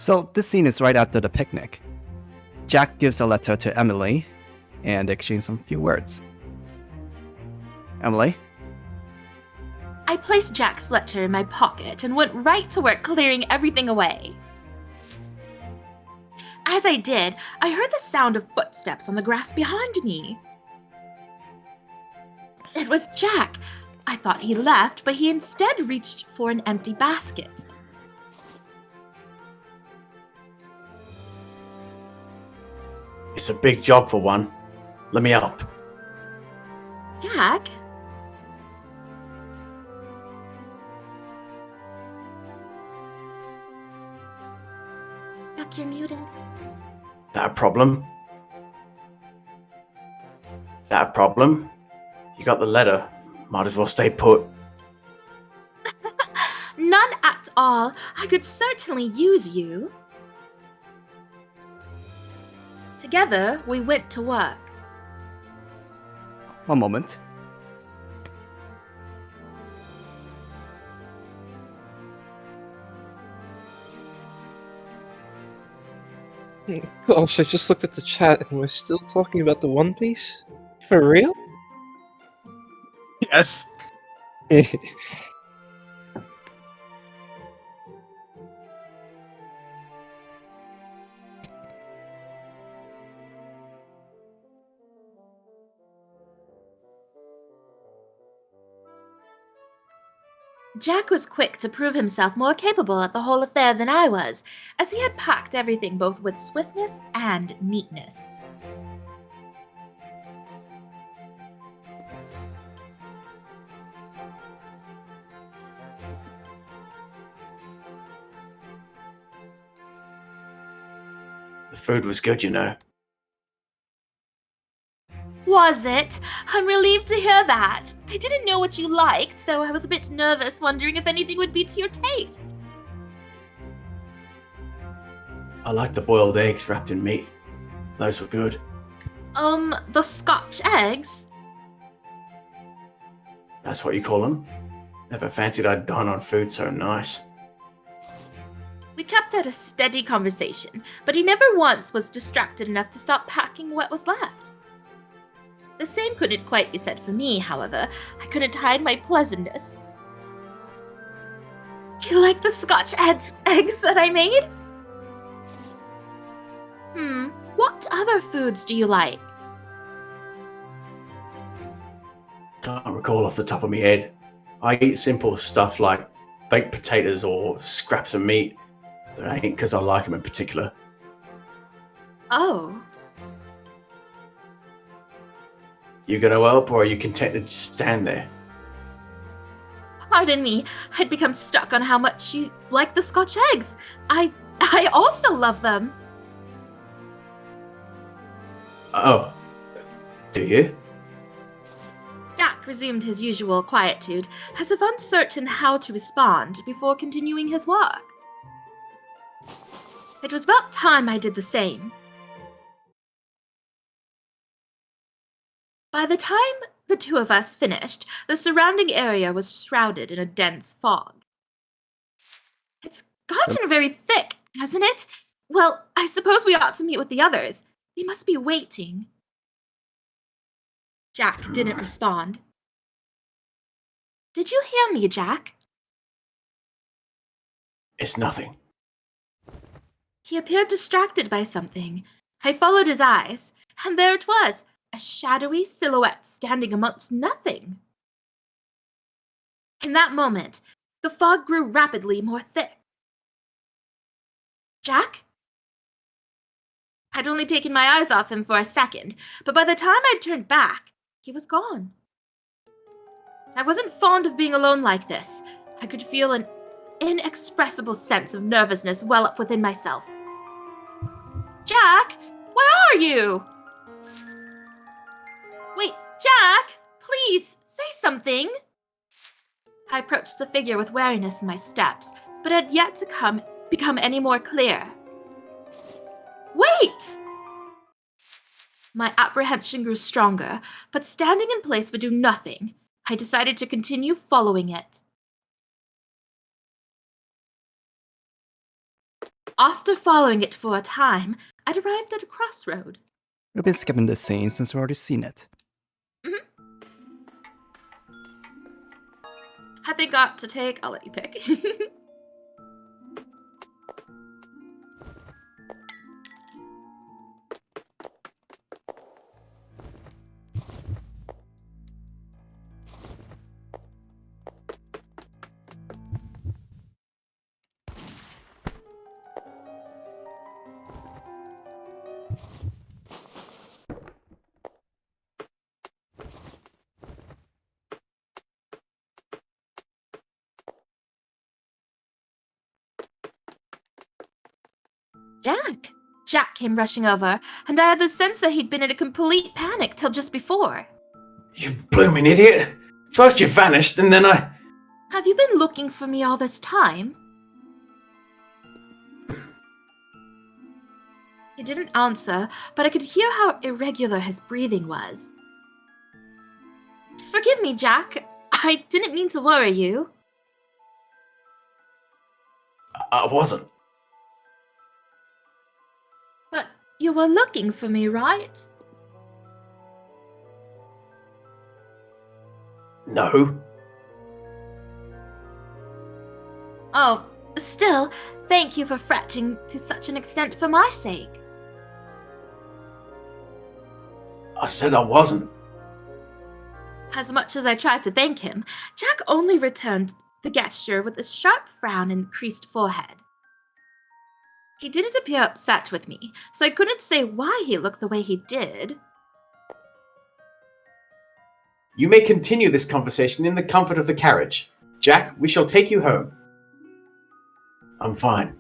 So this scene is right after the picnic. Jack gives a letter to Emily and exchange some few words. Emily? I placed Jack's letter in my pocket and went right to work clearing everything away. As I did, I heard the sound of footsteps on the grass behind me. It was Jack. I thought he left, but he instead reached for an empty basket. It's a big job for one. Let me help. Jack? Jack, you're muted. That a problem? That a problem? You got the letter. Might as well stay put. None at all. I could certainly use you. Together, we went to work. One moment. Gosh, I just looked at the chat and we're still talking about the One Piece? For real? Yes. Jack was quick to prove himself more capable at the whole affair than I was, as he had packed everything both with swiftness and neatness. The food was good, you know. Was it? I'm relieved to hear that. I didn't know what you liked, so I was a bit nervous, wondering if anything would be to your taste. I like the boiled eggs wrapped in meat. Those were good. The Scotch eggs? That's what you call them? Never fancied I'd dine on food so nice. We kept at a steady conversation, but he never once was distracted enough to stop packing what was left. The same couldn't quite be said for me, however. I couldn't hide my pleasantness. You like the Scotch eggs that I made? What other foods do you like? Can't recall off the top of my head. I eat simple stuff like baked potatoes or scraps of meat. But it ain't because I like them in particular. Oh. You gonna help, or are you content to just stand there? Pardon me, I'd become stuck on how much you like the Scotch eggs. I also love them. Oh. Do you? Jack resumed his usual quietude, as if uncertain how to respond before continuing his work. It was about time I did the same. By the time the two of us finished, the surrounding area was shrouded in a dense fog. It's gotten very thick, hasn't it? Well, I suppose we ought to meet with the others. They must be waiting. Jack didn't respond. Did you hear me, Jack? It's nothing. He appeared distracted by something. I followed his eyes, and there it was, a shadowy silhouette standing amongst nothing. In that moment, the fog grew rapidly more thick. Jack? I'd only taken my eyes off him for a second, but by the time I'd turned back, he was gone. I wasn't fond of being alone like this. I could feel an inexpressible sense of nervousness well up within myself. Jack, where are you? Wait, Jack, please, say something. I approached the figure with wariness in my steps, but had yet to become any more clear. Wait! My apprehension grew stronger, but standing in place would do nothing. I decided to continue following it. After following it for a time, I'd arrived at a crossroad. We've been skipping this scene since we've already seen it. Have they got to take? I'll let you pick. Jack! Jack came rushing over, and I had the sense that he'd been in a complete panic till just before. You blooming idiot! First you vanished, and then I... Have you been looking for me all this time? He didn't answer, but I could hear how irregular his breathing was. Forgive me, Jack. I didn't mean to worry you. I wasn't. But you were looking for me, right? No. Oh, still, thank you for fretting to such an extent for my sake. I said I wasn't. As much as I tried to thank him, Jack only returned the gesture with a sharp frown and creased forehead. He didn't appear upset with me, so I couldn't say why he looked the way he did. You may continue this conversation in the comfort of the carriage. Jack, we shall take you home. I'm fine.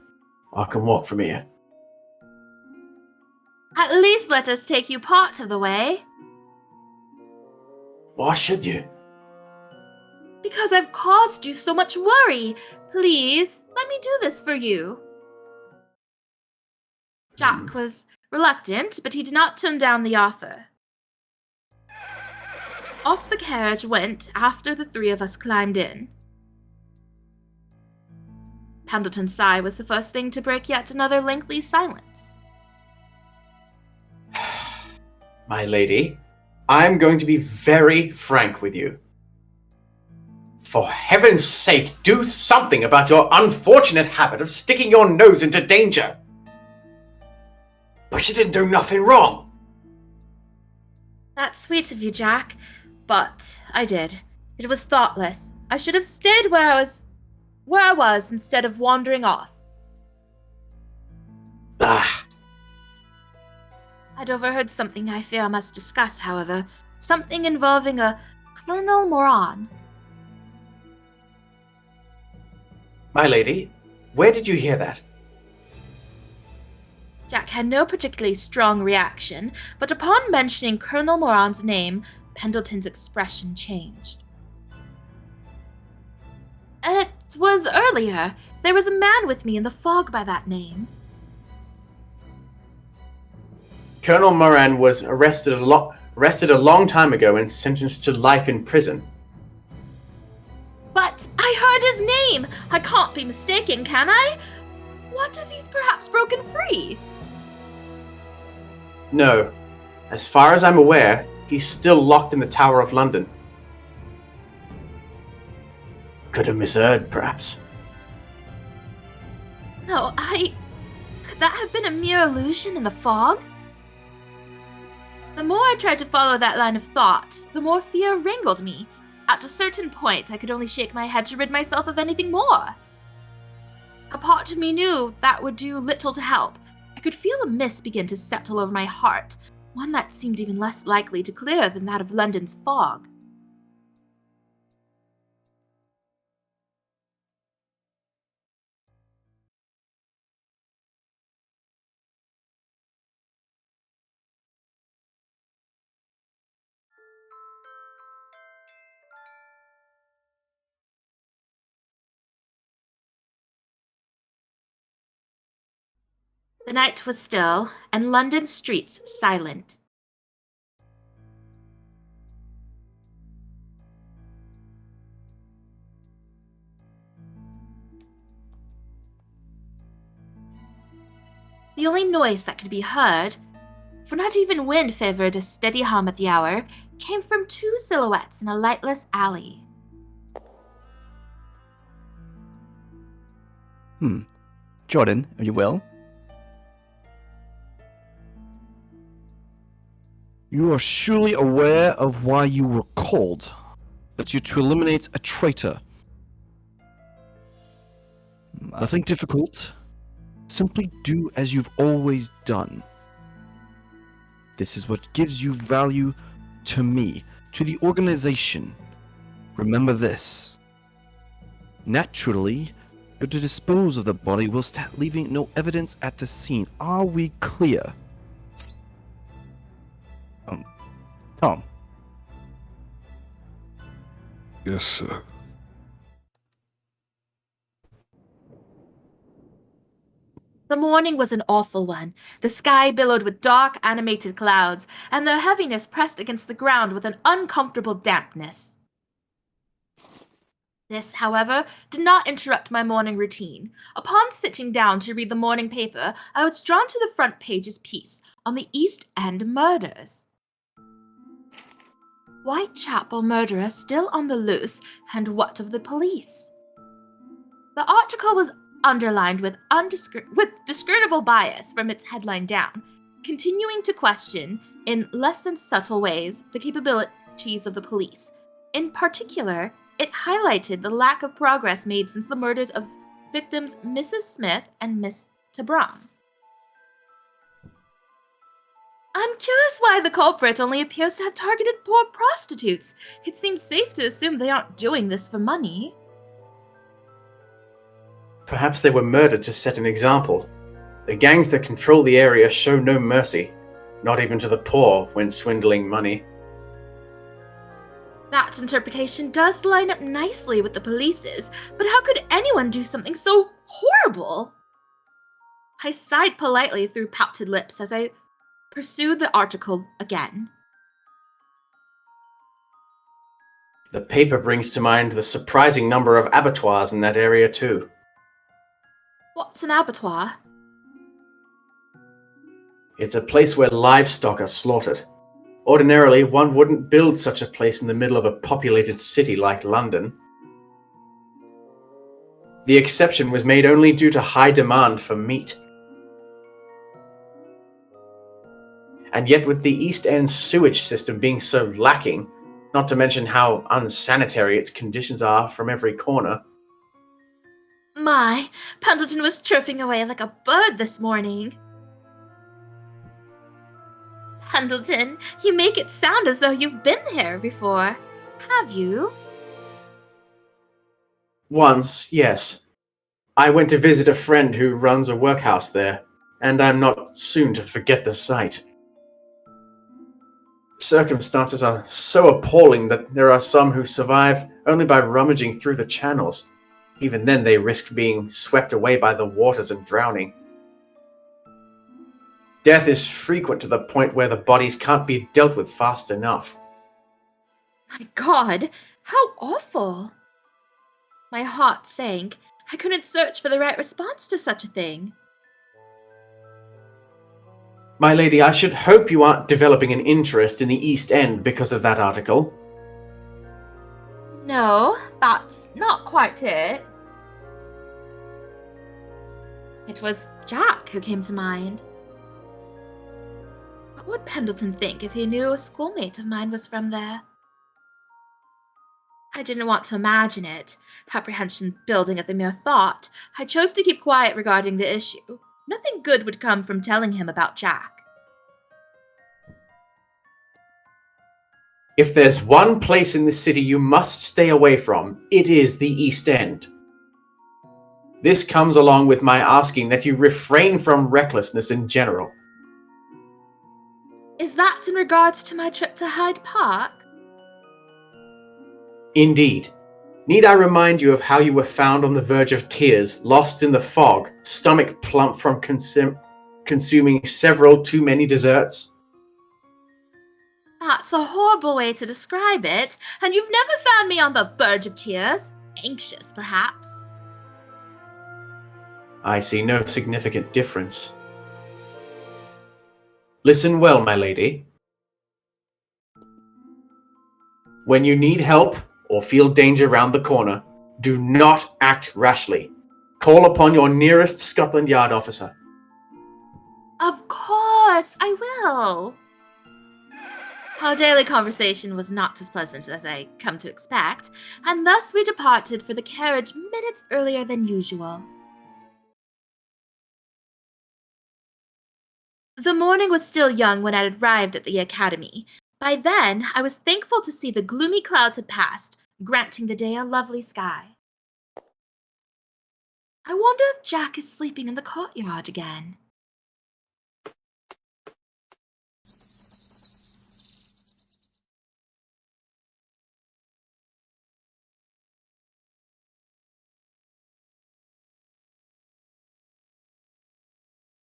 I can walk from here. At least let us take you part of the way. Why should you? Because I've caused you so much worry. Please, let me do this for you. Jack was reluctant, but he did not turn down the offer. Off the carriage went after the three of us climbed in. Pendleton's sigh was the first thing to break yet another lengthy silence. My lady, I'm going to be very frank with you. For heaven's sake, do something about your unfortunate habit of sticking your nose into danger. But you didn't do nothing wrong. That's sweet of you, Jack, but I did. It was thoughtless. I should have stayed where I was instead of wandering off. Ah, I'd overheard something I fear I must discuss, however. Something involving a Colonel Moran. my lady, where did you hear that? Jack had no particularly strong reaction, but upon mentioning Colonel Moran's name, Pendleton's expression changed. It was earlier. There was a man with me in the fog by that name. Colonel Moran was arrested a long time ago and sentenced to life in prison. But I heard his name! I can't be mistaken, can I? What if he's perhaps broken free? No. As far as I'm aware, he's still locked in the Tower of London. Could have misheard, perhaps. No, could that have been a mere illusion in the fog? The more I tried to follow that line of thought, the more fear wrangled me. At a certain point, I could only shake my head to rid myself of anything more. A part of me knew that would do little to help. I could feel a mist begin to settle over my heart, one that seemed even less likely to clear than that of London's fog. The night was still, and London's streets silent. The only noise that could be heard, for not even wind favored a steady hum at the hour, came from two silhouettes in a lightless alley. Jordan, are you well? You are surely aware of why you were called. That you're to eliminate a traitor. Nothing difficult. Simply do as you've always done. This is what gives you value to me, to the organization. Remember this. Naturally, you're to dispose of the body whilst leaving no evidence at the scene. Are we clear? Tom. Yes, sir. The morning was an awful one. The sky billowed with dark, animated clouds, and their heaviness pressed against the ground with an uncomfortable dampness. This, however, did not interrupt my morning routine. Upon sitting down to read the morning paper, I was drawn to the front page's piece on the East End murders. Whitechapel murderer still on the loose, and what of the police? The article was underlined with discernible bias from its headline down, continuing to question, in less than subtle ways, the capabilities of the police. In particular, it highlighted the lack of progress made since the murders of victims Mrs. Smith and Miss Tabram. I'm curious why the culprit only appears to have targeted poor prostitutes. It seems safe to assume they aren't doing this for money. Perhaps they were murdered to set an example. The gangs that control the area show no mercy, not even to the poor when swindling money. That interpretation does line up nicely with the police's, but how could anyone do something so horrible? I sighed politely through pouted lips as I pursued the article again. The paper brings to mind the surprising number of abattoirs in that area too. What's an abattoir? It's a place where livestock are slaughtered. Ordinarily, one wouldn't build such a place in the middle of a populated city like London. The exception was made only due to high demand for meat. And yet with the East End sewage system being so lacking, not to mention how unsanitary its conditions are from every corner. My, Pendleton was chirping away like a bird this morning. Pendleton, you make it sound as though you've been here before. Have you? Once, yes. I went to visit a friend who runs a workhouse there, and I'm not soon to forget the sight. Circumstances are so appalling that there are some who survive only by rummaging through the channels. Even then they risk being swept away by the waters and drowning. Death is frequent to the point where the bodies can't be dealt with fast enough. My God, how awful! My heart sank. I couldn't search for the right response to such a thing. My lady, I should hope you aren't developing an interest in the East End because of that article. No, that's not quite it. It was Jack who came to mind. What would Pendleton think if he knew a schoolmate of mine was from there? I didn't want to imagine it, apprehension building at the mere thought. I chose to keep quiet regarding the issue. Nothing good would come from telling him about Jack. If there's one place in the city you must stay away from, it is the East End. This comes along with my asking that you refrain from recklessness in general. Is that in regards to my trip to Hyde Park? Indeed. Need I remind you of how you were found on the verge of tears, lost in the fog, stomach plump from consuming several too many desserts? That's a horrible way to describe it, and you've never found me on the verge of tears. Anxious, perhaps. I see no significant difference. Listen well, my lady. When you need help or feel danger round the corner, do not act rashly. Call upon your nearest Scotland Yard officer. Of course, I will. Our daily conversation was not as pleasant as I come to expect, and thus we departed for the carriage minutes earlier than usual. The morning was still young when I arrived at the academy. By then, I was thankful to see the gloomy clouds had passed, granting the day a lovely sky. I wonder if Jack is sleeping in the courtyard again.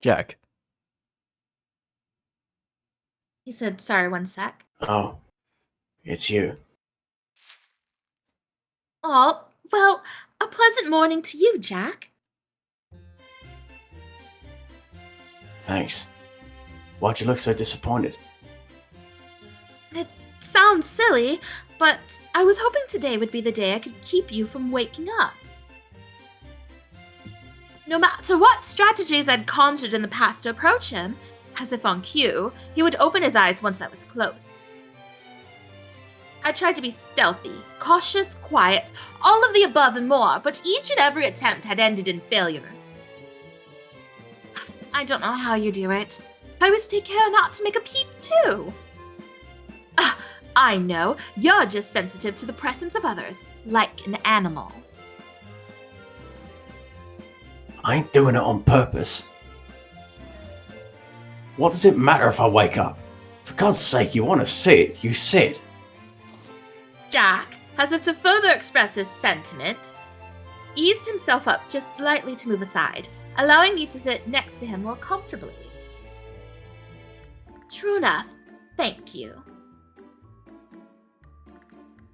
Jack. He said, sorry, one sec. Oh, it's you. Oh, well, a pleasant morning to you, Jack. Thanks. Why'd you look so disappointed? It sounds silly, but I was hoping today would be the day I could keep you from waking up. No matter what strategies I'd conjured in the past to approach him, as if on cue, he would open his eyes once I was close. I tried to be stealthy, cautious, quiet, all of the above and more, but each and every attempt had ended in failure. I don't know how you do it. I always take care not to make a peep, too. I know, you're just sensitive to the presence of others, like an animal. I ain't doing it on purpose. What does it matter if I wake up? For God's sake, you want to sit, you sit. Jack, as if to further express his sentiment, eased himself up just slightly to move aside, allowing me to sit next to him more comfortably. True enough, thank you.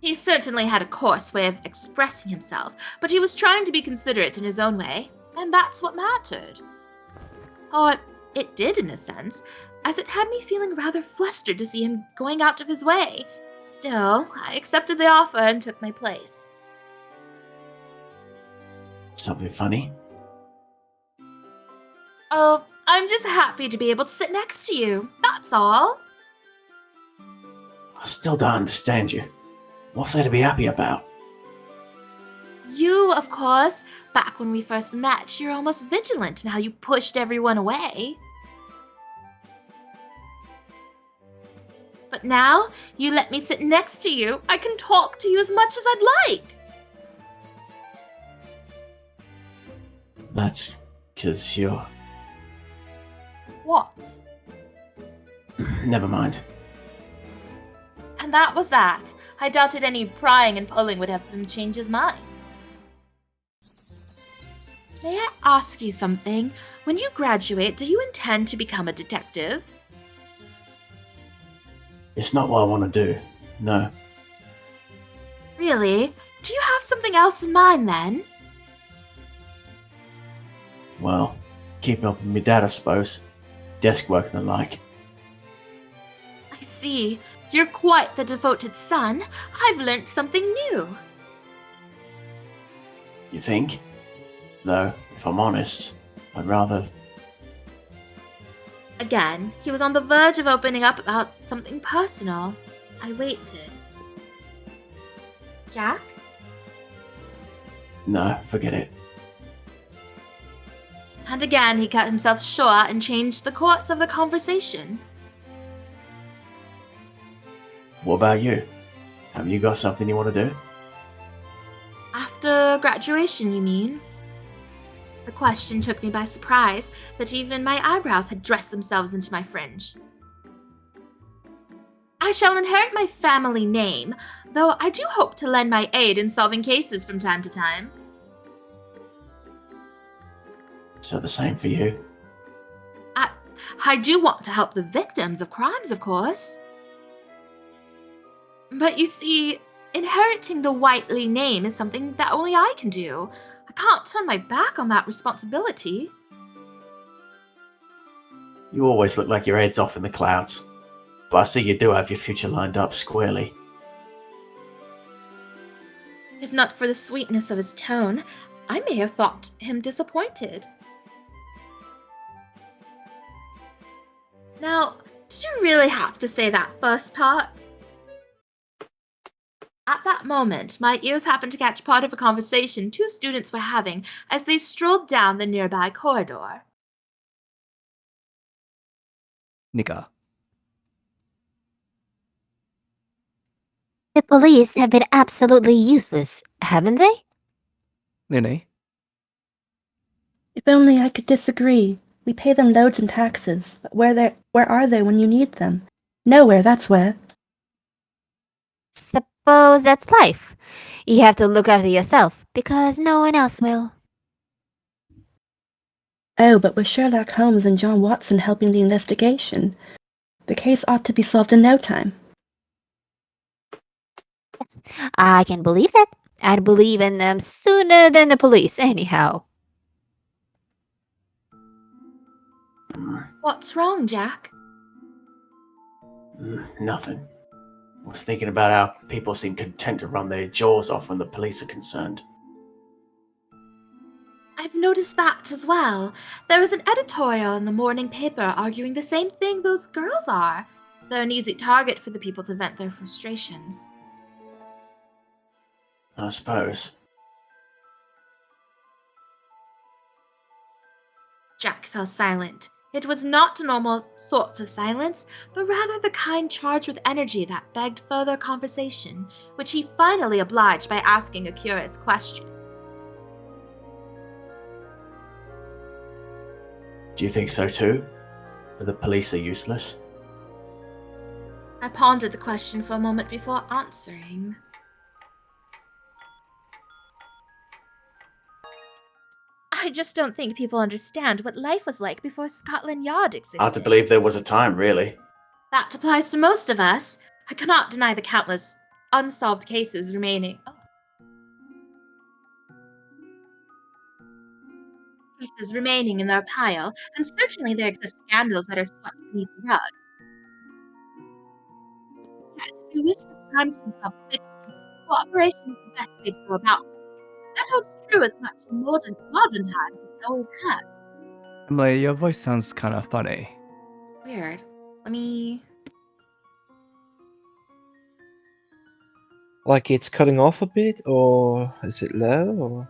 He certainly had a coarse way of expressing himself, but he was trying to be considerate in his own way, and that's what mattered. Or it did in a sense, as it had me feeling rather flustered to see him going out of his way. Still, I accepted the offer and took my place. Something funny? Oh, I'm just happy to be able to sit next to you, that's all. I still don't understand you. What's there to be happy about? You, of course. Back when we first met, you're almost vigilant in how you pushed everyone away. But now, you let me sit next to you. I can talk to you as much as I'd like. That's 'cause you're... What? Never mind. And that was that. I doubted any prying and pulling would have him change his mind. May I ask you something? When you graduate, do you intend to become a detective? It's not what I want to do. No. Really? Do you have something else in mind then? Well, keep up with my dad, I suppose. Desk work and the like. I see. You're quite the devoted son. I've learnt something new. You think? Though, if I'm honest, I'd rather... Again, he was on the verge of opening up about something personal. I waited. Jack? No, forget it. And again, he cut himself short and changed the course of the conversation. What about you? Have you got something you want to do? After graduation, you mean? The question took me by surprise, that even my eyebrows had dressed themselves into my fringe. I shall inherit my family name, though I do hope to lend my aid in solving cases from time to time. So the same for you? I do want to help the victims of crimes, of course. But you see, inheriting the Whiteley name is something that only I can do. I can't turn my back on that responsibility. You always look like your head's off in the clouds. But I see you do have your future lined up squarely. If not for the sweetness of his tone, I may have thought him disappointed. Now, did you really have to say that first part? At that moment, my ears happened to catch part of a conversation two students were having as they strolled down the nearby corridor. Nika. The police have been absolutely useless, haven't they? Liney. If only I could disagree. We pay them loads in taxes, but where are they when you need them? Nowhere, that's where. Suppose that's life. You have to look after yourself, because no one else will. Oh, but with Sherlock Holmes and John Watson helping the investigation, the case ought to be solved in no time. Yes, I can believe that. I'd believe in them sooner than the police, anyhow. What's wrong, Jack? Nothing. I was thinking about how people seem content to run their jaws off when the police are concerned. I've noticed that as well. There was an editorial in the morning paper arguing the same thing those girls are. They're an easy target for the people to vent their frustrations. I suppose. Jack fell silent. It was not a normal sort of silence, but rather the kind charged with energy that begged further conversation, which he finally obliged by asking a curious question. Do you think so too? That the police are useless? I pondered the question for a moment before answering. I just don't think people understand what life was like before Scotland Yard existed. Hard to believe there was a time, really. That applies to most of us. I cannot deny the countless unsolved cases remaining. Cases remaining in their pile, and certainly there exist scandals that are swept beneath the rug. Yet, if we wish for crimes to be solved quickly, cooperation is the best way to go about it. That holds true as much in modern times as it always has. Emily, your voice sounds kind of funny. Weird. Let me... Like it's cutting off a bit, or is it low? Or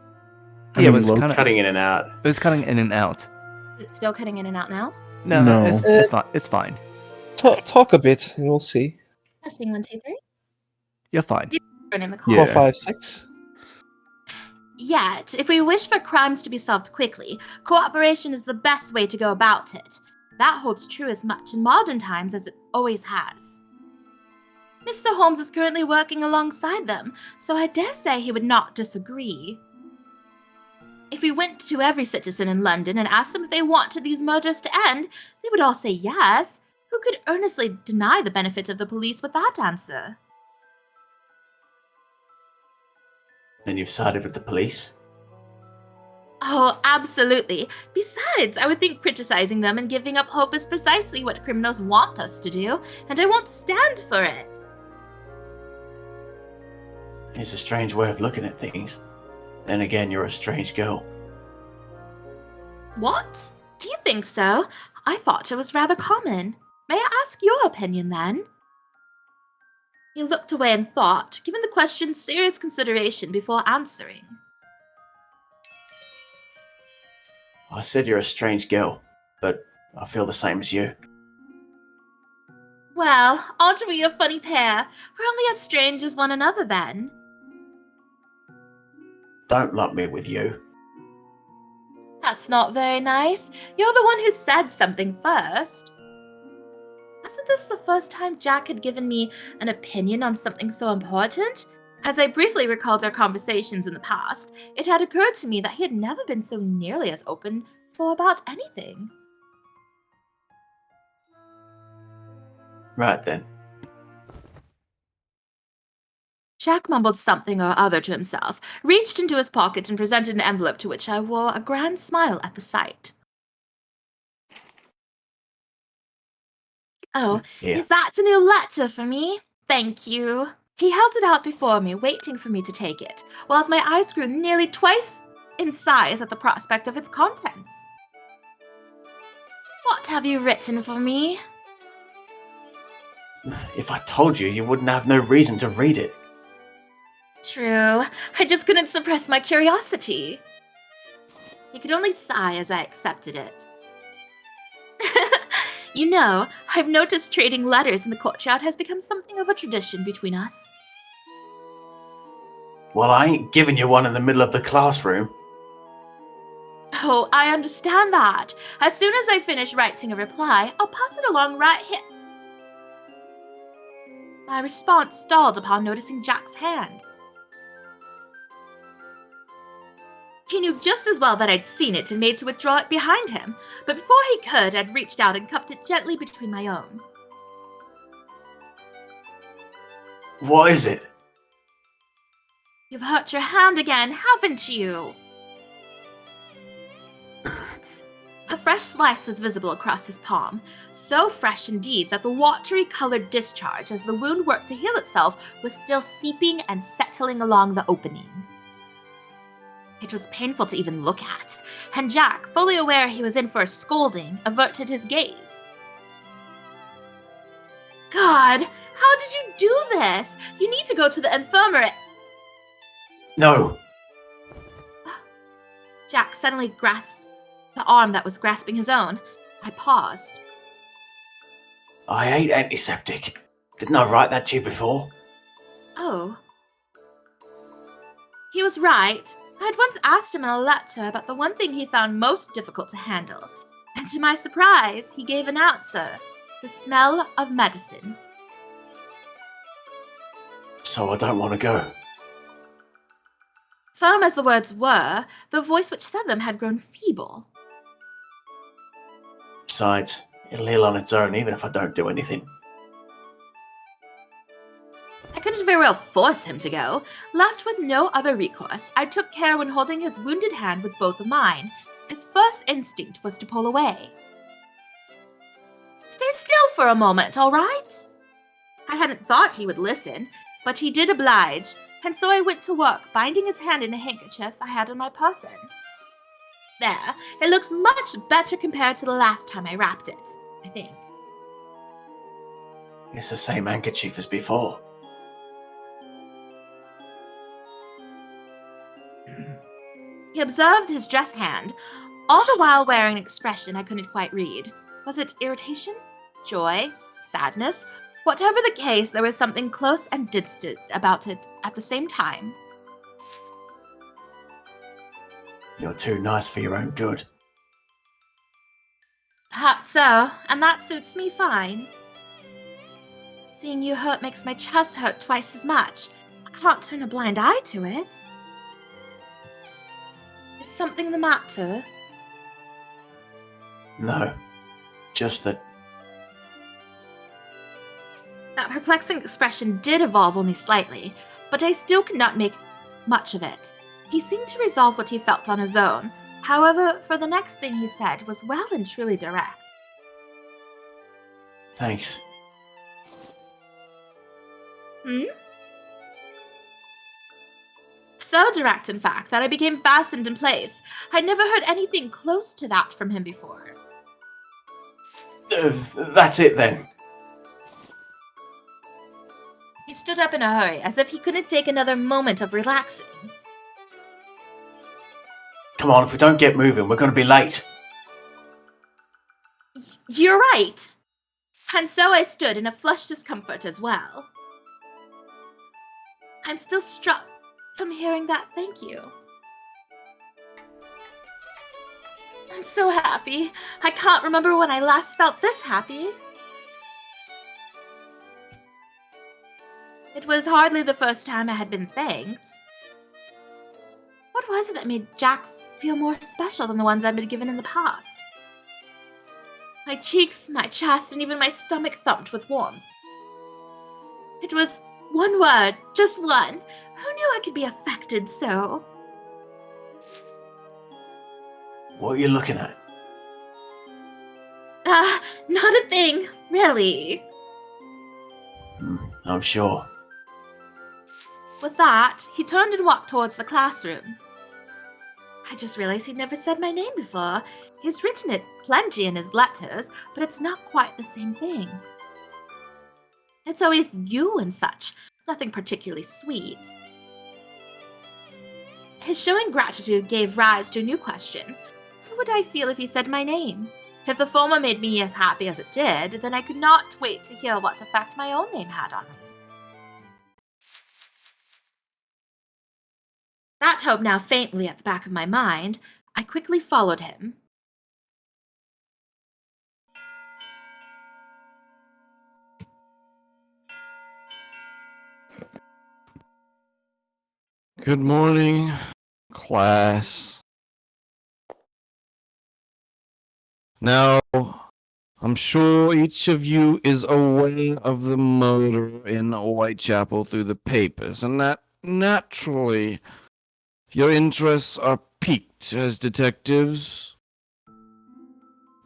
Yeah, it was kind of Cutting in and out. It was cutting in and out. It's still cutting in and out now? No, No. it's fine. It's fine. talk a bit, and we'll see. Testing 1, 2, 3. You're fine. Turning the call. Yeah. 4, 5, 6. Yet, if we wish for crimes to be solved quickly, cooperation is the best way to go about it. That holds true as much in modern times as it always has. Mr. Holmes is currently working alongside them, so I dare say he would not disagree. If we went to every citizen in London and asked them if they wanted these murders to end, they would all say yes. Who could earnestly deny the benefit of the police with that answer? Then you've sided with the police? Oh, absolutely. Besides, I would think criticizing them and giving up hope is precisely what criminals want us to do, and I won't stand for it. It's a strange way of looking at things. Then again, you're a strange girl. What? Do you think so? I thought it was rather common. May I ask your opinion, then? He looked away and thought, giving the question serious consideration before answering. I said you're a strange girl, but I feel the same as you. Well, aren't we a funny pair? We're only as strange as one another, then. Don't lump me with you. That's not very nice. You're the one who said something first. Wasn't this the first time Jack had given me an opinion on something so important? As I briefly recalled our conversations in the past, it had occurred to me that he had never been so nearly as open for about anything. Right then. Jack mumbled something or other to himself, reached into his pocket and presented an envelope to which I wore a grand smile at the sight. Oh, Here. is that a new letter for me? Thank you. He held it out before me, waiting for me to take it, whilst my eyes grew nearly twice in size at the prospect of its contents. What have you written for me? If I told you, you wouldn't have no reason to read it. True. I just couldn't suppress my curiosity. He could only sigh as I accepted it. You know, I've noticed trading letters in the courtyard has become something of a tradition between us. Well, I ain't giving you one in the middle of the classroom. Oh, I understand that. As soon as I finish writing a reply, I'll pass it along right here. My response stalled upon noticing Jack's hand. He knew just as well that I'd seen it and made to withdraw it behind him, but before he could, I'd reached out and cupped it gently between my own. What is it? You've hurt your hand again, haven't you? A fresh slice was visible across his palm, so fresh indeed that the watery-colored discharge, as the wound worked to heal itself, was still seeping and settling along the opening. It was painful to even look at, and Jack, fully aware he was in for a scolding, averted his gaze. God, how did you do this? You need to go to the infirmary. No. Jack suddenly grasped the arm that was grasping his own. I paused. I hate antiseptic. Didn't I write that to you before? Oh. He was right. I had once asked him in a letter about the one thing he found most difficult to handle, and to my surprise, he gave an answer: the smell of medicine. So I don't want to go. Firm as the words were, the voice which said them had grown feeble. Besides, it'll heal on its own even if I don't do anything. I couldn't very well force him to go. Left with no other recourse, I took care when holding his wounded hand with both of mine. His first instinct was to pull away. Stay still for a moment, all right? I hadn't thought he would listen, but he did oblige, and so I went to work, binding his hand in a handkerchief I had on my person. There, it looks much better compared to the last time I wrapped it, I think. It's the same handkerchief as before. He observed his dressed hand, all the while wearing an expression I couldn't quite read. Was it irritation? Joy? Sadness? Whatever the case, there was something close and distant about it at the same time. You're too nice for your own good. Perhaps so, and that suits me fine. Seeing you hurt makes my chest hurt twice as much. I can't turn a blind eye to it. Is something the matter? No. Just that That perplexing expression did evolve only slightly, but I still could not make much of it. He seemed to resolve what he felt on his own. However, for the next thing he said was well and truly direct. Thanks. So direct, in fact, that I became fastened in place. I'd never heard anything close to that from him before. That's it then. He stood up in a hurry, as if he couldn't take another moment of relaxing. Come on, if we don't get moving, we're going to be late. You're right! And so I stood in a flushed discomfort as well. I'm still struck from hearing that thank you. I'm so happy. I can't remember when I last felt this happy. It was hardly the first time I had been thanked. What was it that made Jack's feel more special than the ones I'd been given in the past? My cheeks, my chest, and even my stomach thumped with warmth. It was one word, just one. Who knew I could be affected so? What are you looking at? Not a thing. Really? I'm sure. With that, he turned and walked towards the classroom. I just realized he'd never said my name before. He's written it plenty in his letters, but it's not quite the same thing. It's always you and such, nothing particularly sweet. His showing gratitude gave rise to a new question. How would I feel if he said my name? If the former made me as happy as it did, then I could not wait to hear what effect my own name had on me. That hope now faintly at the back of my mind, I quickly followed him. Good morning, class. Now, I'm sure each of you is aware of the murder in Whitechapel through the papers, and that naturally your interests are piqued as detectives.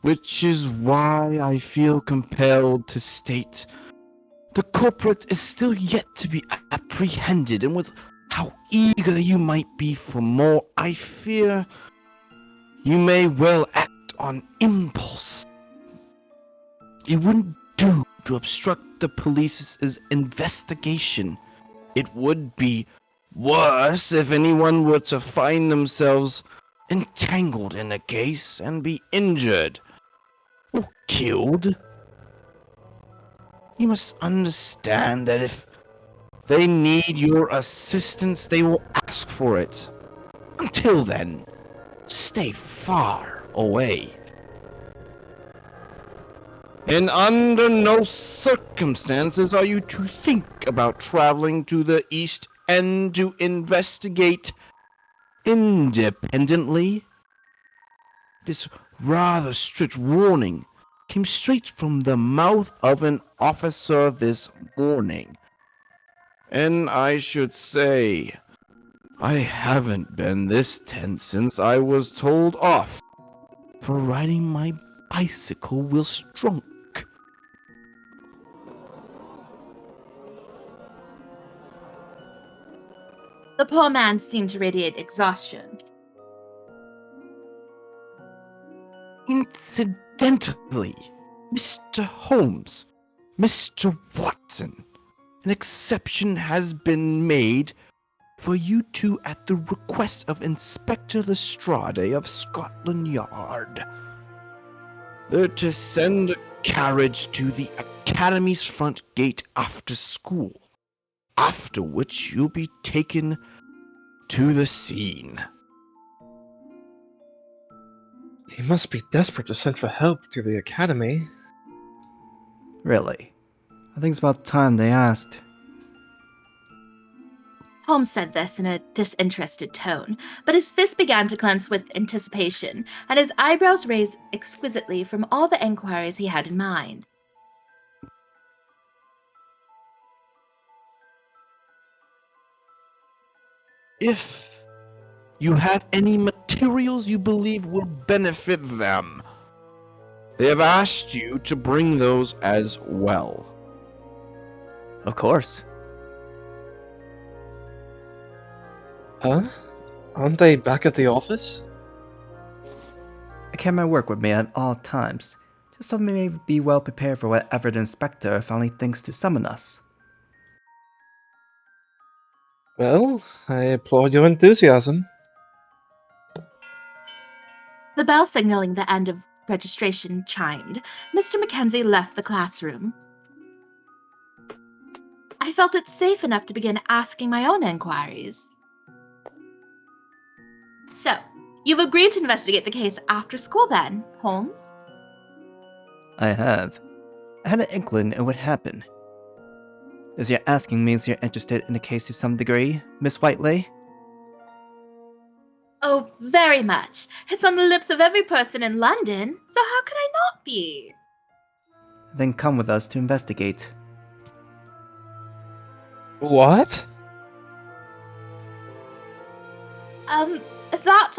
Which is why I feel compelled to state the culprit is still yet to be apprehended, and with how eager you might be for more, I fear you may well act on impulse. It wouldn't do to obstruct the police's investigation. It would be worse if anyone were to find themselves entangled in a case and be injured or killed. You must understand that if they need your assistance, they will ask for it. Until then, stay far away. And under no circumstances are you to think about traveling to the East End to investigate independently. This rather strict warning came straight from the mouth of an officer this morning. And I should say, I haven't been this tense since I was told off for riding my bicycle whilst drunk. The poor man seemed to radiate exhaustion. Incidentally, Mr. Holmes, Mr. Watson, an exception has been made for you two at the request of Inspector Lestrade of Scotland Yard. They're to send a carriage to the Academy's front gate after school, after which you'll be taken to the scene. He must be desperate to send for help to the academy. Really? I think it's about time they asked. Holmes said this in a disinterested tone, but his fist began to clench with anticipation, and his eyebrows raised exquisitely from all the enquiries he had in mind. If you have any materials you believe will benefit them, they have asked you to bring those as well. Of course. Huh? Aren't they back at the office? I carry my work with me at all times, just so we may be well prepared for whatever the inspector finally thinks to summon us. Well, I applaud your enthusiasm. The bell signaling the end of registration chimed. Mr. Mackenzie left the classroom. I felt it safe enough to begin asking my own enquiries. So, you've agreed to investigate the case after school then, Holmes? I have. I had an inkling it would happen. As you're asking means you're interested in the case to some degree, Miss Whiteley? Oh, very much. It's on the lips of every person in London, so how could I not be? Then come with us to investigate. What?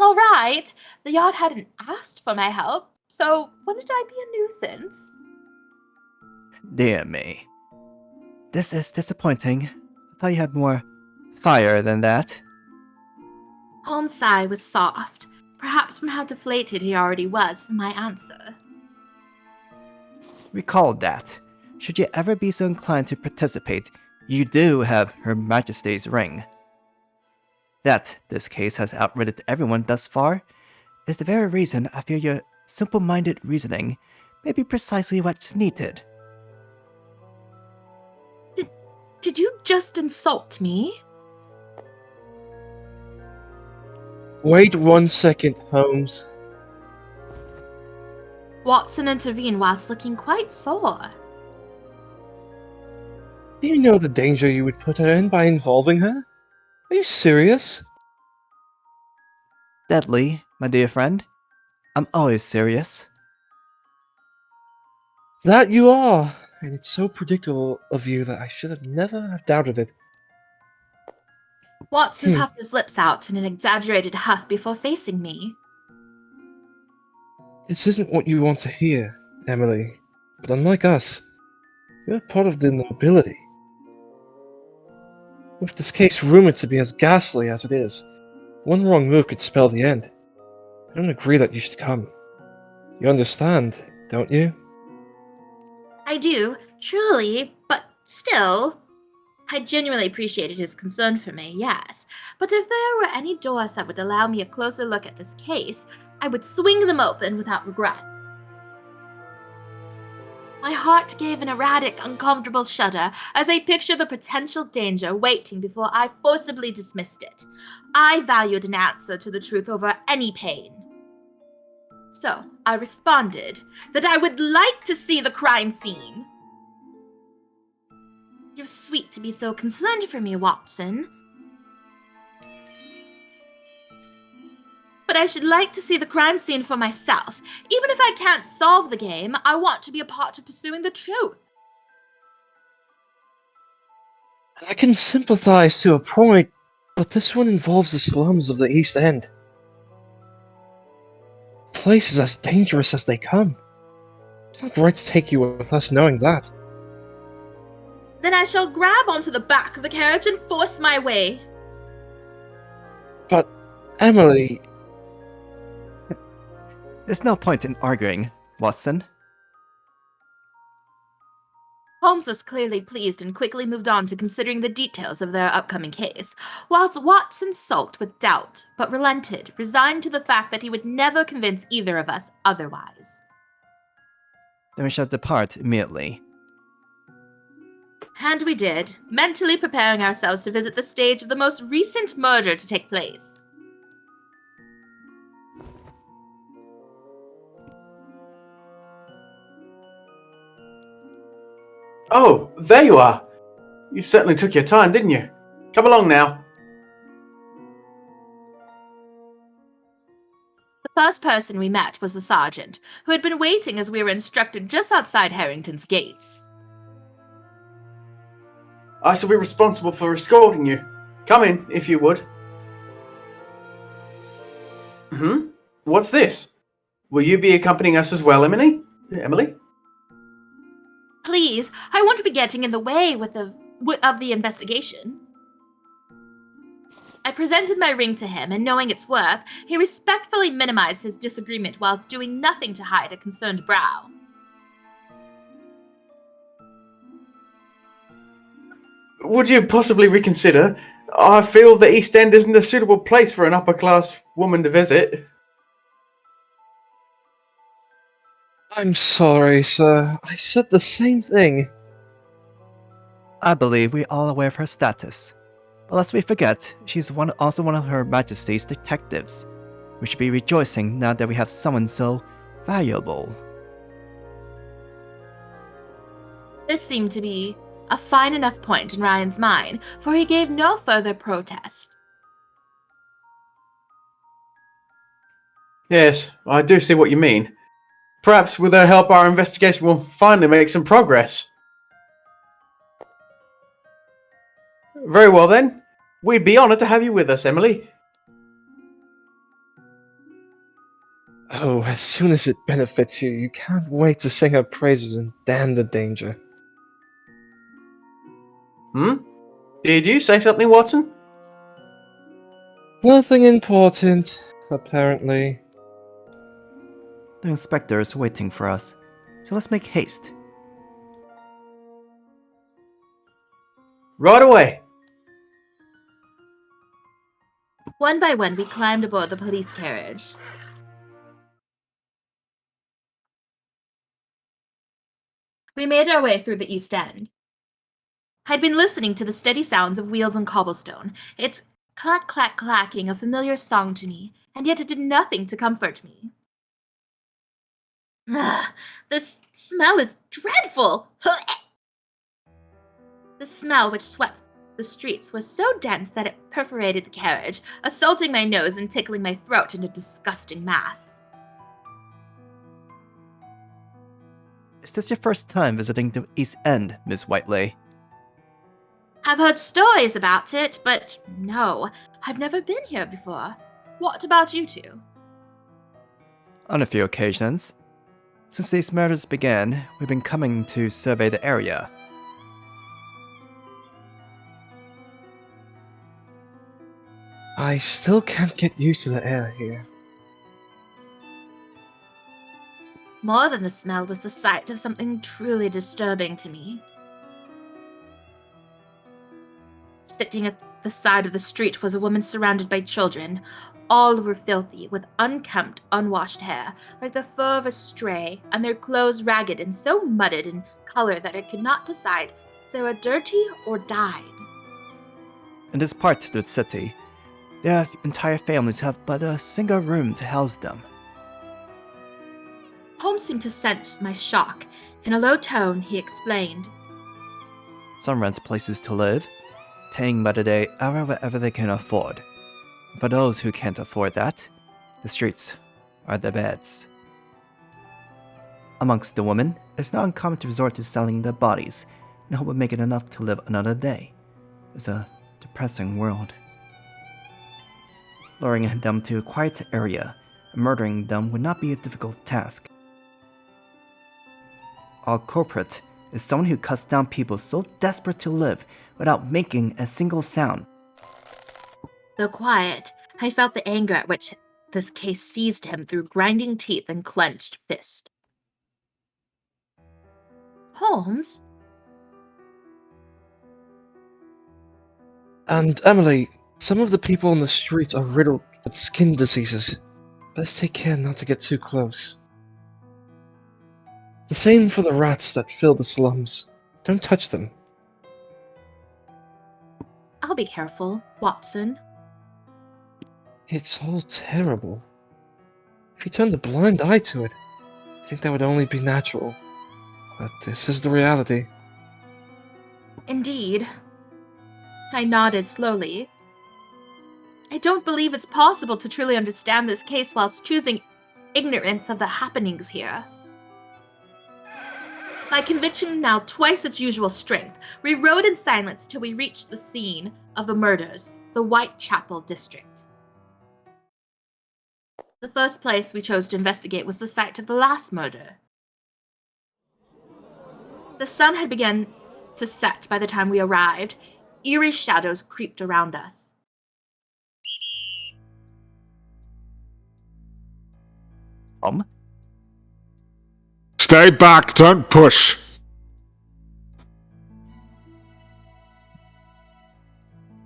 That's all right. The yard hadn't asked for my help, so wouldn't I be a nuisance? Dear me. This is disappointing. I thought you had more fire than that. Holmes' sigh was soft, perhaps from how deflated he already was from my answer. Recall that, should you ever be so inclined to participate, you do have Her Majesty's ring. That this case has outwitted everyone thus far is the very reason I feel your simple-minded reasoning may be precisely what's needed. Did you just insult me? Wait 1 second, Holmes. Watson intervened whilst looking quite sore. Do you know the danger you would put her in by involving her? Are you serious? Deadly, my dear friend. I'm always serious. That you are, and it's so predictable of you that I should have never have doubted it. Watson puffed his lips out in an exaggerated huff before facing me. This isn't what you want to hear, Emily, but unlike us, you're part of the nobility. With this case rumored to be as ghastly as it is, one wrong move could spell the end. I don't agree that you should come. You understand, don't you? I do, truly, but still. I genuinely appreciated his concern for me, yes, but if there were any doors that would allow me a closer look at this case, I would swing them open without regret. My heart gave an erratic, uncomfortable shudder as I pictured the potential danger waiting before I forcibly dismissed it. I valued an answer to the truth over any pain. So, I responded that I would like to see the crime scene. You're sweet to be so concerned for me, Watson. But I should like to see the crime scene for myself. Even if I can't solve the game, I want to be a part of pursuing the truth. I can sympathize to a point, but this one involves the slums of the East End. Place is as dangerous as they come. It's not right to take you with us knowing that. Then I shall grab onto the back of the carriage and force my way. But, Emily... There's no point in arguing, Watson. Holmes was clearly pleased and quickly moved on to considering the details of their upcoming case, whilst Watson sulked with doubt, but relented, resigned to the fact that he would never convince either of us otherwise. Then we shall depart immediately. And we did, mentally preparing ourselves to visit the stage of the most recent murder to take place. Oh, there you are. You certainly took your time, didn't you? Come along now. The first person we met was the sergeant, who had been waiting as we were instructed just outside Harrington's gates. I shall be responsible for escorting you. Come in, if you would. What's this? Will you be accompanying us as well, Emily? Emily? Please, I won't be getting in the way of the investigation. I presented my ring to him, and knowing its worth, he respectfully minimized his disagreement while doing nothing to hide a concerned brow. Would you possibly reconsider? I feel the East End isn't a suitable place for an upper-class woman to visit. I'm sorry, sir. I said the same thing. I believe we're all aware of her status. But lest we forget, she's also one of Her Majesty's detectives. We should be rejoicing now that we have someone so valuable. This seemed to be a fine enough point in Ryan's mind, for he gave no further protest. Yes, I do see what you mean. Perhaps with her help our investigation will finally make some progress. Very well then. We'd be honoured to have you with us, Emily. Oh, as soon as it benefits you, you can't wait to sing her praises and damn the danger. Did you say something, Watson? Nothing important, apparently. The inspector is waiting for us, so let's make haste. Right away. One by one, we climbed aboard the police carriage. We made our way through the East End. I'd been listening to the steady sounds of wheels on cobblestone, its clack-clack-clacking a familiar song to me, and yet it did nothing to comfort me. This smell is dreadful! The smell which swept the streets was so dense that it perforated the carriage, assaulting my nose and tickling my throat in a disgusting mass. Is this your first time visiting the East End, Miss Whiteley? I've heard stories about it, but no, I've never been here before. What about you two? On a few occasions. Since these murders began, we've been coming to survey the area. I still can't get used to the air here. More than the smell was the sight of something truly disturbing to me. Sitting at the side of the street was a woman surrounded by children. All were filthy, with unkempt, unwashed hair, like the fur of a stray, and their clothes ragged and so mudded in color that I could not decide if they were dirty or dyed. In this part of the city, their entire families have but a single room to house them. Holmes seemed to sense my shock. In a low tone, he explained, Some rent places to live, paying by the day whatever they can afford. For those who can't afford that, the streets are their beds. Amongst the women, it's not uncommon to resort to selling their bodies in hope of making enough to live another day. It's a depressing world. Luring them to a quiet area and murdering them would not be a difficult task. Our culprit is someone who cuts down people so desperate to live without making a single sound. though quiet, I felt the anger at which this case seized him through grinding teeth and clenched fist. Holmes? And Emily, some of the people on the streets are riddled with skin diseases. Best take care not to get too close. The same for the rats that fill the slums. Don't touch them. I'll be careful, Watson. It's all terrible. If you turned a blind eye to it, I think that would only be natural. But this is the reality. Indeed. I nodded slowly. I don't believe it's possible to truly understand this case whilst choosing ignorance of the happenings here. My conviction now twice its usual strength, we rode in silence till we reached the scene of the murders, the Whitechapel district. The first place we chose to investigate was the site of the last murder. The sun had begun to set by the time we arrived. Eerie shadows creeped around us. Stay back, don't push!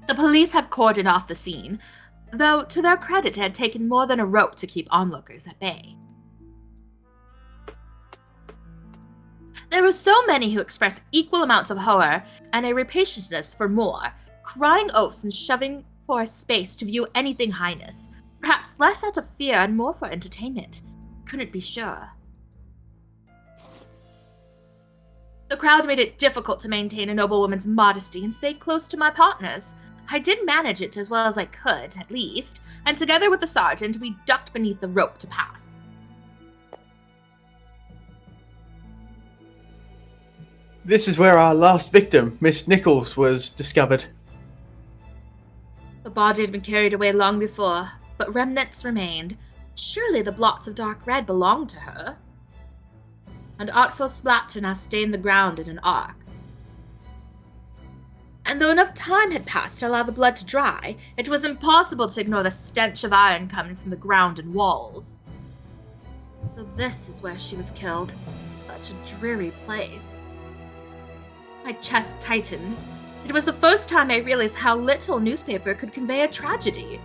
The police have cordoned off the scene, though to their credit it had taken more than a rope to keep onlookers at bay. There were so many who expressed equal amounts of horror and a rapaciousness for more, crying oaths and shoving for a space to view anything heinous, perhaps less out of fear and more for entertainment. Couldn't be sure. The crowd made it difficult to maintain a noblewoman's modesty and stay close to my partners. I did manage it as well as I could, at least, and together with the sergeant, we ducked beneath the rope to pass. This is where our last victim, Miss Nichols, was discovered. The body had been carried away long before, but remnants remained. Surely the blots of dark red belonged to her. An artful splatter now stained the ground in an arc. and though enough time had passed to allow the blood to dry, it was impossible to ignore the stench of iron coming from the ground and walls. So this is where she was killed. Such a dreary place. My chest tightened. It was the first time I realized how little newspaper could convey a tragedy.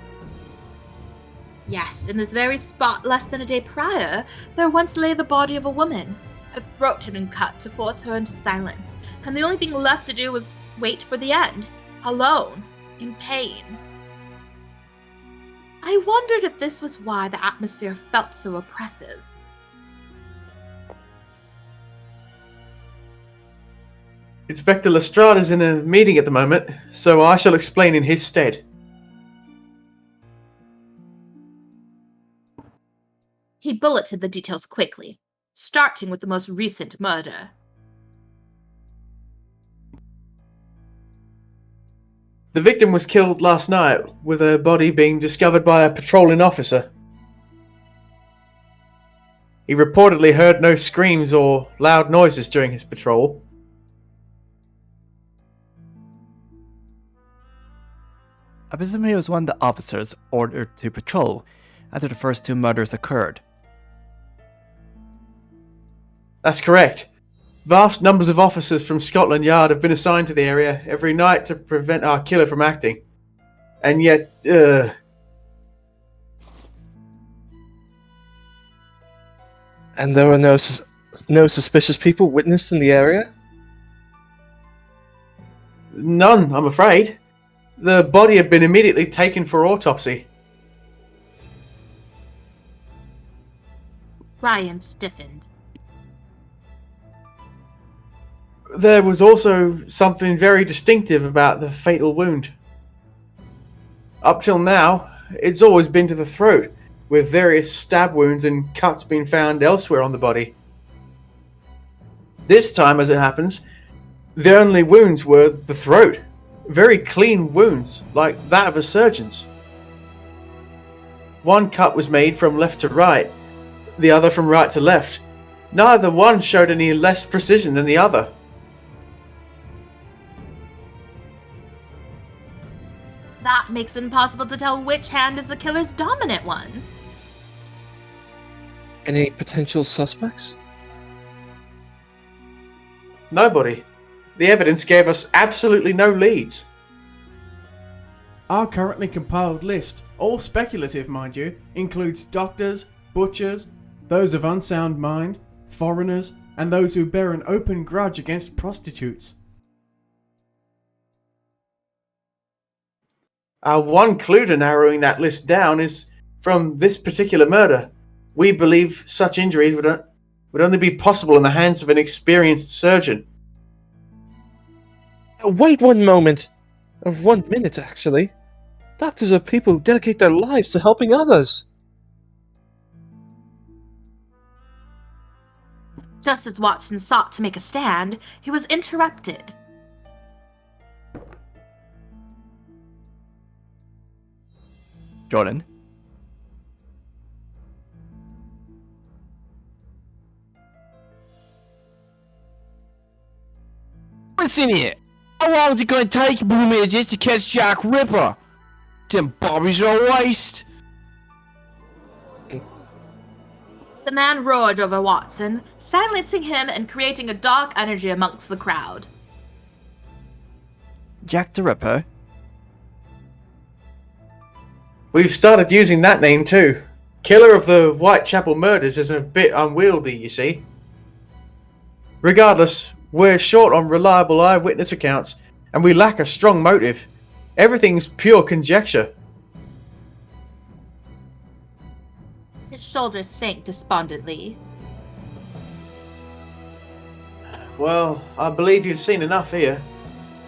Yes, in this very spot less than a day prior, there once lay the body of a woman. Her throat had been cut to force her into silence, and the only thing left to do was wait for the end, alone, in pain. I wondered if this was why the atmosphere felt so oppressive. Inspector Lestrade is in a meeting at the moment, so I shall explain in his stead. He bulleted the details quickly, starting with the most recent murder. The victim was killed last night, with her body being discovered by a patrolling officer. He reportedly heard no screams or loud noises during his patrol. I presume he was one of the officers ordered to patrol after the first 2 murders occurred. That's correct. Vast numbers of officers from Scotland Yard have been assigned to the area every night to prevent our killer from acting. And yet, And there were no suspicious people witnessed in the area? none, I'm afraid. The body had been immediately taken for autopsy. Ryan stiffened. There was also something very distinctive about the fatal wound. Up till now, it's always been to the throat, with various stab wounds and cuts being found elsewhere on the body. This time, as it happens, the only wounds were the throat. Very clean wounds, like that of a surgeon's. One cut was made from left to right, the other from right to left. Neither one showed any less precision than the other. That makes it impossible to tell which hand is the killer's dominant one. Any potential suspects? Nobody. The evidence gave us absolutely no leads. Our currently compiled list, all speculative mind you, includes doctors, butchers, those of unsound mind, foreigners, and those who bear an open grudge against prostitutes. Our one clue to narrowing that list down is from this particular murder. We believe such injuries would only be possible in the hands of an experienced surgeon. Wait 1 moment. 1 minute, actually. Doctors are people who dedicate their lives to helping others. Just as Watson sought to make a stand, he was interrupted. Jordan? What's in here? How long is it going to take you minutes just to catch Jack Ripper? Them bobbies are a waste. The man roared over Watson, silencing him and creating a dark energy amongst the crowd. Jack the Ripper? We've started using that name too. Killer of the Whitechapel murders is a bit unwieldy, you see. Regardless, we're short on reliable eyewitness accounts, and we lack a strong motive. Everything's pure conjecture. His shoulders sank despondently. Well, I believe you've seen enough here.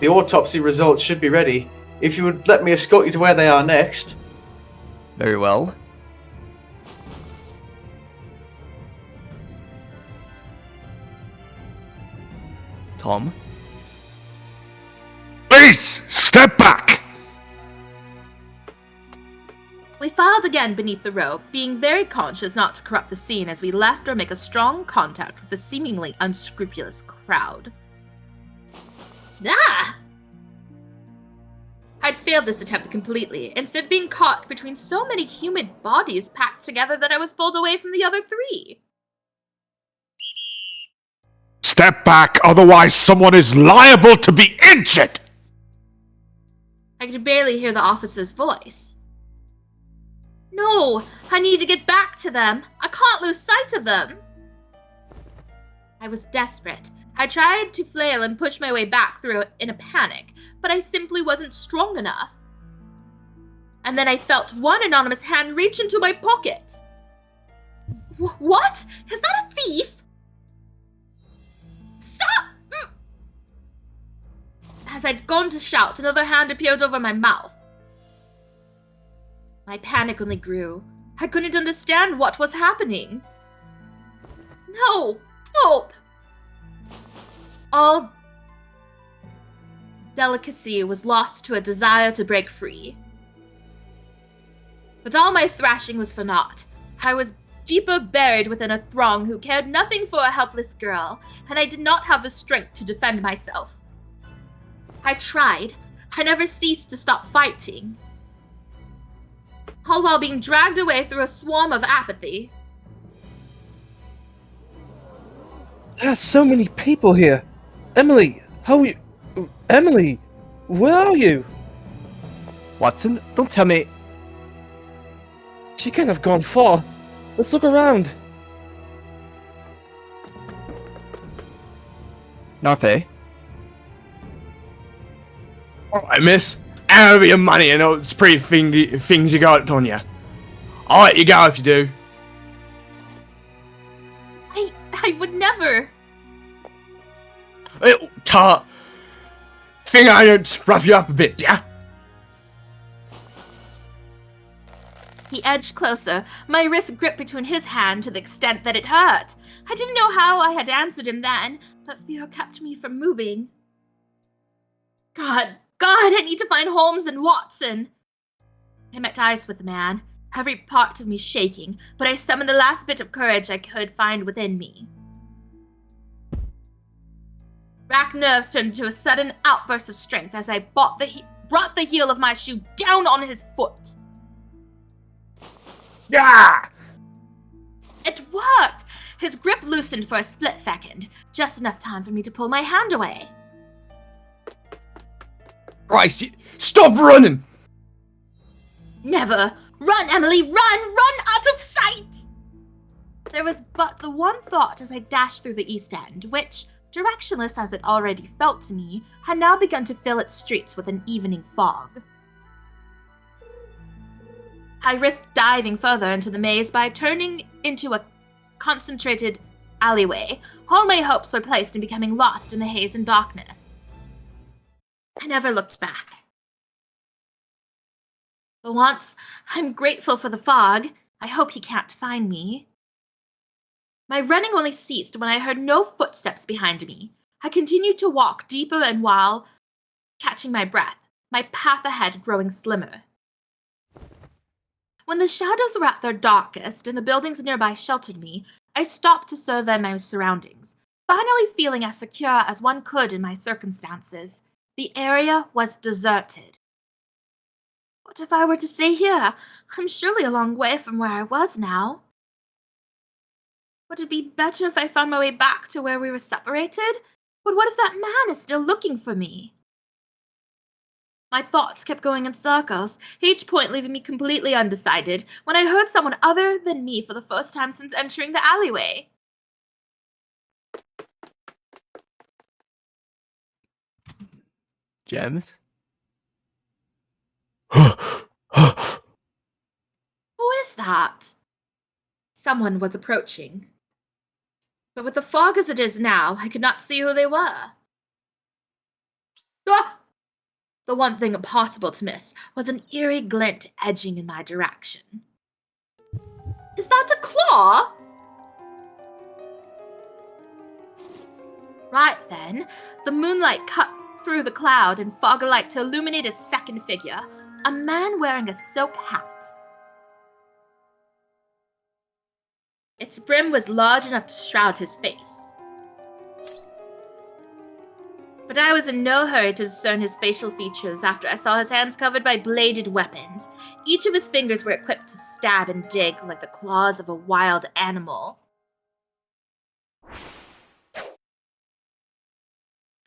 The autopsy results should be ready. If you would let me escort you to where they are next. Very well. Tom? Please, step back! We filed again beneath the rope, being very conscious not to corrupt the scene as we left or make a strong contact with the seemingly unscrupulous crowd. Ah! I'd failed this attempt completely, instead being caught between so many human bodies packed together that I was pulled away from the other three. Step back, otherwise someone is liable to be injured! I could barely hear the officer's voice. No, I need to get back to them. I can't lose sight of them. I was desperate. I tried to flail and push my way back through it in a panic, but I simply wasn't strong enough. And then I felt one anonymous hand reach into my pocket. What? Is that a thief? Stop! As I'd gone to shout, another hand appeared over my mouth. My panic only grew. I couldn't understand what was happening. No! Help! All delicacy was lost to a desire to break free. But all my thrashing was for naught. I was deeper buried within a throng who cared nothing for a helpless girl, and I did not have the strength to defend myself. I tried. I never ceased to stop fighting. All while being dragged away through a swarm of apathy. There are so many people here. Emily, how are you? Emily, where are you? Watson, don't tell me. She can't have gone far. Let's look around. Narfi? Alright, miss. Hand over your money and all the pretty things you got on you. I'll let you go if you do. I would never. Little tart. Think I don't rough you up a bit, yeah? He edged closer, my wrist gripped between his hand to the extent that it hurt. I didn't know how I had answered him then, but fear kept me from moving. God, I need to find Holmes and Watson. I met eyes with the man, every part of me shaking, but I summoned the last bit of courage I could find within me. Racked nerves turned into a sudden outburst of strength as I brought the heel of my shoe down on his foot. Yeah! It worked! His grip loosened for a split second, just enough time for me to pull my hand away. Christ, stop running! Never! Run, Emily, run out of sight! There was but the one thought as I dashed through the East End, which, directionless as it already felt to me, had now begun to fill its streets with an evening fog. I risked diving further into the maze by turning into a concentrated alleyway. All my hopes were placed in becoming lost in the haze and darkness. I never looked back. For once, I'm grateful for the fog. I hope he can't find me. My running only ceased when I heard no footsteps behind me. I continued to walk deeper and while catching my breath, my path ahead growing slimmer. When the shadows were at their darkest and the buildings nearby sheltered me, I stopped to survey my surroundings, finally feeling as secure as one could in my circumstances. The area was deserted. What if I were to stay here? I'm surely a long way from where I was now. Would it be better if I found my way back to where we were separated? But what if that man is still looking for me? My thoughts kept going in circles, each point leaving me completely undecided, when I heard someone other than me for the first time since entering the alleyway. Gems? Who is that? Someone was approaching. But with the fog as it is now, I could not see who they were. Ah! The one thing impossible to miss was an eerie glint edging in my direction. Is that a claw? Right then, the moonlight cut through the cloud and fog alike to illuminate a second figure, a man wearing a silk hat. Its brim was large enough to shroud his face. But I was in no hurry to discern his facial features after I saw his hands covered by bladed weapons. Each of his fingers were equipped to stab and dig like the claws of a wild animal.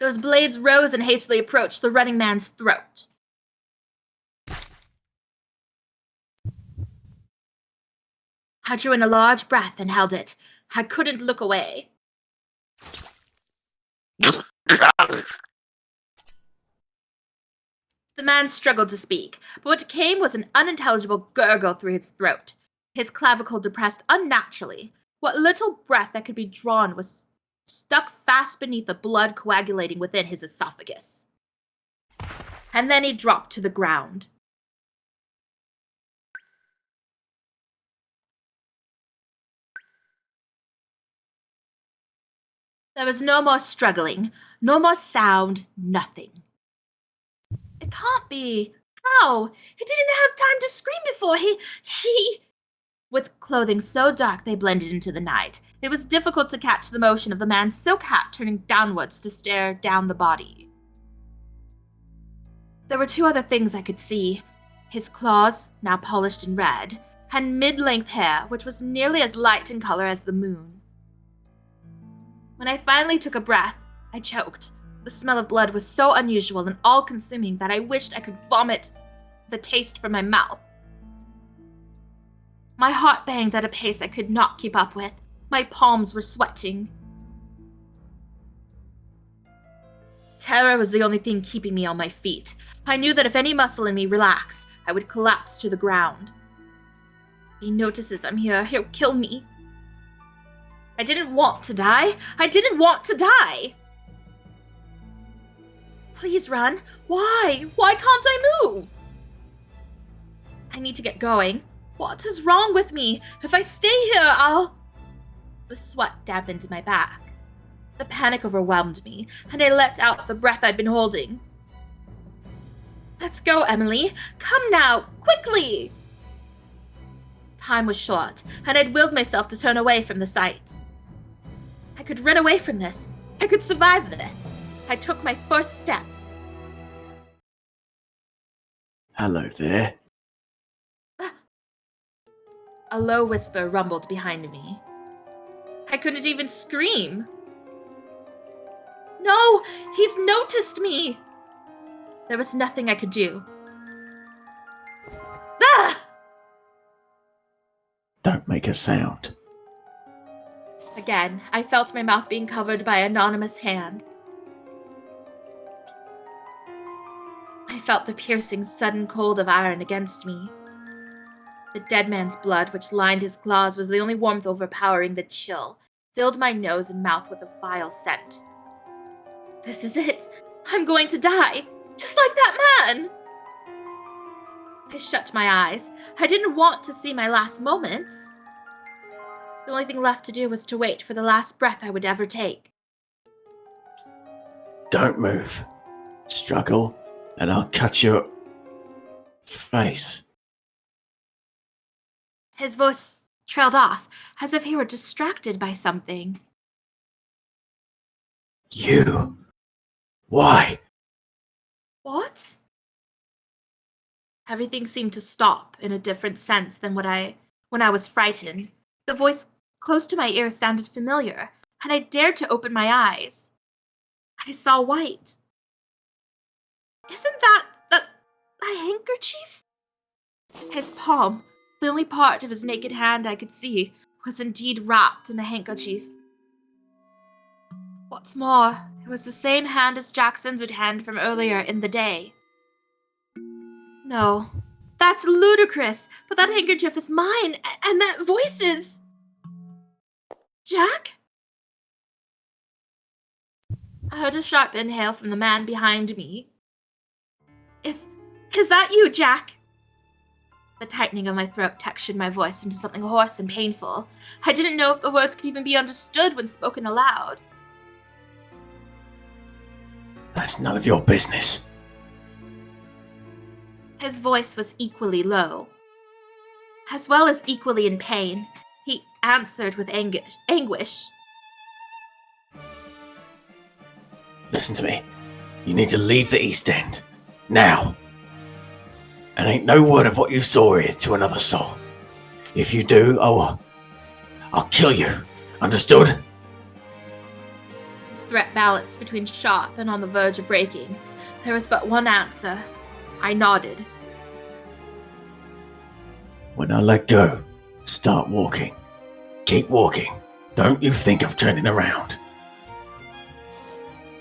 Those blades rose and hastily approached the running man's throat. I drew in a large breath and held it. I couldn't look away. The man struggled to speak, but what came was an unintelligible gurgle through his throat. His clavicle depressed unnaturally. What little breath that could be drawn was stuck fast beneath the blood coagulating within his esophagus. And then he dropped to the ground. There was no more struggling, no more sound, nothing. It can't be. How? He didn't have time to scream before. He... With clothing so dark they blended into the night, it was difficult to catch the motion of the man's silk hat turning downwards to stare down the body. There were two other things I could see. His claws, now polished and red, had mid-length hair, which was nearly as light in color as the moon. When I finally took a breath, I choked. The smell of blood was so unusual and all-consuming that I wished I could vomit the taste from my mouth. My heart banged at a pace I could not keep up with. My palms were sweating. Terror was the only thing keeping me on my feet. I knew that if any muscle in me relaxed, I would collapse to the ground. He notices I'm here. He'll kill me. I didn't want to die. I didn't want to die. Please run. Why? Why can't I move? I need to get going. What is wrong with me? If I stay here, I'll... The sweat dampened my back. The panic overwhelmed me, and I let out the breath I'd been holding. Let's go, Emily. Come now, quickly! Time was short, and I'd willed myself to turn away from the sight. I could run away from this. I could survive this. I took my first step. Hello there. A low whisper rumbled behind me. I couldn't even scream. No, he's noticed me. There was nothing I could do. Ah! Don't make a sound. Again, I felt my mouth being covered by an anonymous hand. I felt the piercing, sudden cold of iron against me. The dead man's blood, which lined his claws, was the only warmth overpowering the chill, filled my nose and mouth with a vile scent. This is it. I'm going to die, just like that man. I shut my eyes. I didn't want to see my last moments. The only thing left to do was to wait for the last breath I would ever take. Don't move. Struggle, and I'll cut your face. His voice trailed off, as if he were distracted by something. You? Why? What? Everything seemed to stop in a different sense than when I was frightened. The voice close to my ear sounded familiar, and I dared to open my eyes. I saw white. Isn't that a handkerchief? His palm, the only part of his naked hand I could see, was indeed wrapped in a handkerchief. What's more, it was the same hand as Jack's injured hand from earlier in the day. No, that's ludicrous, but that handkerchief is mine, and that voice is... Jack? I heard a sharp inhale from the man behind me. Is that you, Jack? The tightening of my throat textured my voice into something hoarse and painful. I didn't know if the words could even be understood when spoken aloud. That's none of your business. His voice was equally low. As well as equally in pain, he answered with anguish. Listen to me. You need to leave the East End. Now. And ain't no word of what you saw here to another soul. If you do, I'll kill you. Understood? His threat balanced between sharp and on the verge of breaking. There was but one answer. I nodded. When I let go, start walking. Keep walking. Don't you think of turning around.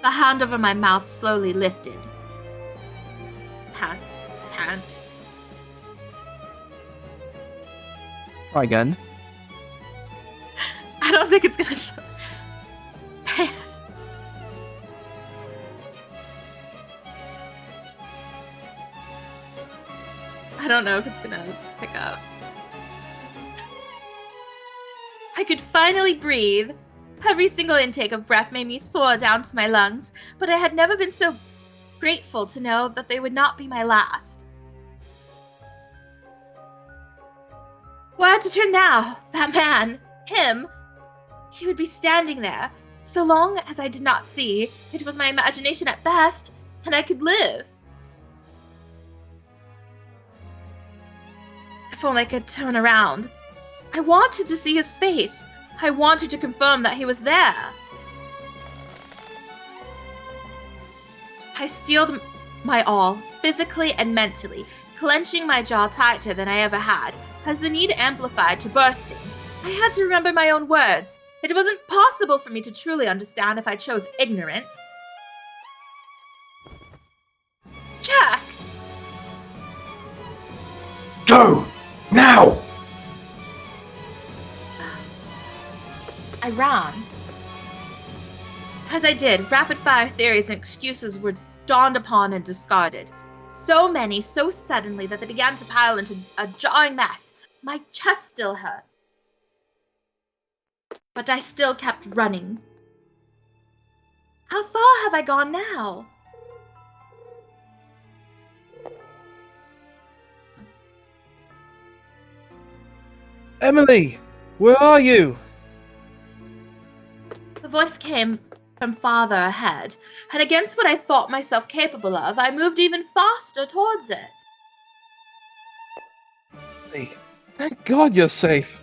The hand over my mouth slowly lifted. Pant, pant. Try again. I don't think it's gonna show. I don't know if it's gonna pick up. I could finally breathe. Every single intake of breath made me soar down to my lungs, but I had never been so grateful to know that they would not be my last. Where to turn now? That man, him, he would be standing there. So long as I did not see, it was my imagination at best, and I could live. If only I could turn around. I wanted to see his face. I wanted to confirm that he was there. I steeled my all, physically and mentally, clenching my jaw tighter than I ever had, as the need amplified to bursting. I had to remember my own words. It wasn't possible for me to truly understand if I chose ignorance. Jack! Go! Now! I ran. As I did, rapid-fire theories and excuses were dawned upon and discarded. So many, so suddenly, that they began to pile into a jarring mess. My chest still hurt. But I still kept running. How far have I gone now? Emily! Where are you? The voice came from farther ahead, and against what I thought myself capable of, I moved even faster towards it. Hey, thank God you're safe.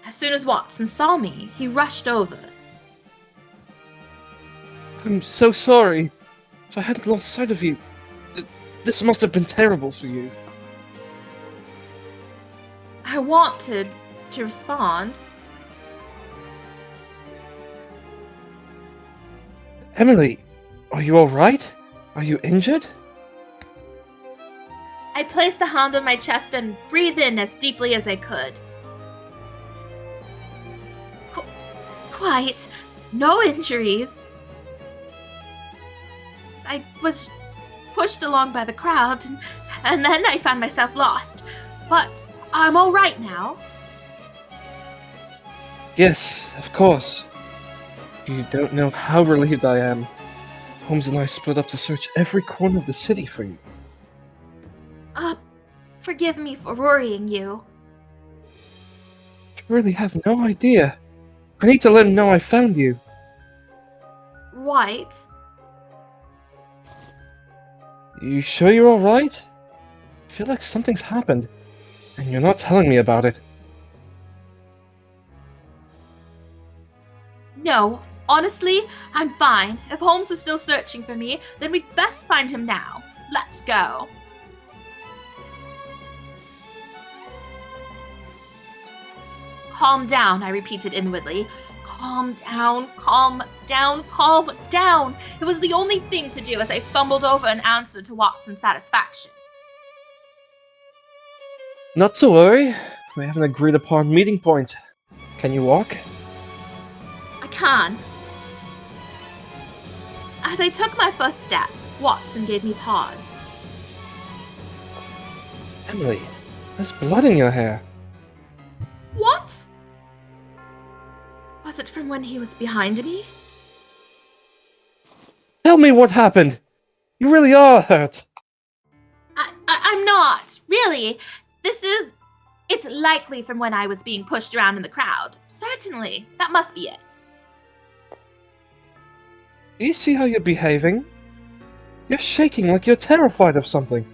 As soon as Watson saw me, he rushed over. I'm so sorry. If I hadn't lost sight of you, this must have been terrible for you. I wanted to respond. Emily, are you alright? Are you injured? I placed a hand on my chest and breathed in as deeply as I could. Quite. No injuries. I was pushed along by the crowd, and then I found myself lost. But I'm all right now. Yes, of course. You don't know how relieved I am. Holmes and I split up to search every corner of the city for you. Forgive me for worrying you. I really have no idea. I need to let him know I found you. White? You sure you're alright? I feel like something's happened, and you're not telling me about it. No, honestly, I'm fine. If Holmes was still searching for me, then we'd best find him now. Let's go. Calm down, I repeated inwardly. Calm down, calm down, calm down. It was the only thing to do as I fumbled over an answer to Watson's satisfaction. Not to worry. We have an agreed upon meeting point. Can you walk? I can. As I took my first step, Watson gave me pause. Emily, there's blood in your hair. What? Was it from when he was behind me? Tell me what happened. You really are hurt. I'm not. Really. It's likely from when I was being pushed around in the crowd. Certainly. That must be it. Do you see how you're behaving? You're shaking like you're terrified of something.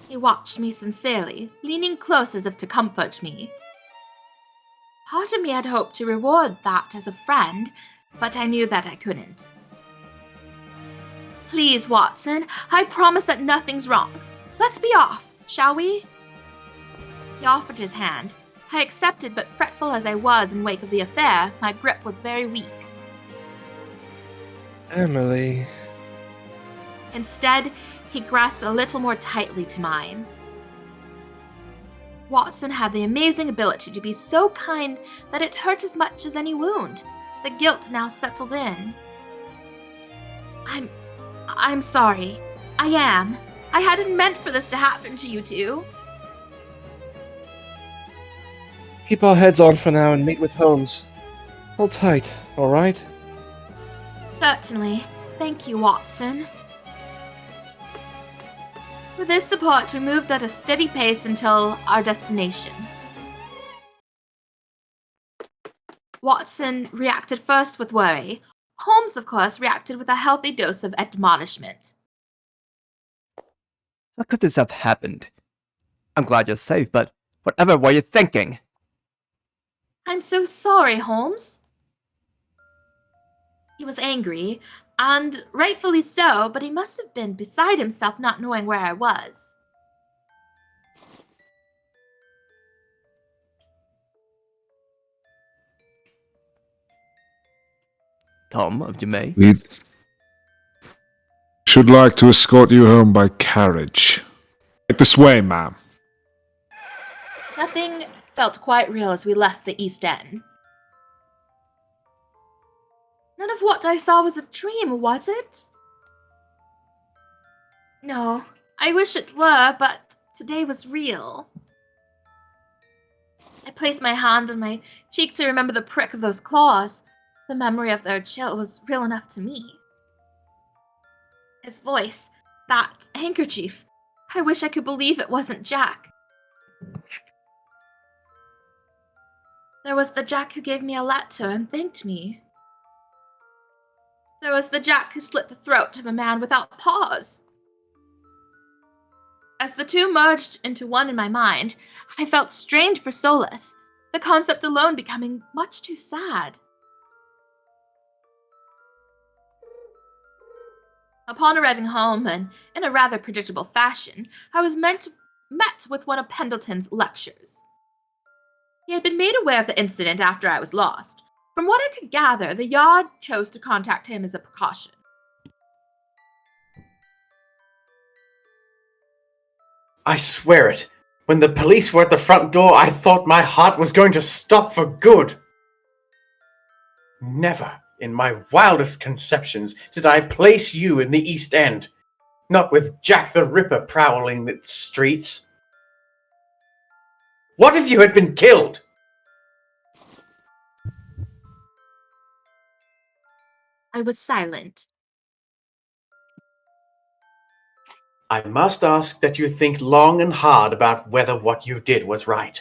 He watched me sincerely, leaning close as if to comfort me. Part of me had hoped to reward that as a friend, but I knew that I couldn't. Please, Watson, I promise that nothing's wrong. Let's be off, shall we? He offered his hand. I accepted, but fretful as I was in wake of the affair, my grip was very weak. Emily... Instead, he grasped a little more tightly to mine. Watson had the amazing ability to be so kind that it hurt as much as any wound. The guilt now settled in. I'm sorry. I am. I hadn't meant for this to happen to you two. Keep our heads on for now and meet with Holmes. Hold tight, alright? Certainly. Thank you, Watson. With his support, we moved at a steady pace until our destination. Watson reacted first with worry. Holmes, of course, reacted with a healthy dose of admonishment. How could this have happened? I'm glad you're safe, but whatever were you thinking? I'm so sorry, Holmes. He was angry, and rightfully so, but he must have been beside himself not knowing where I was. Tom, if you may. We should like to escort you home by carriage. Right this way, ma'am. Nothing felt quite real as we left the East End. None of what I saw was a dream, was it? No, I wish it were, but today was real. I placed my hand on my cheek to remember the prick of those claws. The memory of their chill was real enough to me. His voice, that handkerchief. I wish I could believe it wasn't Jack. There was the Jack who gave me a letter and thanked me. There was the Jack who slit the throat of a man without pause. As the two merged into one in my mind, I felt strained for solace, the concept alone becoming much too sad. Upon arriving home, and in a rather predictable fashion, I was met with one of Pendleton's lectures. He had been made aware of the incident after I was lost. From what I could gather, the Yard chose to contact him as a precaution. I swear it. When the police were at the front door, I thought my heart was going to stop for good. Never, in my wildest conceptions, did I place you in the East End. Not with Jack the Ripper prowling the streets. What if you had been killed? I was silent. I must ask that you think long and hard about whether what you did was right.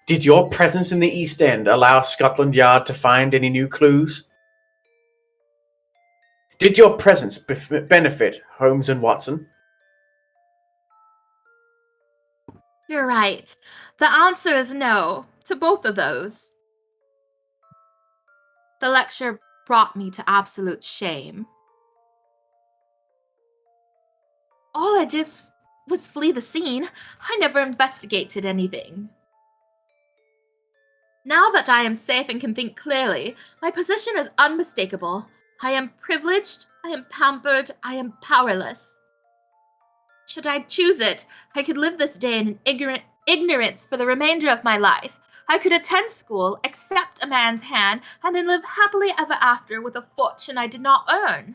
Did your presence in the East End allow Scotland Yard to find any new clues? Did your presence benefit Holmes and Watson? You're right. The answer is no, to both of those. The lecture brought me to absolute shame. All I did was flee the scene. I never investigated anything. Now that I am safe and can think clearly, my position is unmistakable. I am privileged, I am pampered, I am powerless. Should I choose it, I could live this day in ignorance for the remainder of my life. I could attend school, accept a man's hand, and then live happily ever after with a fortune I did not earn.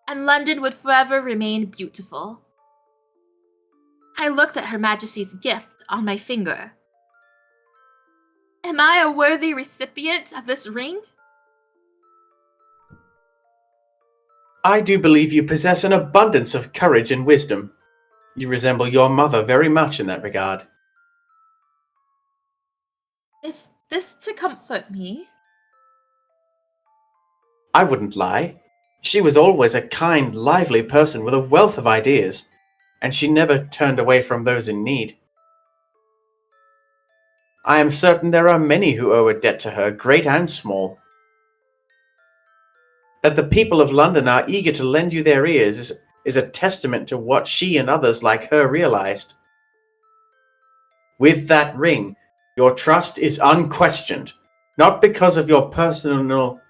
And London would forever remain beautiful. I looked at Her Majesty's gift on my finger. Am I a worthy recipient of this ring? I do believe you possess an abundance of courage and wisdom. You resemble your mother very much in that regard. Is this to comfort me? I wouldn't lie. She was always a kind, lively person with a wealth of ideas, and she never turned away from those in need. I am certain there are many who owe a debt to her, great and small. That the people of London are eager to lend you their ears is a testament to what she and others like her realized. With that ring, your trust is unquestioned, not because of your personal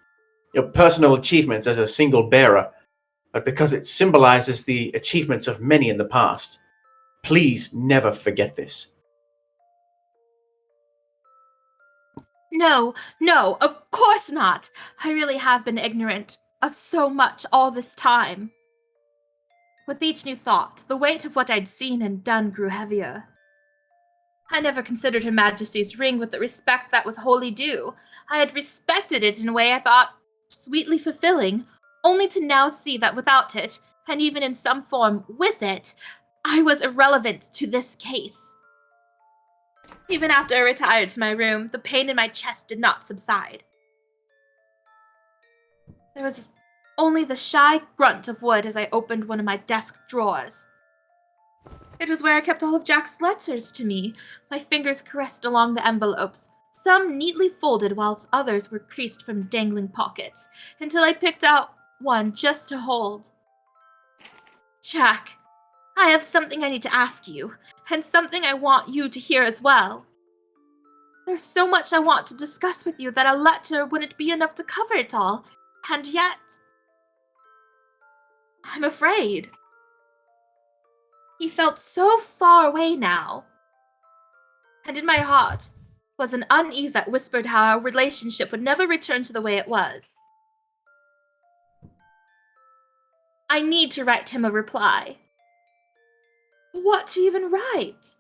achievements as a single bearer, but because it symbolizes the achievements of many in the past. Please never forget this. No, of course not. I really have been ignorant of so much all this time. With each new thought, the weight of what I'd seen and done grew heavier. I never considered Her Majesty's ring with the respect that was wholly due. I had respected it in a way I thought sweetly fulfilling, only to now see that without it, and even in some form with it, I was irrelevant to this case. Even after I retired to my room, the pain in my chest did not subside. There was only the shy grunt of wood as I opened one of my desk drawers. It was where I kept all of Jack's letters to me. My fingers caressed along the envelopes, some neatly folded whilst others were creased from dangling pockets, until I picked out one just to hold. Jack, I have something I need to ask you, and something I want you to hear as well. There's so much I want to discuss with you that a letter wouldn't be enough to cover it all, and yet I'm afraid. He felt so far away now, and in my heart was an unease that whispered how our relationship would never return to the way it was. I need to write him a reply. What to even write?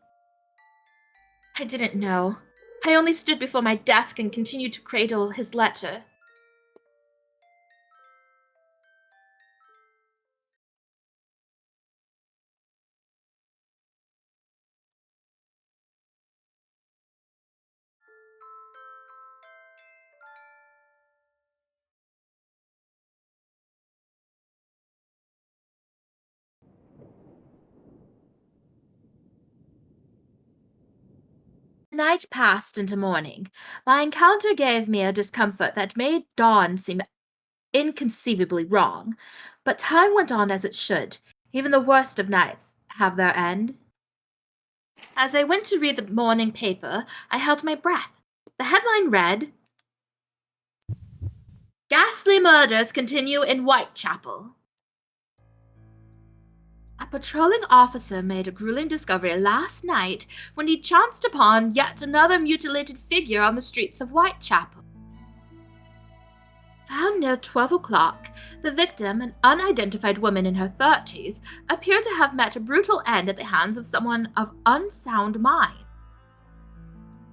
I didn't know. I only stood before my desk and continued to cradle his letter. Night passed into morning. My encounter gave me a discomfort that made dawn seem inconceivably wrong, but time went on as it should. Even the worst of nights have their end. As I went to read the morning paper, I held my breath. The headline read, "Ghastly Murders Continue in Whitechapel." A patrolling officer made a grueling discovery last night when he chanced upon yet another mutilated figure on the streets of Whitechapel. Found near 12 o'clock, the victim, an unidentified woman in her 30s, appeared to have met a brutal end at the hands of someone of unsound mind.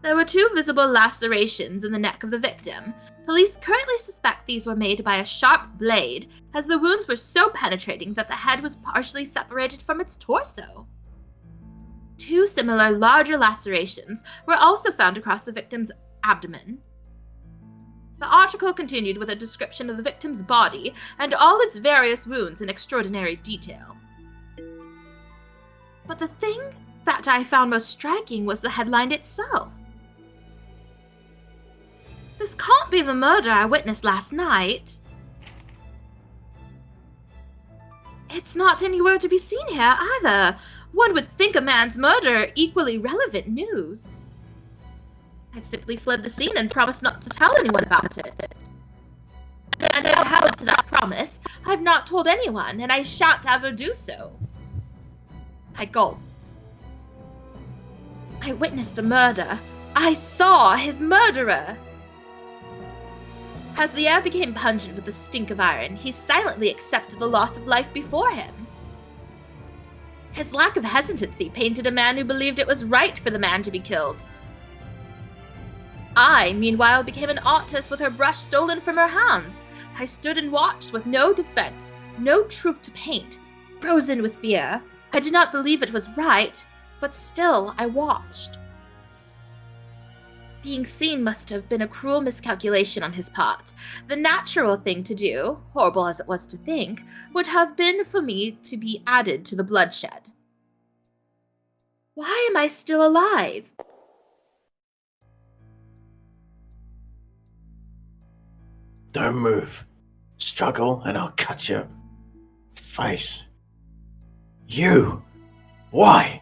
There were 2 visible lacerations in the neck of the victim. Police currently suspect these were made by a sharp blade, as the wounds were so penetrating that the head was partially separated from its torso. 2 similar, larger lacerations were also found across the victim's abdomen. The article continued with a description of the victim's body and all its various wounds in extraordinary detail. But the thing that I found most striking was the headline itself. This can't be the murder I witnessed last night. It's not anywhere to be seen here either. One would think a man's murder equally relevant news. I simply fled the scene and promised not to tell anyone about it. And I held to that promise. I've not told anyone, and I shan't ever do so. I gulped. I witnessed a murder. I saw his murderer. As the air became pungent with the stink of iron, he silently accepted the loss of life before him. His lack of hesitancy painted a man who believed it was right for the man to be killed. I, meanwhile, became an artist with her brush stolen from her hands. I stood and watched with no defense, no truth to paint, frozen with fear. I did not believe it was right, but still I watched. Being seen must have been a cruel miscalculation on his part. The natural thing to do, horrible as it was to think, would have been for me to be added to the bloodshed. Why am I still alive? Don't move. Struggle and I'll cut your face. You! Why?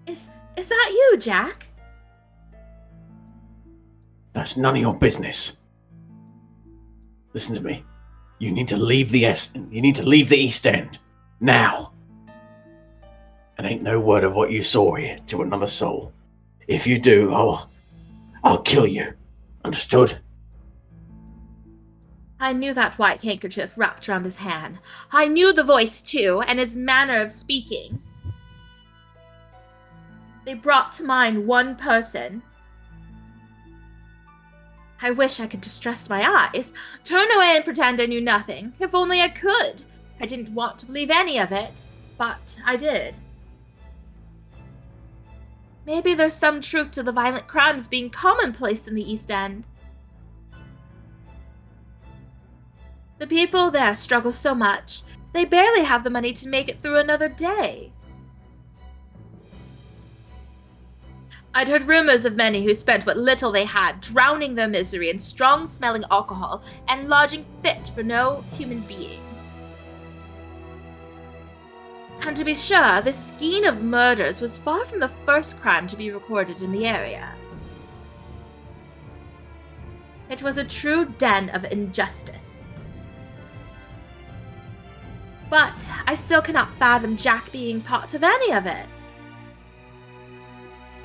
Is that you, Jack? That's none of your business. Listen to me. You need to leave the East End. Now. And ain't no word of what you saw here to another soul. If you do, I'll kill you. Understood? I knew that white handkerchief wrapped around his hand. I knew the voice, too, and his manner of speaking. They brought to mind one person. I wish I could just trust my eyes, turn away and pretend I knew nothing. If only I could. I didn't want to believe any of it, but I did. Maybe there's some truth to the violent crimes being commonplace in the East End. The people there struggle so much, they barely have the money to make it through another day. I'd heard rumors of many who spent what little they had drowning their misery in strong-smelling alcohol and lodging fit for no human being. And to be sure, this skein of murders was far from the first crime to be recorded in the area. It was a true den of injustice. But I still cannot fathom Jack being part of any of it.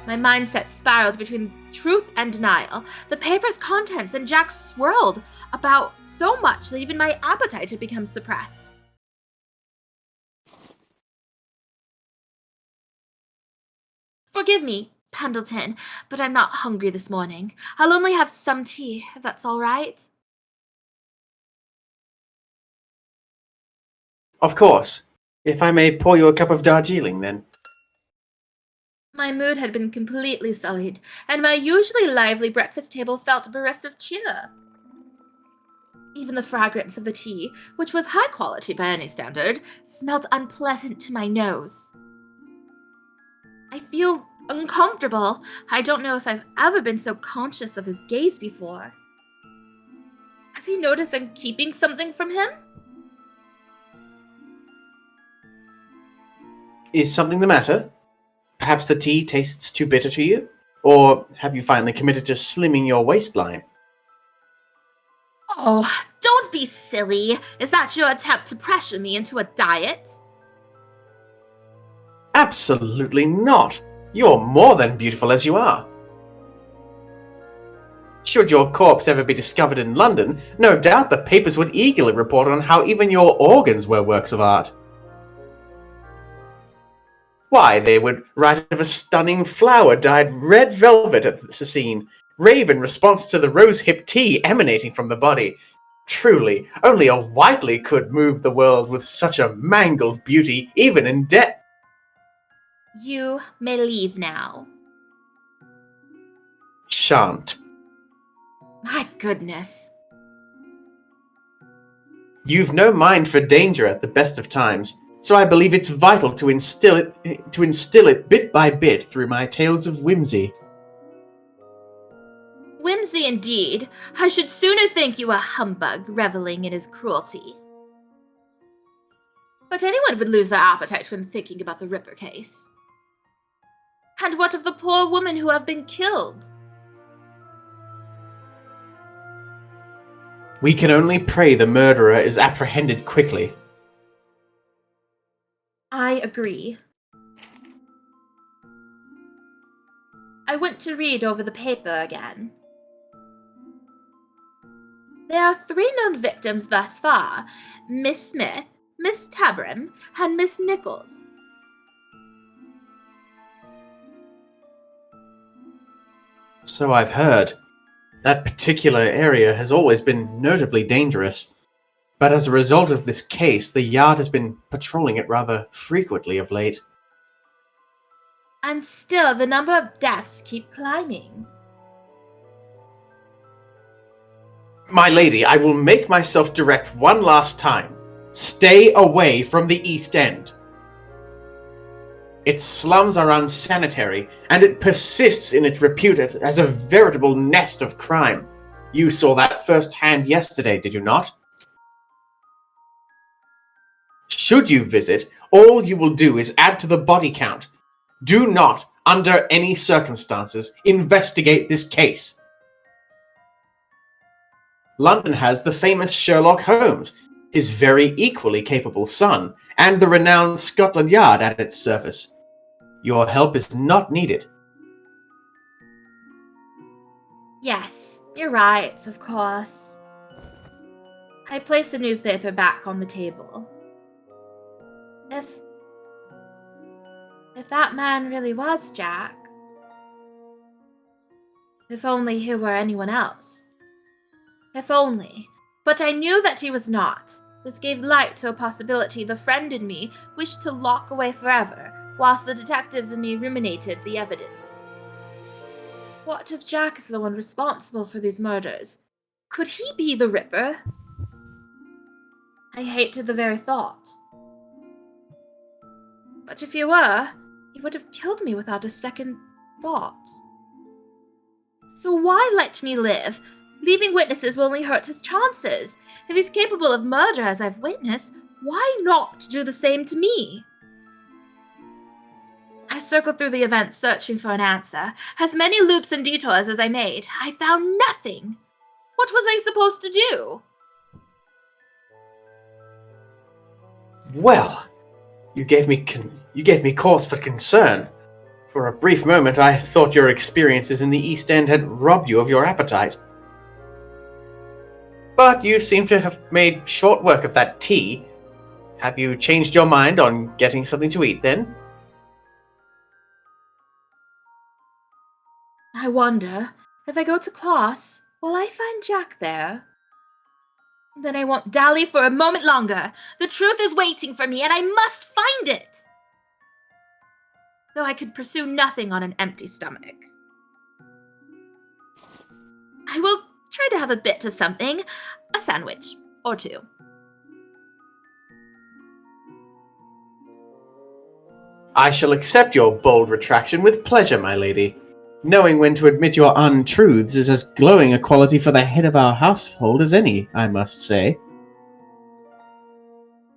My mindset spiraled between truth and denial. The paper's contents and Jack swirled about so much that even my appetite had become suppressed. Forgive me, Pendleton, but I'm not hungry this morning. I'll only have some tea, if that's all right. Of course. If I may pour you a cup of Darjeeling, then. My mood had been completely sullied, and my usually lively breakfast table felt bereft of cheer. Even the fragrance of the tea, which was high quality by any standard, smelt unpleasant to my nose. I feel uncomfortable. I don't know if I've ever been so conscious of his gaze before. Has he noticed I'm keeping something from him? Is something the matter? Perhaps the tea tastes too bitter to you? Or have you finally committed to slimming your waistline? Oh, don't be silly. Is that your attempt to pressure me into a diet? Absolutely not. You're more than beautiful as you are. Should your corpse ever be discovered in London, no doubt the papers would eagerly report on how even your organs were works of art. Why, they would write of a stunning flower dyed red velvet at the scene, rave in response to the rose-hip tea emanating from the body. Truly, only a Whiteley could move the world with such a mangled beauty, even in death. You may leave now. Shan't. My goodness. You've no mind for danger at the best of times, so I believe it's vital to instill it bit by bit through my tales of whimsy. Whimsy indeed. I should sooner think you a humbug reveling in his cruelty. But anyone would lose their appetite when thinking about the Ripper case. And what of the poor women who have been killed? We can only pray the murderer is apprehended quickly. I agree. I went to read over the paper again. There are 3 known victims thus far: Miss Smith, Miss Tabram, and Miss Nichols. So I've heard. That particular area has always been notably dangerous, but as a result of this case, the Yard has been patrolling it rather frequently of late. And still, the number of deaths keep climbing. My lady, I will make myself direct one last time. Stay away from the East End. Its slums are unsanitary, and it persists in its repute as a veritable nest of crime. You saw that firsthand yesterday, did you not? Should you visit, all you will do is add to the body count. Do not, under any circumstances, investigate this case. London has the famous Sherlock Holmes, his very equally capable son, and the renowned Scotland Yard at its service. Your help is not needed. Yes, you're right, of course. I placed the newspaper back on the table. If that man really was Jack, if only he were anyone else. If only. But I knew that he was not. This gave light to a possibility the friend in me wished to lock away forever, whilst the detectives and me ruminated the evidence. What if Jack is the one responsible for these murders? Could he be the Ripper? I hated the very thought. But if he were, he would have killed me without a second thought. So why let me live? Leaving witnesses will only hurt his chances. If he's capable of murder, as I've witnessed, why not do the same to me? I circled through the events searching for an answer. As many loops and detours as I made, I found nothing. What was I supposed to do? Well, you gave me cause for concern. For a brief moment, I thought your experiences in the East End had robbed you of your appetite. But you seem to have made short work of that tea. Have you changed your mind on getting something to eat, then? I wonder, if I go to class, will I find Jack there? Then I won't dally for a moment longer. The truth is waiting for me, and I must find it! Though I could pursue nothing on an empty stomach. I will try to have a bit of something, a sandwich or two. I shall accept your bold retraction with pleasure, my lady. Knowing when to admit your untruths is as glowing a quality for the head of our household as any, I must say.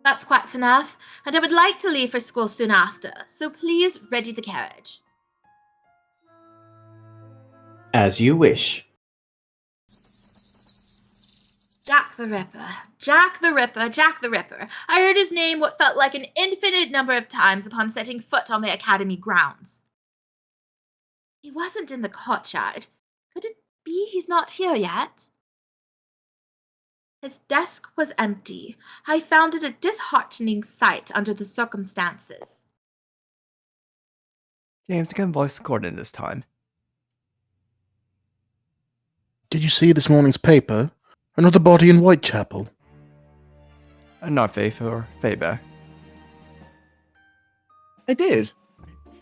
That's quite enough, and I would like to leave for school soon after, so please ready the carriage. As you wish. Jack the Ripper, Jack the Ripper, Jack the Ripper. I heard his name what felt like an infinite number of times upon setting foot on the academy grounds. He wasn't in the courtyard. Could it be he's not here yet? His desk was empty. I found it a disheartening sight under the circumstances. James can voice Gordon this time. Did you see this morning's paper? Another body in Whitechapel. Narfi for Faber. I did.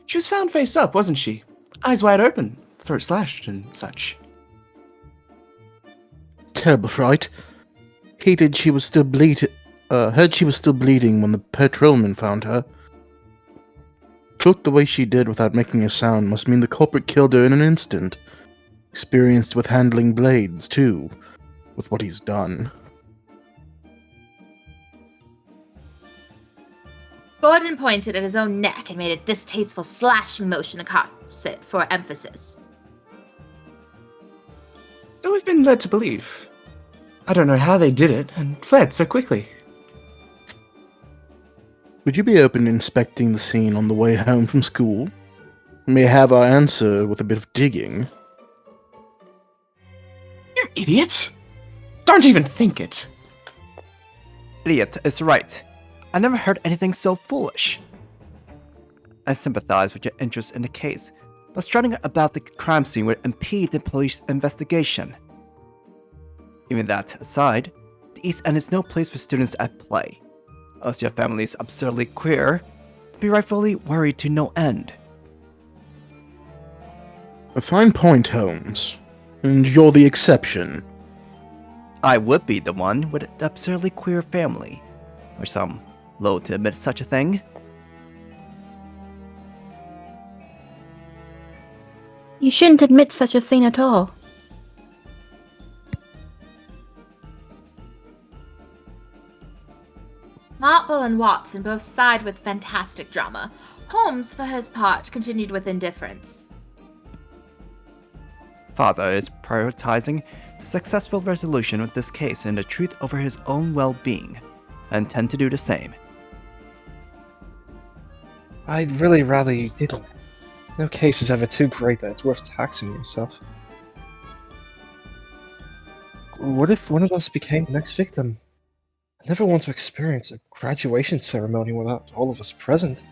She was found face up, wasn't she? Eyes wide open, throat slashed and such. Terrible fright. Heard she was still bleeding when the patrolman found her. Choke the way she did without making a sound must mean the culprit killed her in an instant. Experienced with handling blades, too, with what he's done. Gordon pointed at his own neck and made a distasteful slashing motion across it for emphasis. So we've been led to believe. I don't know how they did it and fled so quickly. Would you be open to inspecting the scene on the way home from school? We may have our answer with a bit of digging. You idiot! Don't even think it. Idiot is right. I never heard anything so foolish. I sympathize with your interest in the case, but strutting about the crime scene would impede the police investigation. Even that aside, the East End is no place for students at play. Unless your family is absurdly queer, to be rightfully worried to no end. A fine point, Holmes. And you're the exception. I would be the one with an absurdly queer family. Or some loath to admit such a thing. You shouldn't admit such a thing at all. Marple and Watson both sighed with fantastic drama. Holmes, for his part, continued with indifference. Father is prioritizing the successful resolution of this case and the truth over his own well-being. I intend to do the same. I'd really rather you didn't. No case is ever too great that it's worth taxing yourself. What if one of us became the next victim? I never want to experience a graduation ceremony without all of us present.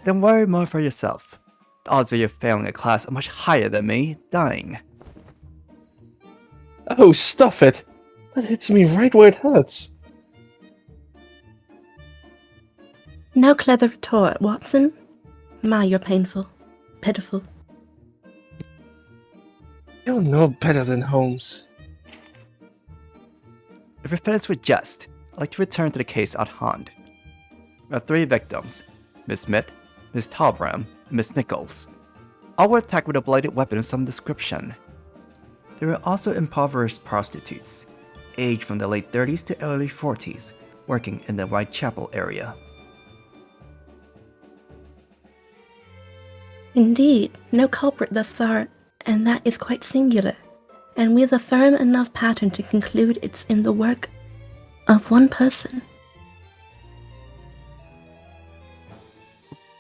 Then worry more for yourself. The odds of you failing a class are much higher than me dying. Oh, stuff it! That hits me right where it hurts. No clever retort, Watson. My, you're painful. Pitiful. You're no better than Holmes. If you're finished with jest, I'd like to return to the case at hand. There are 3 victims, Miss Smith, Miss Talbram, and Miss Nichols. All were attacked with a bladed weapon of some description. There were also impoverished prostitutes, aged from the late 30s to early 40s, working in the Whitechapel area. Indeed, no culprit thus far, and that is quite singular. And with a firm enough pattern to conclude it's in the work of one person.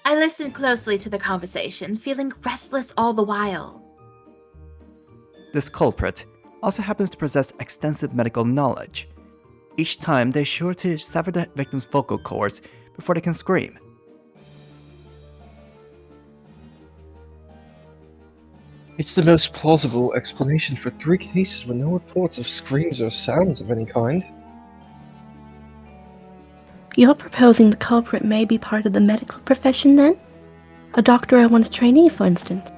I listened closely to the conversation, feeling restless all the while. This culprit also happens to possess extensive medical knowledge. Each time, they're sure to sever the victim's vocal cords before they can scream. It's the most plausible explanation for 3 cases with no reports of screams or sounds of any kind. You're proposing the culprit may be part of the medical profession then? A doctor or one's trainee, for instance?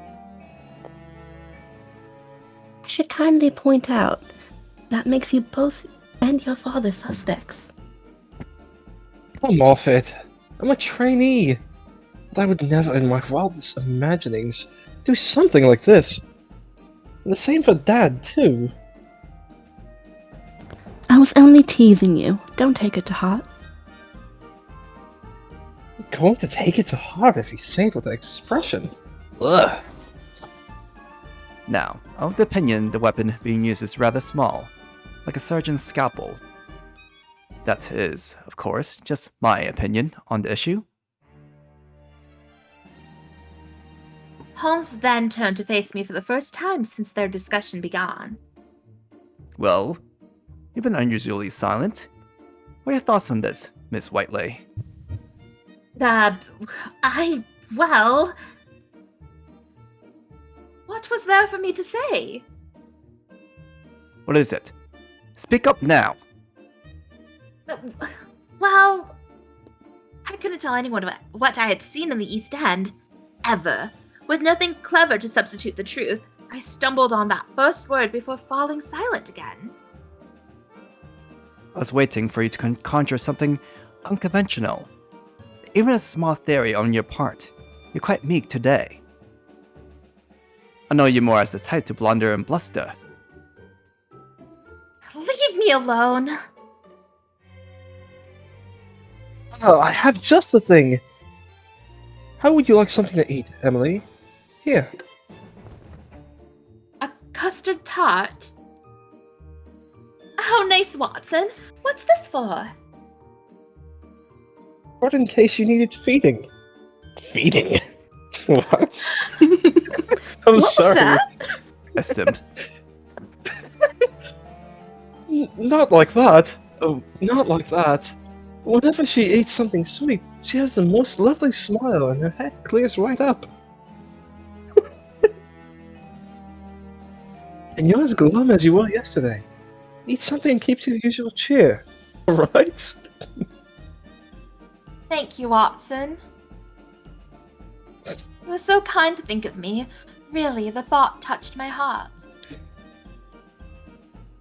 I should kindly point out that makes you both and your father suspects. Come off it. I'm a trainee. But I would never in my wildest imaginings do something like this. And the same for Dad, too. I was only teasing you. Don't take it to heart. I'm going to take it to heart if you say it with that expression. Ugh. Now, I'm of the opinion the weapon being used is rather small, like a surgeon's scalpel. That is, of course, just my opinion on the issue. Holmes then turned to face me for the first time since their discussion began. Well, you've been unusually silent. What are your thoughts on this, Miss Whiteley? Well... What was there for me to say? What is it? Speak up now! Well... I couldn't tell anyone what I had seen in the East End. Ever. With nothing clever to substitute the truth, I stumbled on that first word before falling silent again. I was waiting for you to conjure something unconventional. Even a small theory on your part. You're quite meek today. I know you more as the type to blunder and bluster. Leave me alone! Oh, I have just the thing. How would you like something to eat, Emily? Here. A custard tart? How nice, Watson. What's this for? But in case you needed feeding. Feeding? What? I'm What sorry. was that? Estim. Not like that. Oh, not like that. Whenever she eats something sweet, she has the most lovely smile and her head clears right up. And you're as glum as you were yesterday. Eat something and keep to your usual cheer. Alright? Thank you, Watson. It was so kind to think of me. Really, the thought touched my heart.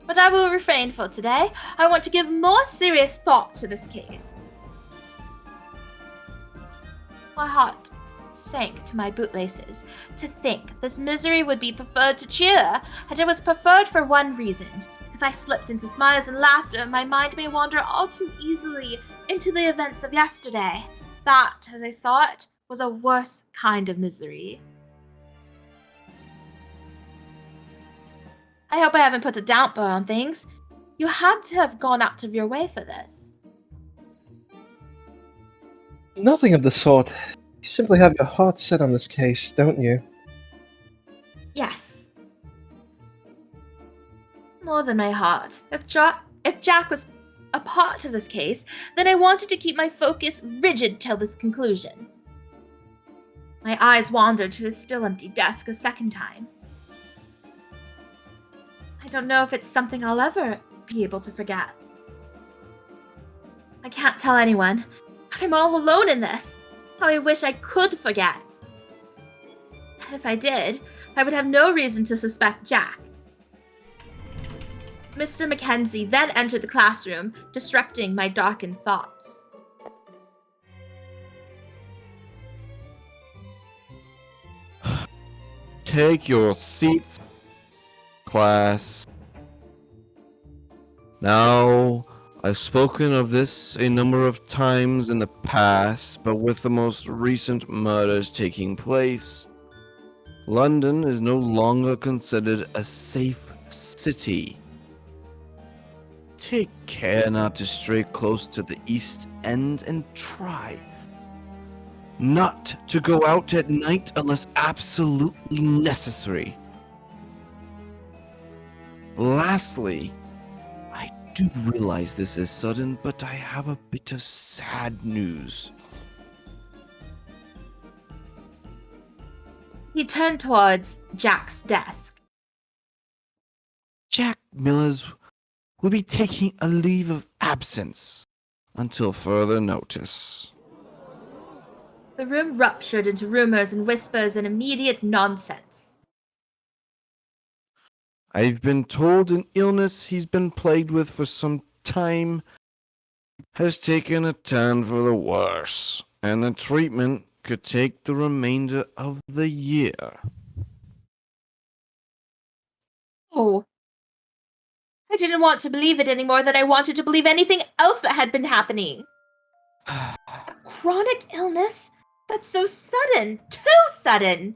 But I will refrain for today. I want to give more serious thought to this case. My heart sank to my bootlaces to think this misery would be preferred to cheer, and it was preferred for one reason. If I slipped into smiles and laughter, my mind may wander all too easily into the events of yesterday. That, as I saw it, was a worse kind of misery. I hope I haven't put a damper on things. You had to have gone out of your way for this. Nothing of the sort. You simply have your heart set on this case, don't you? Yes. More than my heart. If Jack was a part of this case, then I wanted to keep my focus rigid till this conclusion. My eyes wandered to his still empty desk a second time. I don't know if it's something I'll ever be able to forget. I can't tell anyone. I'm all alone in this. How I wish I could forget. If I did, I would have no reason to suspect Jack. Mr. Mackenzie then entered the classroom, disrupting my darkened thoughts. Take your seats, class. Now, I've spoken of this a number of times in the past, but with the most recent murders taking place, London is no longer considered a safe city. Take care not to stray close to the East End and try not to go out at night unless absolutely necessary. Lastly, I do realize this is sudden, but I have a bit of sad news. He turned towards Jack's desk. Jack Millers will be taking a leave of absence until further notice. The room ruptured into rumors and whispers and immediate nonsense. I've been told an illness he's been plagued with for some time has taken a turn for the worse, and the treatment could take the remainder of the year. Oh. I didn't want to believe it any more than I wanted to believe anything else that had been happening. A chronic illness? That's so sudden. Too sudden.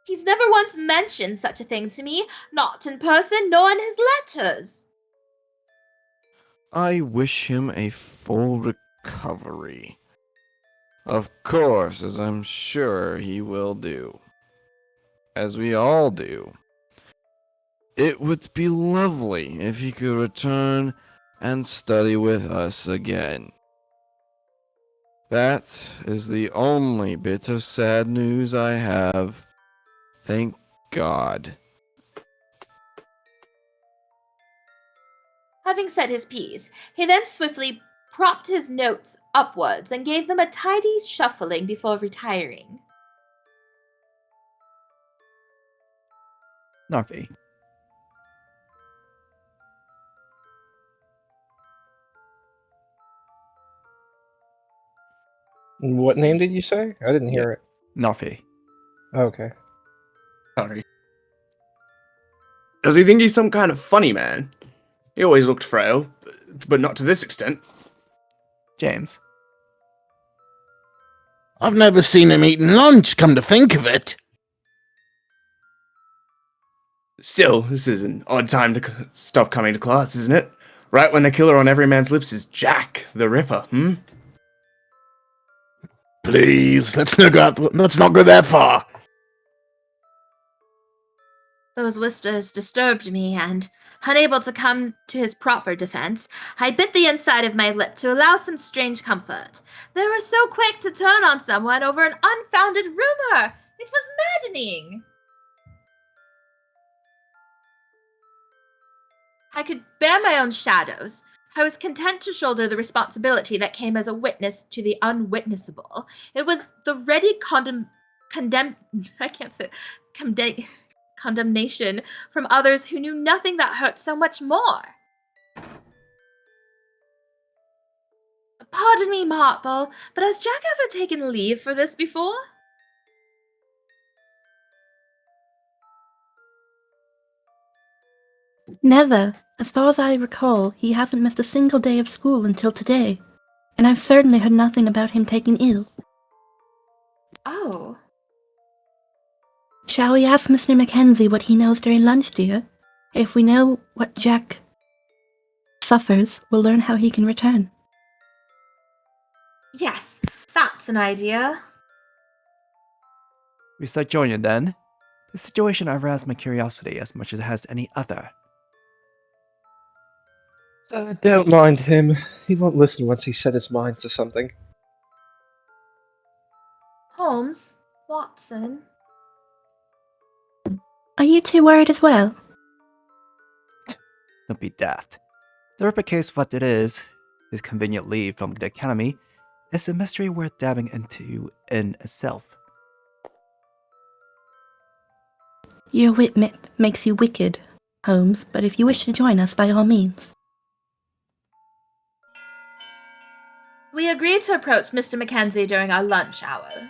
He's never once mentioned such a thing to me, not in person nor in his letters. I wish him a full recovery. Of course, as I'm sure he will do. As we all do. It would be lovely if he could return and study with us again. That is the only bit of sad news I have. Thank God. Having said his piece, he then swiftly propped his notes upwards and gave them a tidy shuffling before retiring. Narfi. What name did you say? I didn't hear it. Narfi. Okay. Sorry. Does he think he's some kind of funny man? He always looked frail, but not to this extent. James. I've never seen him eating lunch, come to think of it. Still, this is an odd time to stop coming to class, isn't it? Right when the killer on every man's lips is Jack the Ripper, Please, let's not go that far. Those whispers disturbed me, and, unable to come to his proper defense, I bit the inside of my lip to allow some strange comfort. They were so quick to turn on someone over an unfounded rumor. It was maddening. I could bear my own shadows. I was content to shoulder the responsibility that came as a witness to the unwitnessable. It was the ready condemnation from others who knew nothing that hurt so much more. Pardon me, Marple, but has Jack ever taken leave for this before? Never. As far as I recall, he hasn't missed a single day of school until today. And I've certainly heard nothing about him taking ill. Oh. Shall we ask Mr. Mackenzie what he knows during lunch, dear? If we know what Jack suffers, we'll learn how he can return. Yes, that's an idea. We start joining then. The situation aroused my curiosity as much as it has any other. So don't mind him. He won't listen once he's set his mind to something. Holmes, Watson. Are you two worried as well? Don't be daft. The Ripper case, what it is convenient leave from the academy, is a mystery worth dabbing into in itself. Your wit makes you wicked, Holmes, but if you wish to join us, by all means. We agreed to approach Mr. Mackenzie during our lunch hour.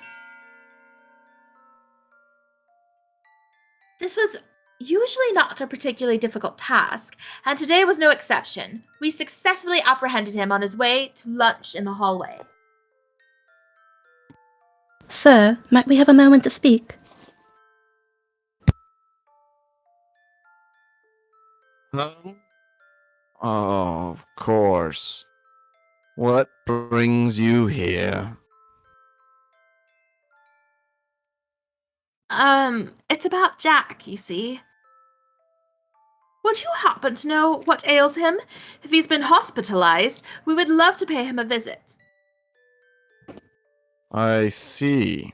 This was usually not a particularly difficult task, and today was no exception. We successfully apprehended him on his way to lunch in the hallway. Sir, might we have a moment to speak? Huh? Oh, of course. What brings you here? It's about Jack, you see. Would you happen to know what ails him? If he's been hospitalized, we would love to pay him a visit. I see.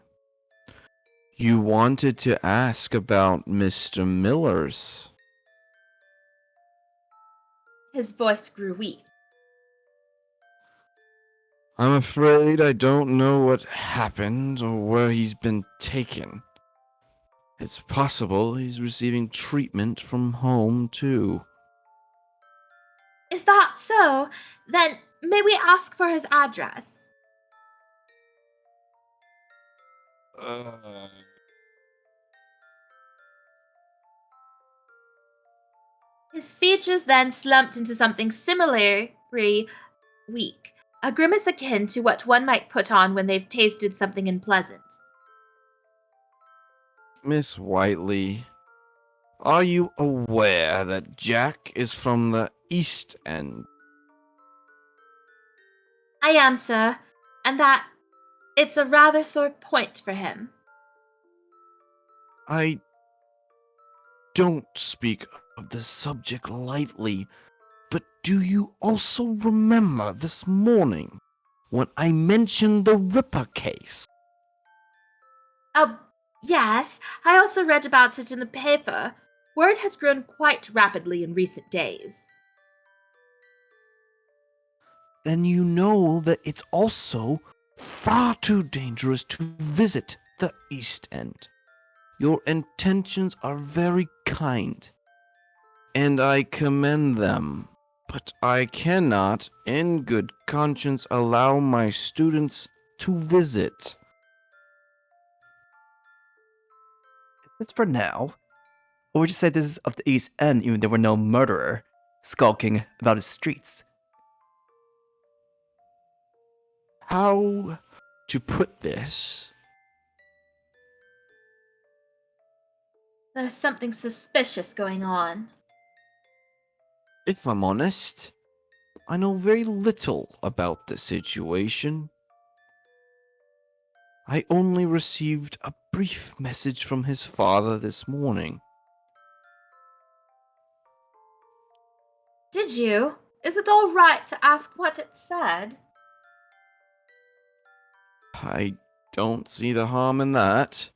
You wanted to ask about Mr. Miller's. His voice grew weak. I'm afraid I don't know what happened or where he's been taken. It's possible he's receiving treatment from home, too. Is that so? Then may we ask for his address? His features then slumped into something similarly weak, a grimace akin to what one might put on when they've tasted something unpleasant. Miss Whiteley, are you aware that Jack is from the East End? I am, sir, and that it's a rather sore point for him. I don't speak of the subject lightly, but do you also remember this morning when I mentioned the Ripper case? Oh, yes, I also read about it in the paper. Word has grown quite rapidly in recent days. Then you know that it's also far too dangerous to visit the East End. Your intentions are very kind, and I commend them, but I cannot, in good conscience, allow my students to visit. Is this for now? Or would you say this is of the East End even there were no murderer skulking about its streets? How to put this? There's something suspicious going on. If I'm honest, I know very little about the situation. I only received a brief message from his father this morning. Did you? Is it all right to ask what it said? I don't see the harm in that.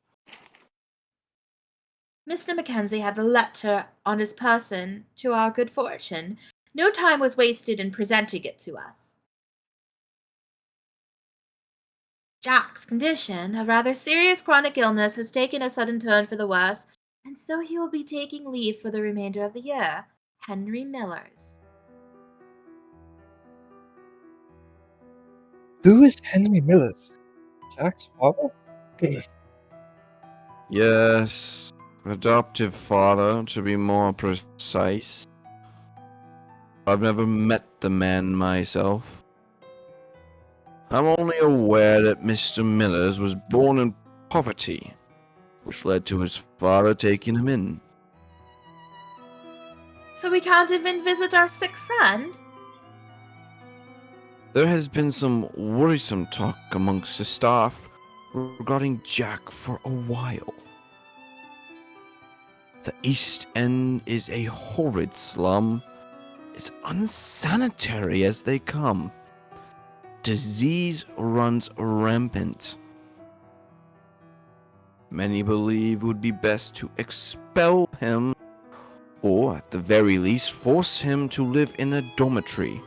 Mr. Mackenzie had the letter on his person, to our good fortune. No time was wasted in presenting it to us. Jack's condition, a rather serious chronic illness, has taken a sudden turn for the worse. and so he will be taking leave for the remainder of the year. Henry Millers. Who is Henry Millers? Jack's father? Yes, adoptive father, to be more precise. I've never met the man myself. I'm only aware that Mr. Millers was born in poverty, which led to his father taking him in. So we can't even visit our sick friend? There has been some worrisome talk amongst the staff regarding Jack for a while. The East End is a horrid slum. It's unsanitary as they come. Disease runs rampant. Many believe it would be best to expel him, or at the very least force him to live in a dormitory.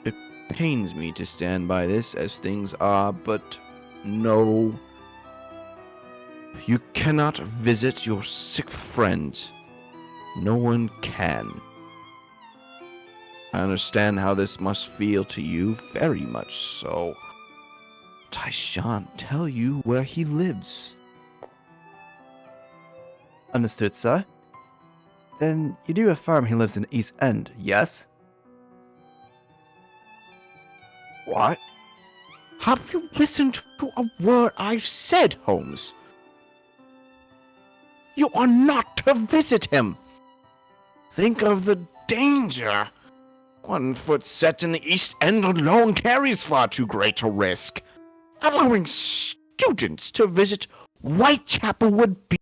It pains me to stand by this as things are, but no. You cannot visit your sick friend. No one can. I understand how this must feel to you, very much so. But I shan't tell you where he lives. Understood, sir. Then you do affirm he lives in East End, yes? What? Have you listened to a word I've said, Holmes? You are not to visit him. Think of the danger. 1 foot set in the East End alone carries far too great a risk. Allowing students to visit Whitechapel would be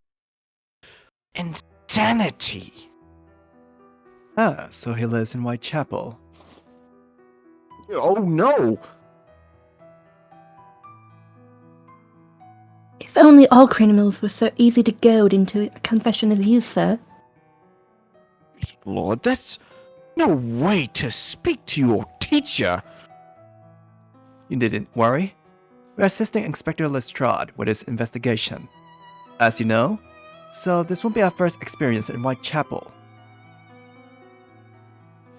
insanity. Ah, so he lives in Whitechapel. Oh no! If only all criminals were so easy to goad into a confession as you, sir. Lord, that's no way to speak to your teacher. You needn't worry. We're assisting Inspector Lestrade with his investigation. As you know, so this won't be our first experience in Whitechapel.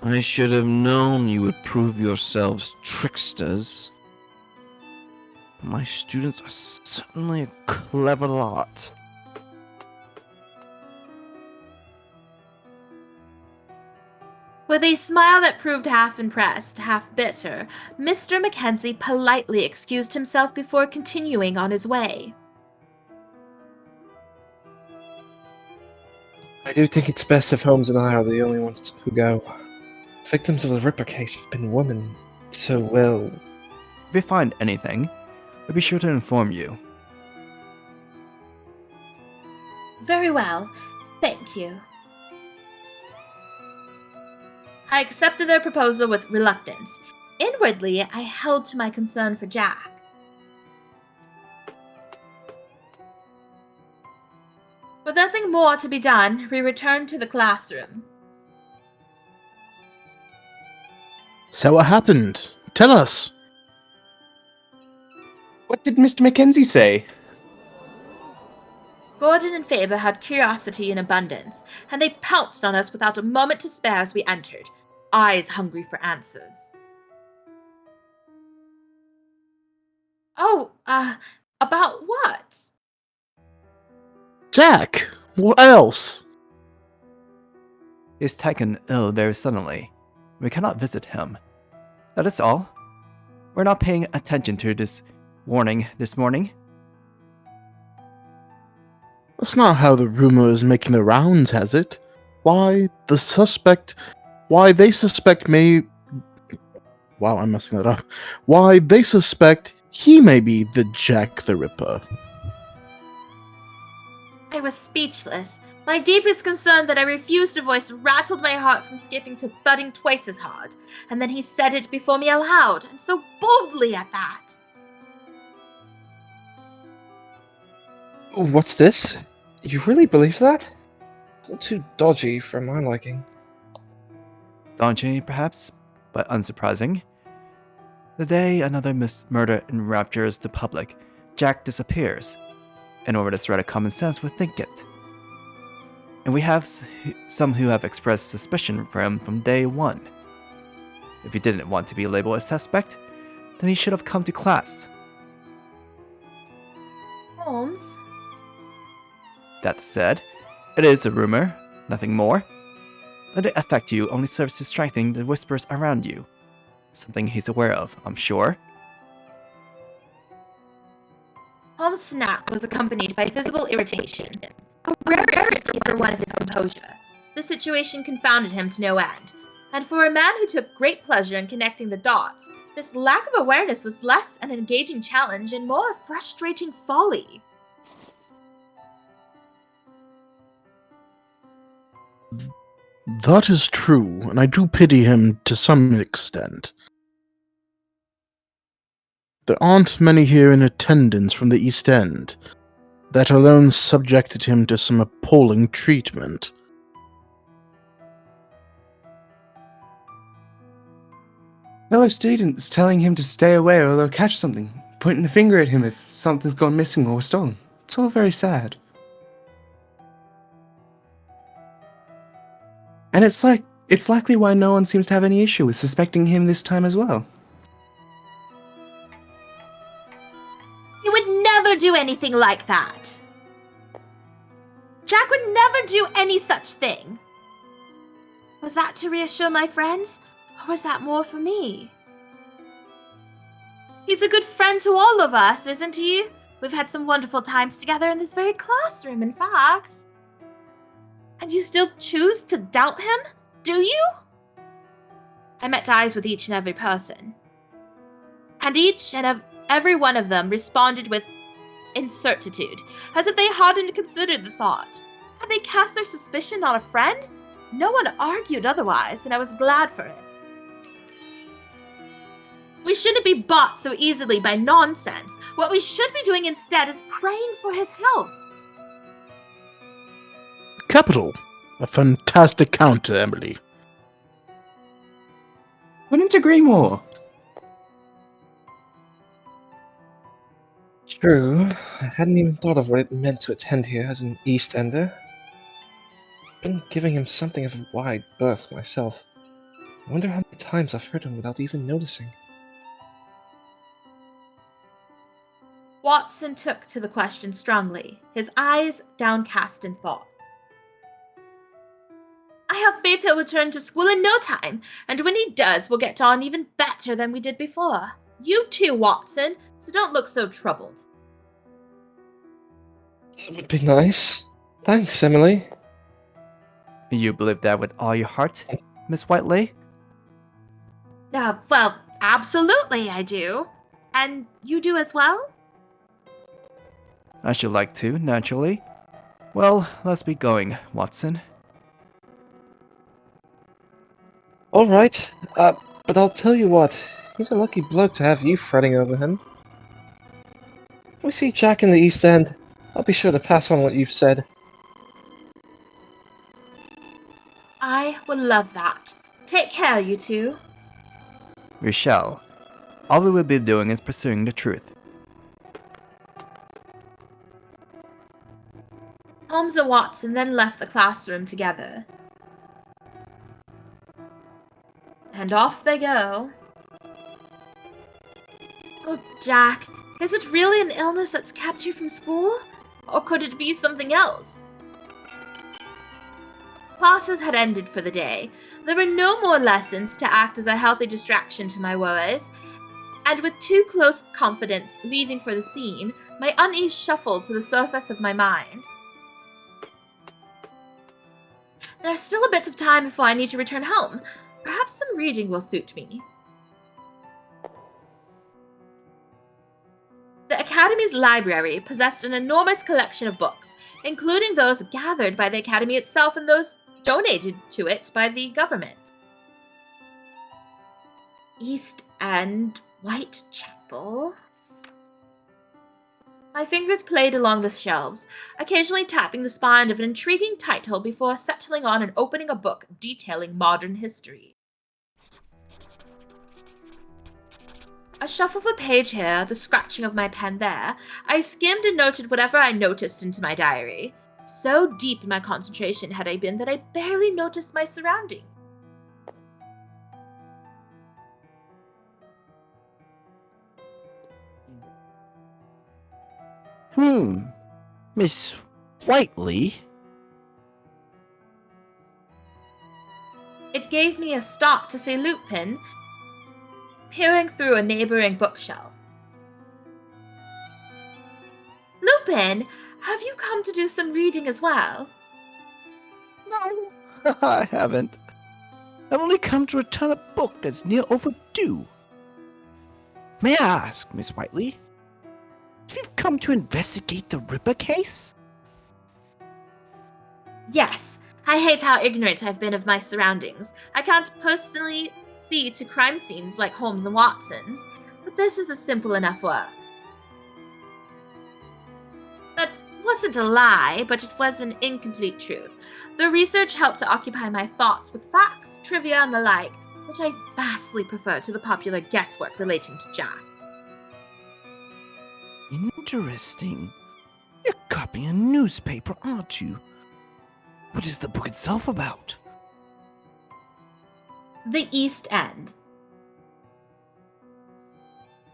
I should have known you would prove yourselves tricksters. My students are certainly a clever lot. With a smile that proved half impressed, half bitter, Mr. Mackenzie politely excused himself before continuing on his way. I do think it's best if Holmes and I are the only ones who go. Victims of the Ripper case have been women, so well. If we find anything, we'll be sure to inform you. Very well. Thank you. I accepted their proposal with reluctance. Inwardly, I held to my concern for Jack. With nothing more to be done, we returned to the classroom. So what happened? Tell us. What did Mr. Mackenzie say? Gordon and Faber had curiosity in abundance, and they pounced on us without a moment to spare as we entered, eyes hungry for answers. Oh, about what? Jack! What else? He's taken ill very suddenly. We cannot visit him. That is all. We're not paying attention to this warning this morning. That's not how the rumor is making the rounds, has it? Why they suspect may... Wow, I'm messing that up. Why they suspect he may be the Jack the Ripper. I was speechless. My deepest concern that I refused to voice rattled my heart from skipping to thudding twice as hard, and then he said it before me aloud, and so boldly at that. What's this? You really believe that? A little too dodgy for my liking. Dodgy, perhaps, but unsurprising. The day another murder enraptures the public, Jack disappears. in order to thread of common sense would think it. And we have some who have expressed suspicion for him from day one. If he didn't want to be labeled a suspect, then he should have come to class. Holmes? That said, it is a rumor, nothing more. Let it affect you only serves to strengthen the whispers around you. Something he's aware of, I'm sure. Holmes' snap was accompanied by visible irritation, a rarity for one of his composure. The situation confounded him to no end, and for a man who took great pleasure in connecting the dots, this lack of awareness was less an engaging challenge and more a frustrating folly. That is true, and I do pity him to some extent. There aren't many here in attendance from the East End. That alone subjected him to some appalling treatment. Fellow students telling him to stay away or they'll catch something, pointing the finger at him if something's gone missing or stolen. It's all very sad. And it's likely why no one seems to have any issue with suspecting him this time as well. He would never do anything like that. Jack would never do any such thing. Was that to reassure my friends, or was that more for me? He's a good friend to all of us, isn't he? We've had some wonderful times together in this very classroom, in fact. And you still choose to doubt him? Do you? I met eyes with each and every person. And each and every one of them responded with incertitude, as if they hadn't considered the thought. Had they cast their suspicion on a friend? No one argued otherwise, and I was glad for it. We shouldn't be bought so easily by nonsense. What we should be doing instead is praying for his health. Capital. A fantastic counter, Emily. Couldn't agree more. True. I hadn't even thought of what it meant to attend here as an East Ender. Been giving him something of a wide berth myself. I wonder how many times I've heard him without even noticing. Watson took to the question strongly, his eyes downcast in thought. I have faith he'll return to school in no time, and when he does, we'll get on even better than we did before. You too, Watson, so don't look so troubled. That would be nice. Thanks, Emily. You believe that with all your heart, Miss Whiteley? Well, absolutely I do. And you do as well? I should like to, naturally. Well, let's be going, Watson. Alright, but I'll tell you what, he's a lucky bloke to have you fretting over him. If we see Jack in the East End, I'll be sure to pass on what you've said. I would love that. Take care, you two. We shall. All we will be doing is pursuing the truth. Holmes and Watson then left the classroom together. And off they go. Oh, Jack, is it really an illness that's kept you from school? Or could it be something else? Classes had ended for the day. There were no more lessons to act as a healthy distraction to my worries, and with too close confidence leaving for the scene, my unease shuffled to the surface of my mind. There's still a bit of time before I need to return home. Perhaps some reading will suit me. The Academy's library possessed an enormous collection of books, including those gathered by the Academy itself and those donated to it by the government. East End, Whitechapel. My fingers played along the shelves, occasionally tapping the spine of an intriguing title before settling on and opening a book detailing modern history. A shuffle of a page here, the scratching of my pen there. I skimmed and noted whatever I noticed into my diary. So deep in my concentration had I been that I barely noticed my surroundings. Miss Whiteley? It gave me a stop to say Lupine, peering through a neighboring bookshelf. Lupine, have you come to do some reading as well? No, I haven't. I've only come to return a book that's near overdue. May I ask, Miss Whiteley, if you've come to investigate the Ripper case? Yes. I hate how ignorant I've been of my surroundings. I can't personally see to crime scenes like Holmes and Watson's, but this is a simple enough work. That wasn't a lie, but it was an incomplete truth. The research helped to occupy my thoughts with facts, trivia, and the like, which I vastly prefer to the popular guesswork relating to Jack. Interesting. You're copying a newspaper, aren't you? What is the book itself about? The East End.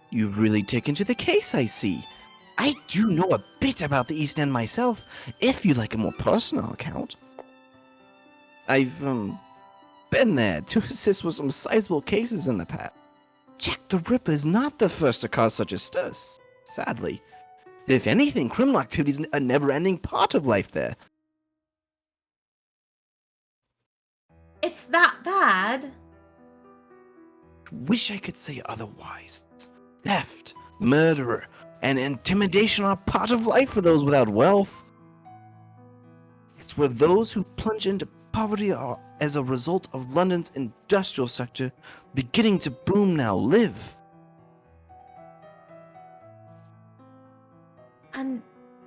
You've really taken to the case, I see. I do know a bit about the East End myself, if you like a more personal account. I've, been there to assist with some sizable cases in the past. Jack the Ripper is not the first to cause such a stir, sadly. If anything, criminal activity is a never-ending part of life there. It's that bad? Wish I could say otherwise. Theft, murder, and intimidation are part of life for those without wealth. It's where those who plunge into poverty are, as a result of London's industrial sector beginning to boom now, live.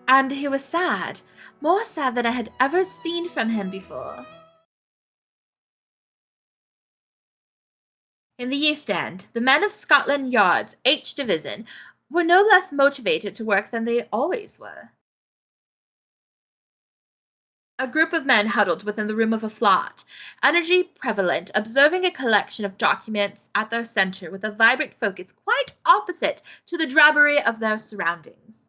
And he was sad. More sad than I had ever seen from him before. In the East End, the men of Scotland Yard's H Division were no less motivated to work than they always were. A group of men huddled within the room of a flat, energy prevalent, observing a collection of documents at their center with a vibrant focus quite opposite to the drabbery of their surroundings.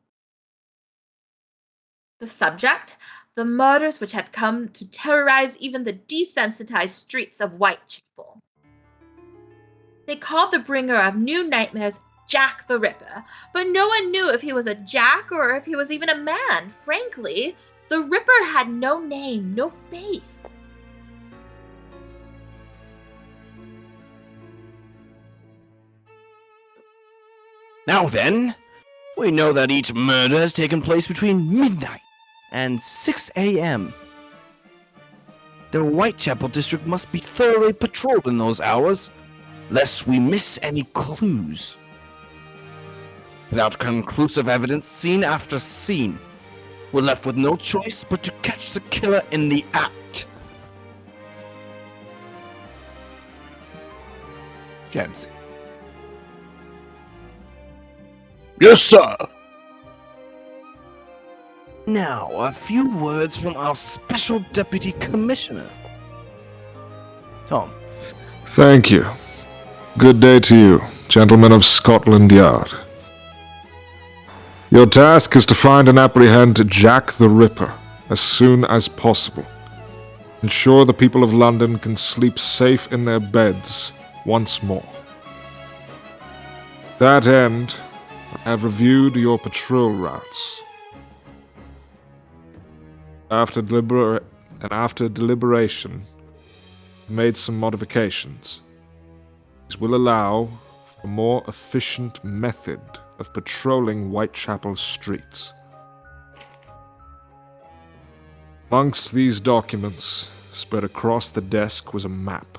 The subject, the murders which had come to terrorize even the desensitized streets of Whitechapel. They called the bringer of new nightmares Jack the Ripper, but no one knew if he was a Jack or if he was even a man. Frankly, the Ripper had no name, no face. Now then, we know that each murder has taken place between midnight and 6 a.m. The Whitechapel district must be thoroughly patrolled in those hours, lest we miss any clues. Without conclusive evidence, scene after scene, we're left with no choice but to catch the killer in the act. James. Yes, sir. Now, a few words from our Special Deputy Commissioner. Tom. Thank you. Good day to you, gentlemen of Scotland Yard. Your task is to find and apprehend Jack the Ripper as soon as possible. Ensure the people of London can sleep safe in their beds once more. To that end, I have reviewed your patrol routes. After deliberation, made some modifications. These will allow for a more efficient method of patrolling Whitechapel streets. Amongst these documents, spread across the desk, was a map.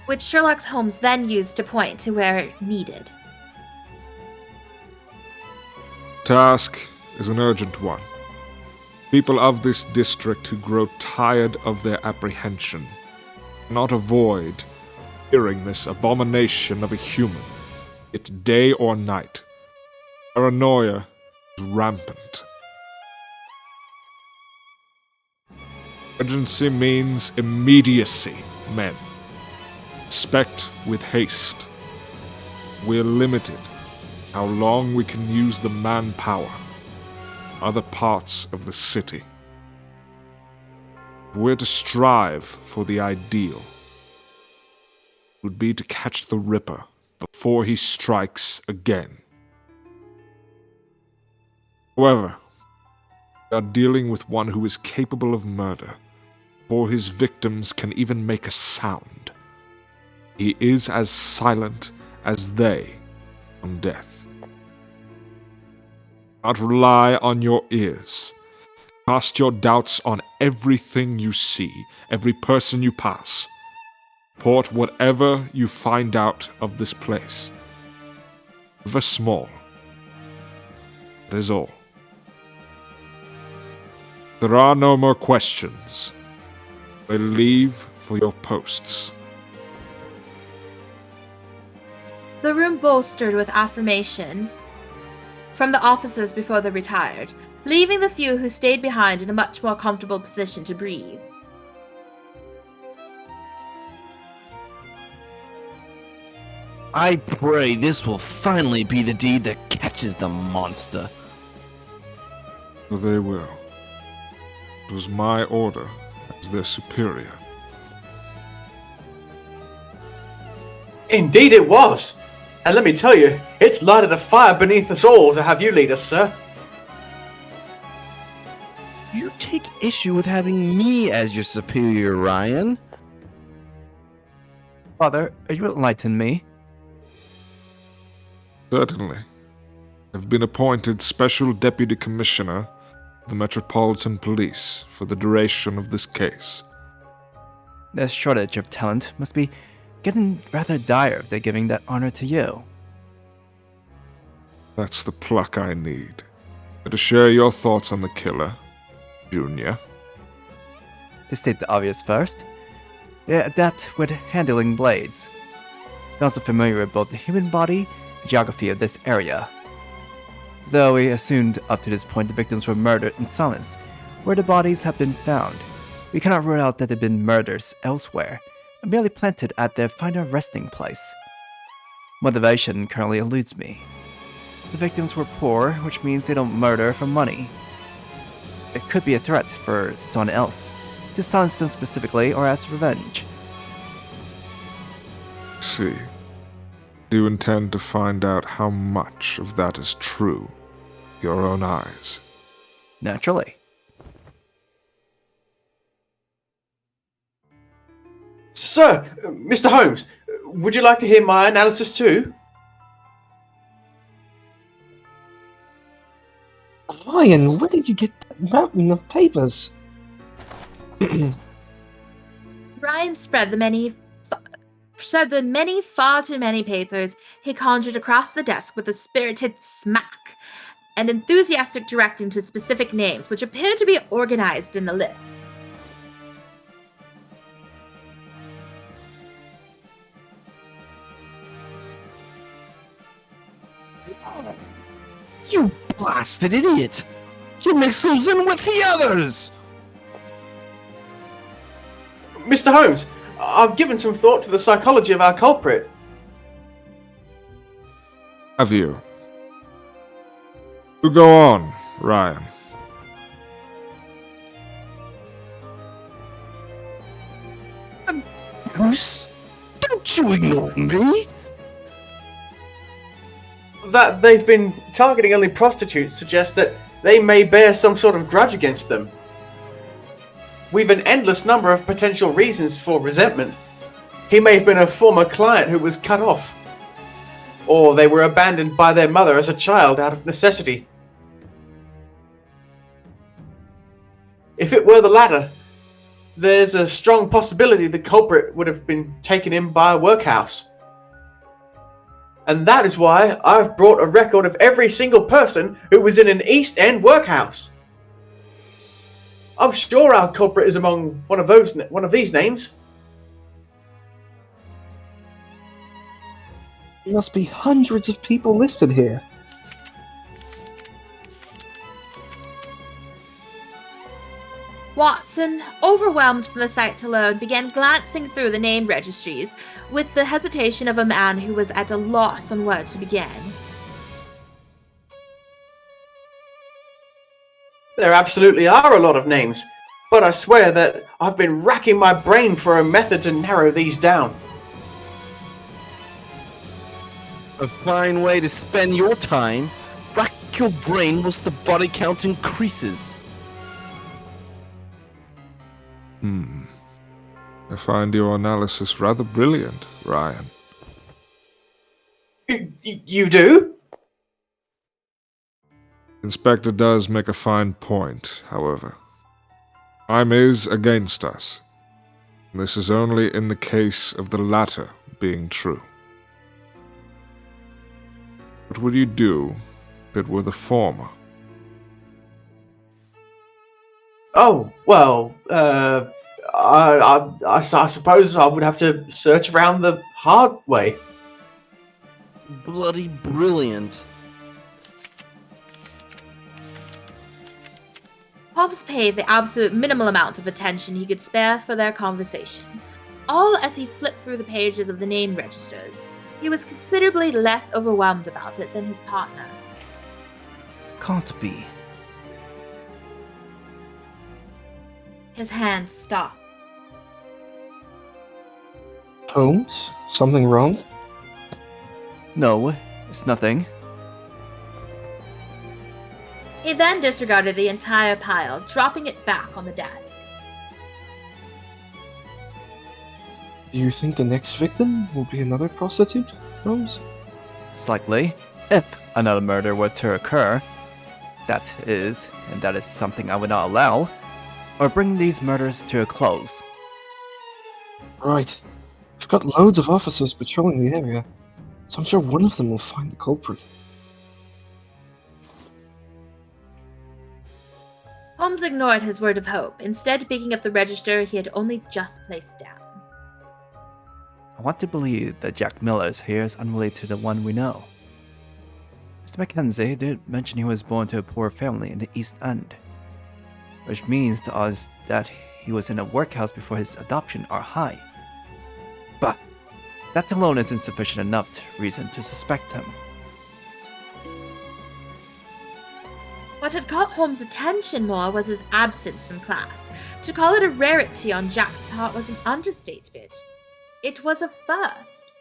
Which Sherlock Holmes then used to point to where needed. Task is an urgent one. People of this district who grow tired of their apprehension Cannot avoid hearing this abomination of a human, yet day or night. Paranoia is rampant. Urgency means immediacy, men. Expect with haste. We're limited how long we can use the manpower in other parts of the city. If we're to strive for the ideal, it would be to catch the Ripper before he strikes again. However, we are dealing with one who is capable of murder before his victims can even make a sound. He is as silent as they on death. Do not rely on your ears. Cast your doubts on everything you see, every person you pass. Report whatever you find out of this place. However small. That is all. There are no more questions. We leave for your posts. The room bolstered with affirmation from the officers before they retired, leaving the few who stayed behind in a much more comfortable position to breathe. I pray this will finally be the deed that catches the monster. They will. It was my order as their superior. Indeed it was! And let me tell you, it's lighted a fire beneath us all to have you lead us, sir. You take issue with having me as your superior, Ryan. Father, are you enlightening me? Certainly. I've been appointed Special Deputy Commissioner of the Metropolitan Police for the duration of this case. The shortage of talent must be getting rather dire if they're giving that honor to you. That's the pluck I need. To share your thoughts on the killer, Junior. To state the obvious first, they're adept with handling blades. They're also familiar with both the human body and geography of this area. Though we assumed up to this point the victims were murdered in silence, where the bodies have been found, we cannot rule out that they've been murders elsewhere, and merely planted at their final resting place. Motivation currently eludes me. The victims were poor, which means they don't murder for money. It could be a threat for someone else, to silence them specifically or as revenge. See. Do you intend to find out how much of that is true with your own eyes? Naturally. Sir, Mr. Holmes, would you like to hear my analysis too? Ryan, where did you get that mountain of papers? Ryan spread the many, far too many papers he conjured across the desk with a spirited smack, and enthusiastic directing to specific names, which appeared to be organized in a list. You blasted idiot! You mixed those in with the others! Mr. Holmes, I've given some thought to the psychology of our culprit. Have you? You go on, Ryan. Bruce, don't you ignore me! That they've been targeting only prostitutes suggests that they may bear some sort of grudge against them. We've an endless number of potential reasons for resentment. He may have been a former client who was cut off. Or they were abandoned by their mother as a child out of necessity. If it were the latter, there's a strong possibility the culprit would have been taken in by a workhouse. And that is why I've brought a record of every single person who was in an East End workhouse. I'm sure our culprit is among one of these names. There must be hundreds of people listed here. Watson, overwhelmed from the sight alone, began glancing through the name registries with the hesitation of a man who was at a loss on where to begin. There absolutely are a lot of names, but I swear that I've been racking my brain for a method to narrow these down. A fine way to spend your time. Rack your brain whilst the body count increases. I find your analysis rather brilliant, Ryan. You do? Inspector does make a fine point, however. Time is against us. This is only in the case of the latter being true. What would you do if it were the former? Oh, well, I suppose I would have to search around the hard way. Bloody brilliant. Holmes paid the absolute minimal amount of attention he could spare for their conversation. All as he flipped through the pages of the name registers, he was considerably less overwhelmed about it than his partner. Can't be. His hand stopped. Holmes? Something wrong? No, it's nothing. He then disregarded the entire pile, dropping it back on the desk. Do you think the next victim will be another prostitute, Holmes? Slightly, if another murder were to occur. That is something I would not allow, or bring these murders to a close. Right. We've got loads of officers patrolling the area, so I'm sure one of them will find the culprit. Holmes ignored his word of hope, instead picking up the register he had only just placed down. I want to believe that Jack Miller's here is unrelated to the one we know. Mr. Mackenzie did mention he was born to a poor family in the East End, which means the odds that he was in a workhouse before his adoption are high. But that alone isn't sufficient enough reason to suspect him. What had caught Holmes' attention more was his absence from class. To call it a rarity on Jack's part was an understatement. It was a first.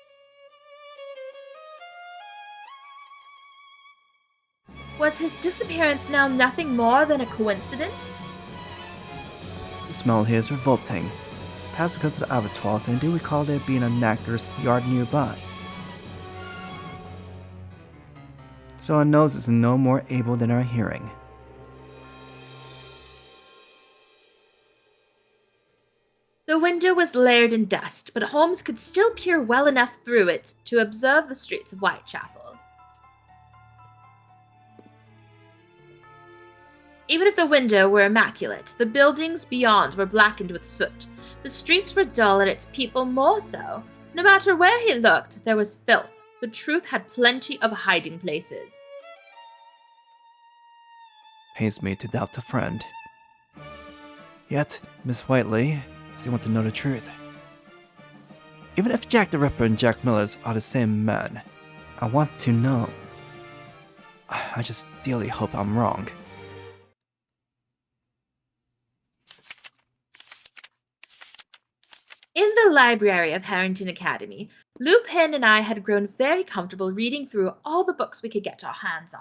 Was his disappearance now nothing more than a coincidence? The smell here is revolting, perhaps because of the abattoirs, and I do recall there being a knacker's yard nearby. So our nose is no more able than our hearing. The window was layered in dust, but Holmes could still peer well enough through it to observe the streets of Whitechapel. Even if the window were immaculate, the buildings beyond were blackened with soot. The streets were dull and its people more so. No matter where he looked, there was filth. The truth had plenty of hiding places. Pains me to doubt a friend. Yet, Miss Whiteley, you want to know the truth. Even if Jack the Ripper and Jack Millers are the same man, I want to know. I just dearly hope I'm wrong. In the library of Harrington Academy, Lupine and I had grown very comfortable reading through all the books we could get our hands on.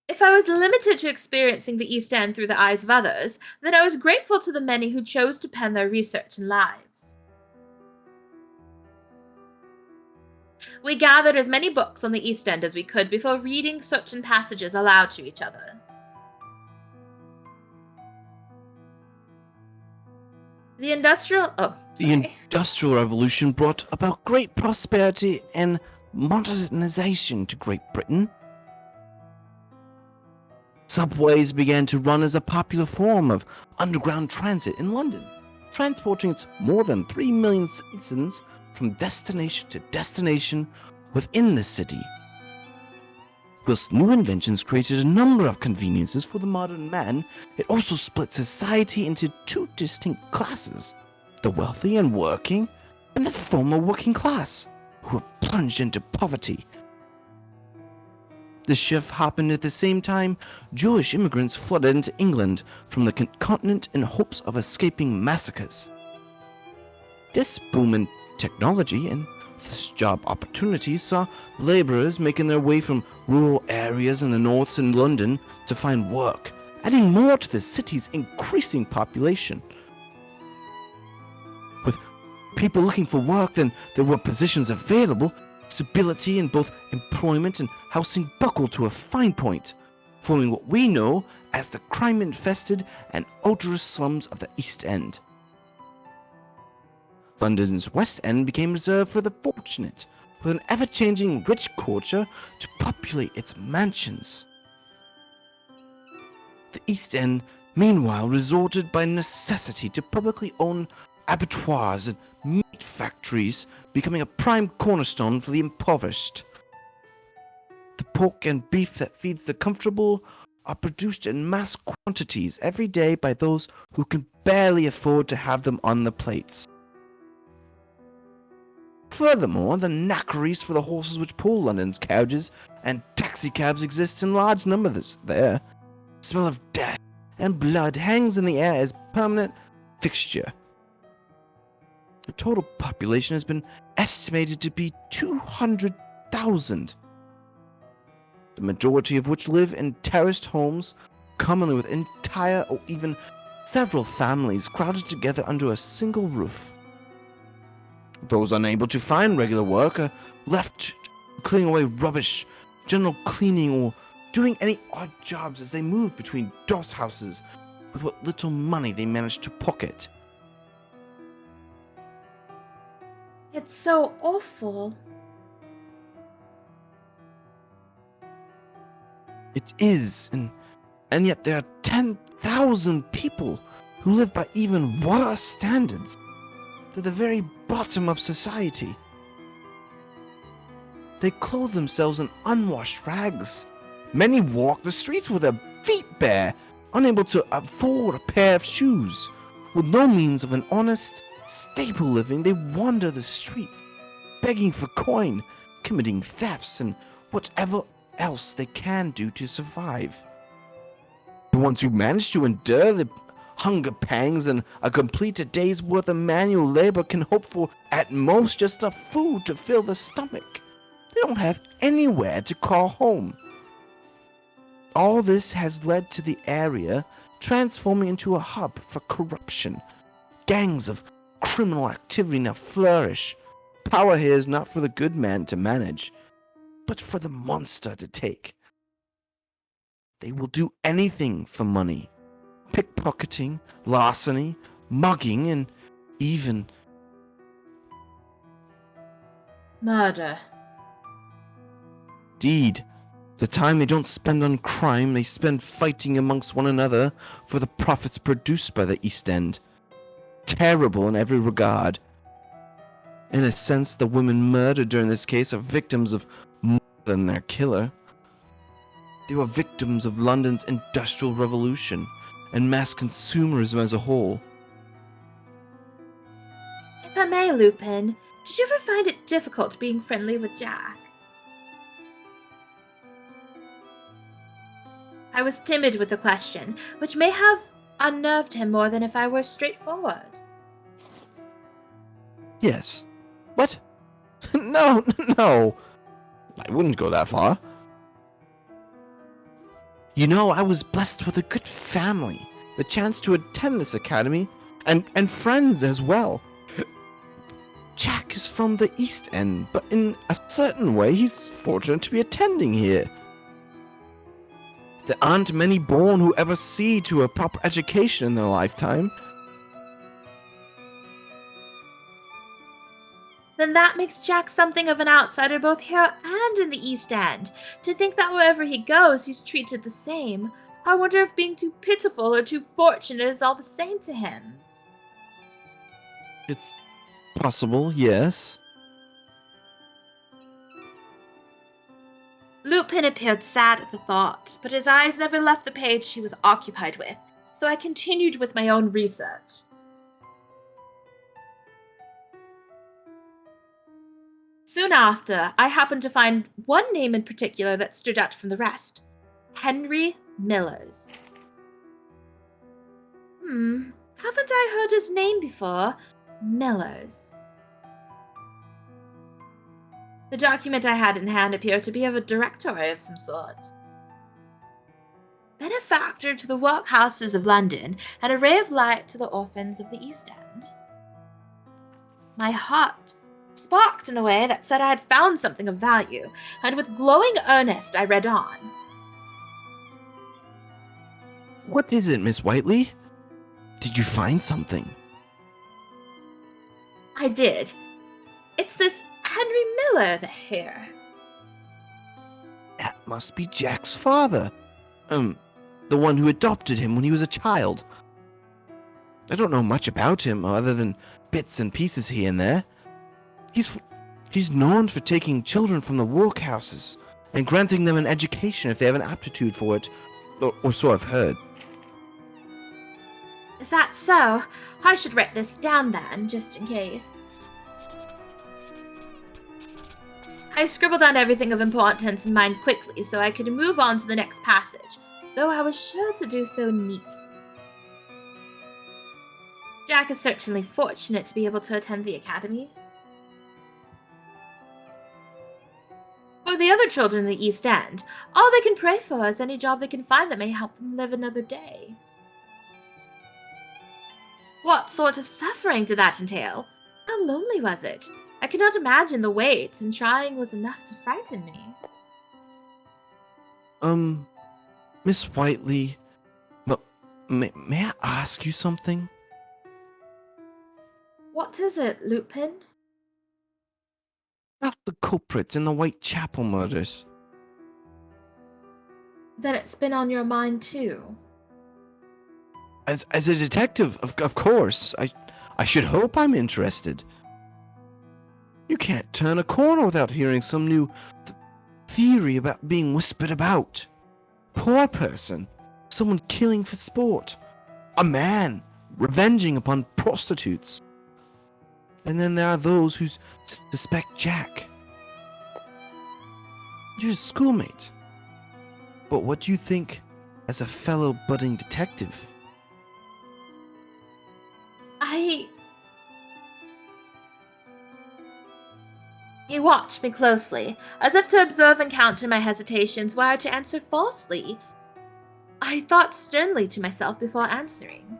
If I was limited to experiencing the East End through the eyes of others, then I was grateful to the many who chose to pen their research and lives. We gathered as many books on the East End as we could before reading certain passages aloud to each other. The Industrial Revolution brought about great prosperity and modernization to Great Britain. Subways began to run as a popular form of underground transit in London. transporting its more than 3 million citizens from destination to destination within the city. Whilst new inventions created a number of conveniences for the modern man, it also split society into two distinct classes: the wealthy and working, and the former working class, who were plunged into poverty. This shift happened at the same time Jewish immigrants flooded into England from the continent in hopes of escaping massacres. This boom in technology and thus job opportunities saw labourers making their way from rural areas in the north and London to find work, adding more to the city's increasing population. With people looking for work than there were positions available, stability in both employment and housing buckled to a fine point, forming what we know as the crime-infested and odorous slums of the East End. London's West End became reserved for the fortunate, with an ever-changing rich culture to populate its mansions. The East End, meanwhile, resorted by necessity to publicly owned abattoirs and meat factories, becoming a prime cornerstone for the impoverished. The pork and beef that feeds the comfortable are produced in mass quantities every day by those who can barely afford to have them on the plates. Furthermore, the knackeries for the horses which pull London's carriages and taxicabs exist in large numbers there. The smell of death and blood hangs in the air as permanent fixture. The total population has been estimated to be 200,000, the majority of which live in terraced homes, commonly with entire or even several families crowded together under a single roof. Those unable to find regular work are left clearing away rubbish, general cleaning, or doing any odd jobs as they move between doss houses with what little money they manage to pocket. It's so awful. It is, and yet there are 10,000 people who live by even worse standards. They're the very bottom of society. They clothe themselves in unwashed rags. Many walk the streets with their feet bare, unable to afford a pair of shoes. With no means of an honest, stable living, they wander the streets, begging for coin, committing thefts, and whatever else they can do to survive. The ones who manage to endure the hunger pangs and complete a day's worth of manual labor can hope for, at most, just enough food to fill the stomach. They don't have anywhere to call home. All this has led to the area transforming into a hub for corruption. Gangs of criminal activity now flourish. Power here is not for the good man to manage, but for the monster to take. They will do anything for money. Pickpocketing, larceny, mugging, and even murder. Indeed, the time they don't spend on crime, they spend fighting amongst one another for the profits produced by the East End. Terrible in every regard. In a sense, the women murdered during this case are victims of more than their killer. They were victims of London's Industrial Revolution and mass consumerism as a whole. If I may, Lupin, did you ever find it difficult being friendly with Jack? I was timid with the question, which may have unnerved him more than if I were straightforward. Yes. What? No. I wouldn't go that far. You know, I was blessed with a good family, the chance to attend this academy, and friends as well. Jack is from the East End, but in a certain way, he's fortunate to be attending here. There aren't many born who ever see to a proper education in their lifetime. Then that makes Jack something of an outsider both here and in the East End. To think that wherever he goes, he's treated the same. I wonder if being too pitiful or too fortunate is all the same to him. It's possible, yes. Lupin appeared sad at the thought, but his eyes never left the page she was occupied with, so I continued with my own research. Soon after, I happened to find one name in particular that stood out from the rest. Henry Millers. Haven't I heard his name before? Millers. The document I had in hand appeared to be of a directory of some sort. Benefactor to the workhouses of London, and a ray of light to the orphans of the East End. My heart sparked in a way that said I had found something of value, and with glowing earnest I read on. What is it, Miss Whiteley? Did you find something? I did. It's this Henry Miller here. That must be Jack's father. The one who adopted him when he was a child. I don't know much about him other than bits and pieces here and there. He's known for taking children from the workhouses and granting them an education if they have an aptitude for it, or so I've heard. Is that so? I should write this down then, just in case. I scribbled down everything of importance in mind quickly so I could move on to the next passage, though I was sure to do so neat. Jack is certainly fortunate to be able to attend the academy. For the other children in the East End, all they can pray for is any job they can find that may help them live another day. What sort of suffering did that entail? How lonely was it? I could not imagine the wait, and trying was enough to frighten me. Miss Whiteley, but may I ask you something? What is it, Lupin? About the culprits in the Whitechapel murders. Then it's been on your mind too. As a detective, of course, I should hope I'm interested. You can't turn a corner without hearing some new theory about being whispered about. Poor person, someone killing for sport. A man revenging upon prostitutes. And then there are those who suspect Jack. You're a schoolmate. But what do you think as a fellow budding detective? He watched me closely, as if to observe and counter my hesitations were I to answer falsely. I thought sternly to myself before answering.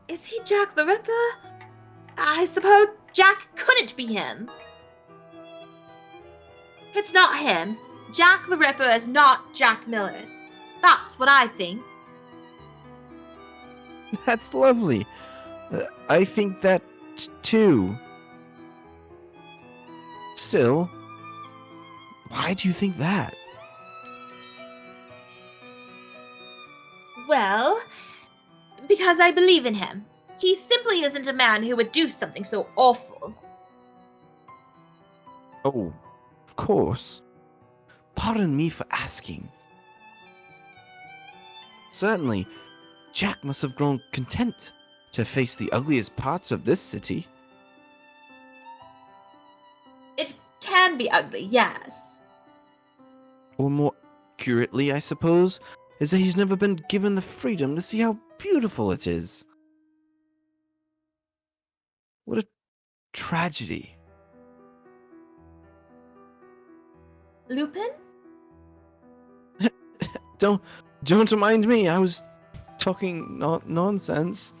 Is he Jack the Ripper? I suppose Jack couldn't be him. It's not him. Jack the Ripper is not Jack Millers. That's what I think. That's lovely. I think that too. Still, why do you think that? Well, because I believe in him. He simply isn't a man who would do something so awful. Oh, of course. Pardon me for asking. Certainly, Jack must have grown content to face the ugliest parts of this city. It can be ugly, yes. Or more accurately, I suppose, is that he's never been given the freedom to see how beautiful it is. What a tragedy. Lupin? Don't mind me. I was talking nonsense.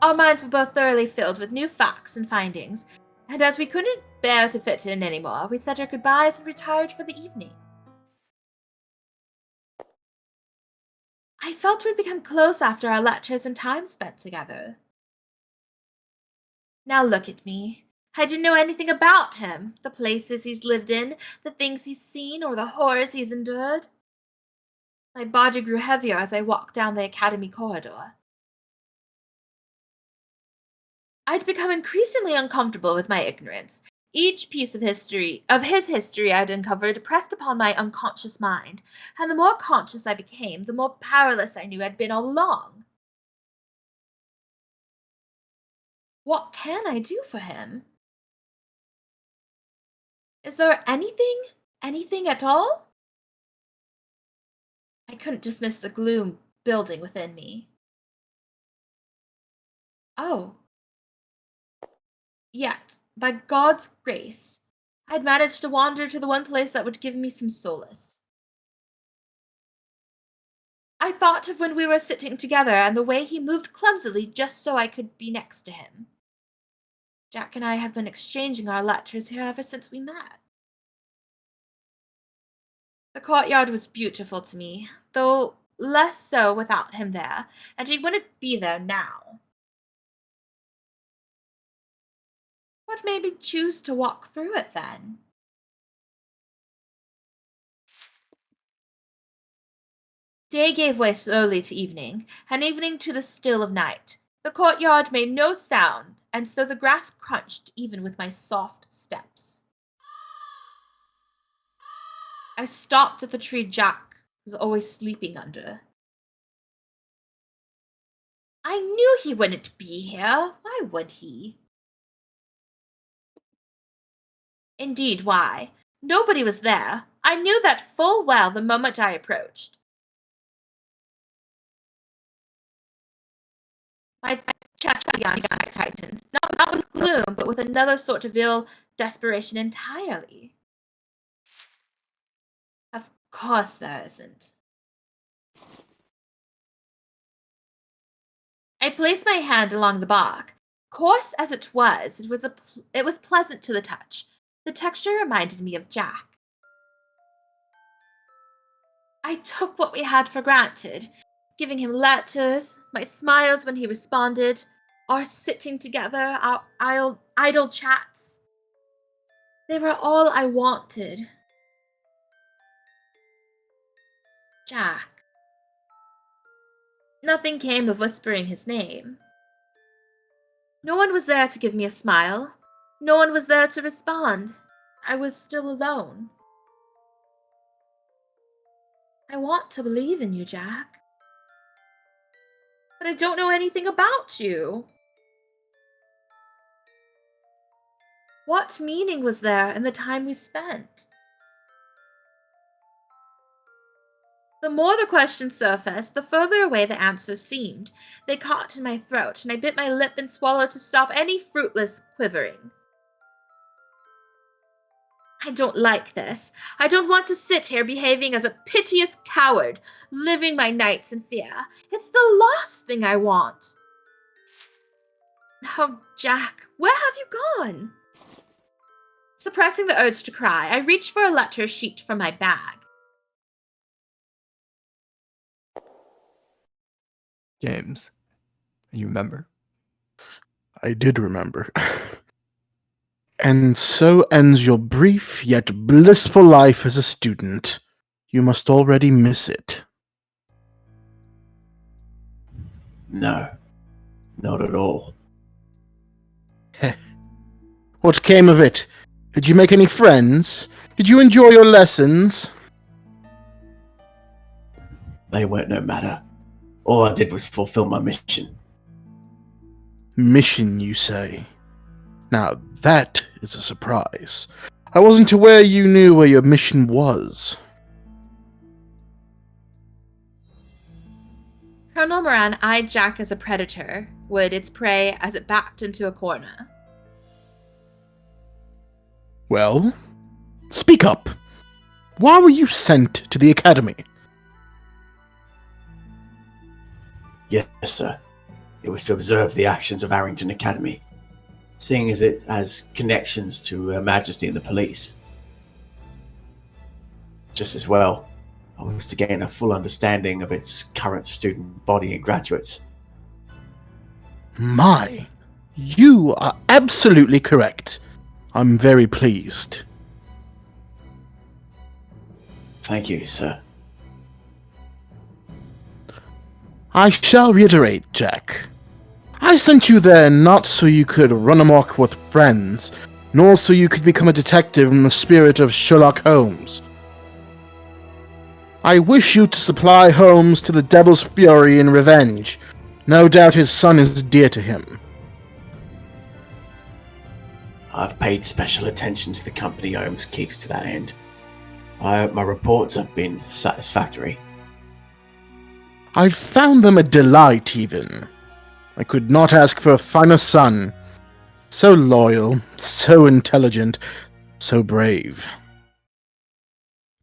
Our minds were both thoroughly filled with new facts and findings, and as we couldn't bear to fit in anymore, we said our goodbyes and retired for the evening. I felt we'd become close after our lectures and time spent together. Now look at me. I didn't know anything about him, the places he's lived in, the things he's seen, or the horrors he's endured. My body grew heavier as I walked down the academy corridor. I'd become increasingly uncomfortable with my ignorance. Each piece of his history I'd uncovered pressed upon my unconscious mind, and the more conscious I became, the more powerless I knew I'd been all along. What can I do for him? Is there anything at all? I couldn't dismiss the gloom building within me. Oh. Yet, by God's grace, I'd managed to wander to the one place that would give me some solace. I thought of when we were sitting together and the way he moved clumsily just so I could be next to him. Jack and I have been exchanging our letters here ever since we met. The courtyard was beautiful to me, though less so without him there, and he wouldn't be there now. What made me choose to walk through it then? Day gave way slowly to evening, and evening to the still of night. The courtyard made no sound, and so the grass crunched even with my soft steps. I stopped at the tree Jack was always sleeping under. I knew he wouldn't be here. Why would he? Indeed, why? Nobody was there. I knew that full well the moment I approached. My chest began to tighten, not with gloom, but with another sort of ill desperation entirely. Of course there isn't. I placed my hand along the bark. Coarse as it was pleasant to the touch. The texture reminded me of Jack. I took what we had for granted, giving him letters, my smiles when he responded, our sitting together, our idle chats. They were all I wanted. Jack. Nothing came of whispering his name. No one was there to give me a smile. No one was there to respond. I was still alone. I want to believe in you, Jack. But I don't know anything about you. What meaning was there in the time we spent? The more the question surfaced, the further away the answers seemed. They caught in my throat, and I bit my lip and swallowed to stop any fruitless quivering. I don't like this. I don't want to sit here behaving as a piteous coward, living my nights in fear. It's the last thing I want. Oh, Jack, where have you gone? Suppressing the urge to cry, I reached for a letter sheet from my bag. James, you remember? I did remember. And so ends your brief yet blissful life as a student. You must already miss it. No, not at all. What came of it? Did you make any friends? Did you enjoy your lessons? They weren't no matter. All I did was fulfill my mission. Mission, you say? Now, that is a surprise. I wasn't aware you knew where your mission was. Colonel Moran eyed Jack as a predator would its prey as it backed into a corner. Well, speak up. Why were you sent to the academy? Yes, sir. It was to observe the actions of Arrington Academy, seeing as it has connections to Her Majesty and the police. Just as well, I was to gain a full understanding of its current student body and graduates. My, you are absolutely correct. I'm very pleased. Thank you, sir. I shall reiterate, Jack. I sent you there not so you could run amok with friends, nor so you could become a detective in the spirit of Sherlock Holmes. I wish you to supply Holmes to the devil's fury in revenge. No doubt his son is dear to him. I've paid special attention to the company Holmes keeps to that end. I hope my reports have been satisfactory. I've found them a delight, even. I could not ask for a finer son. So loyal, so intelligent, so brave.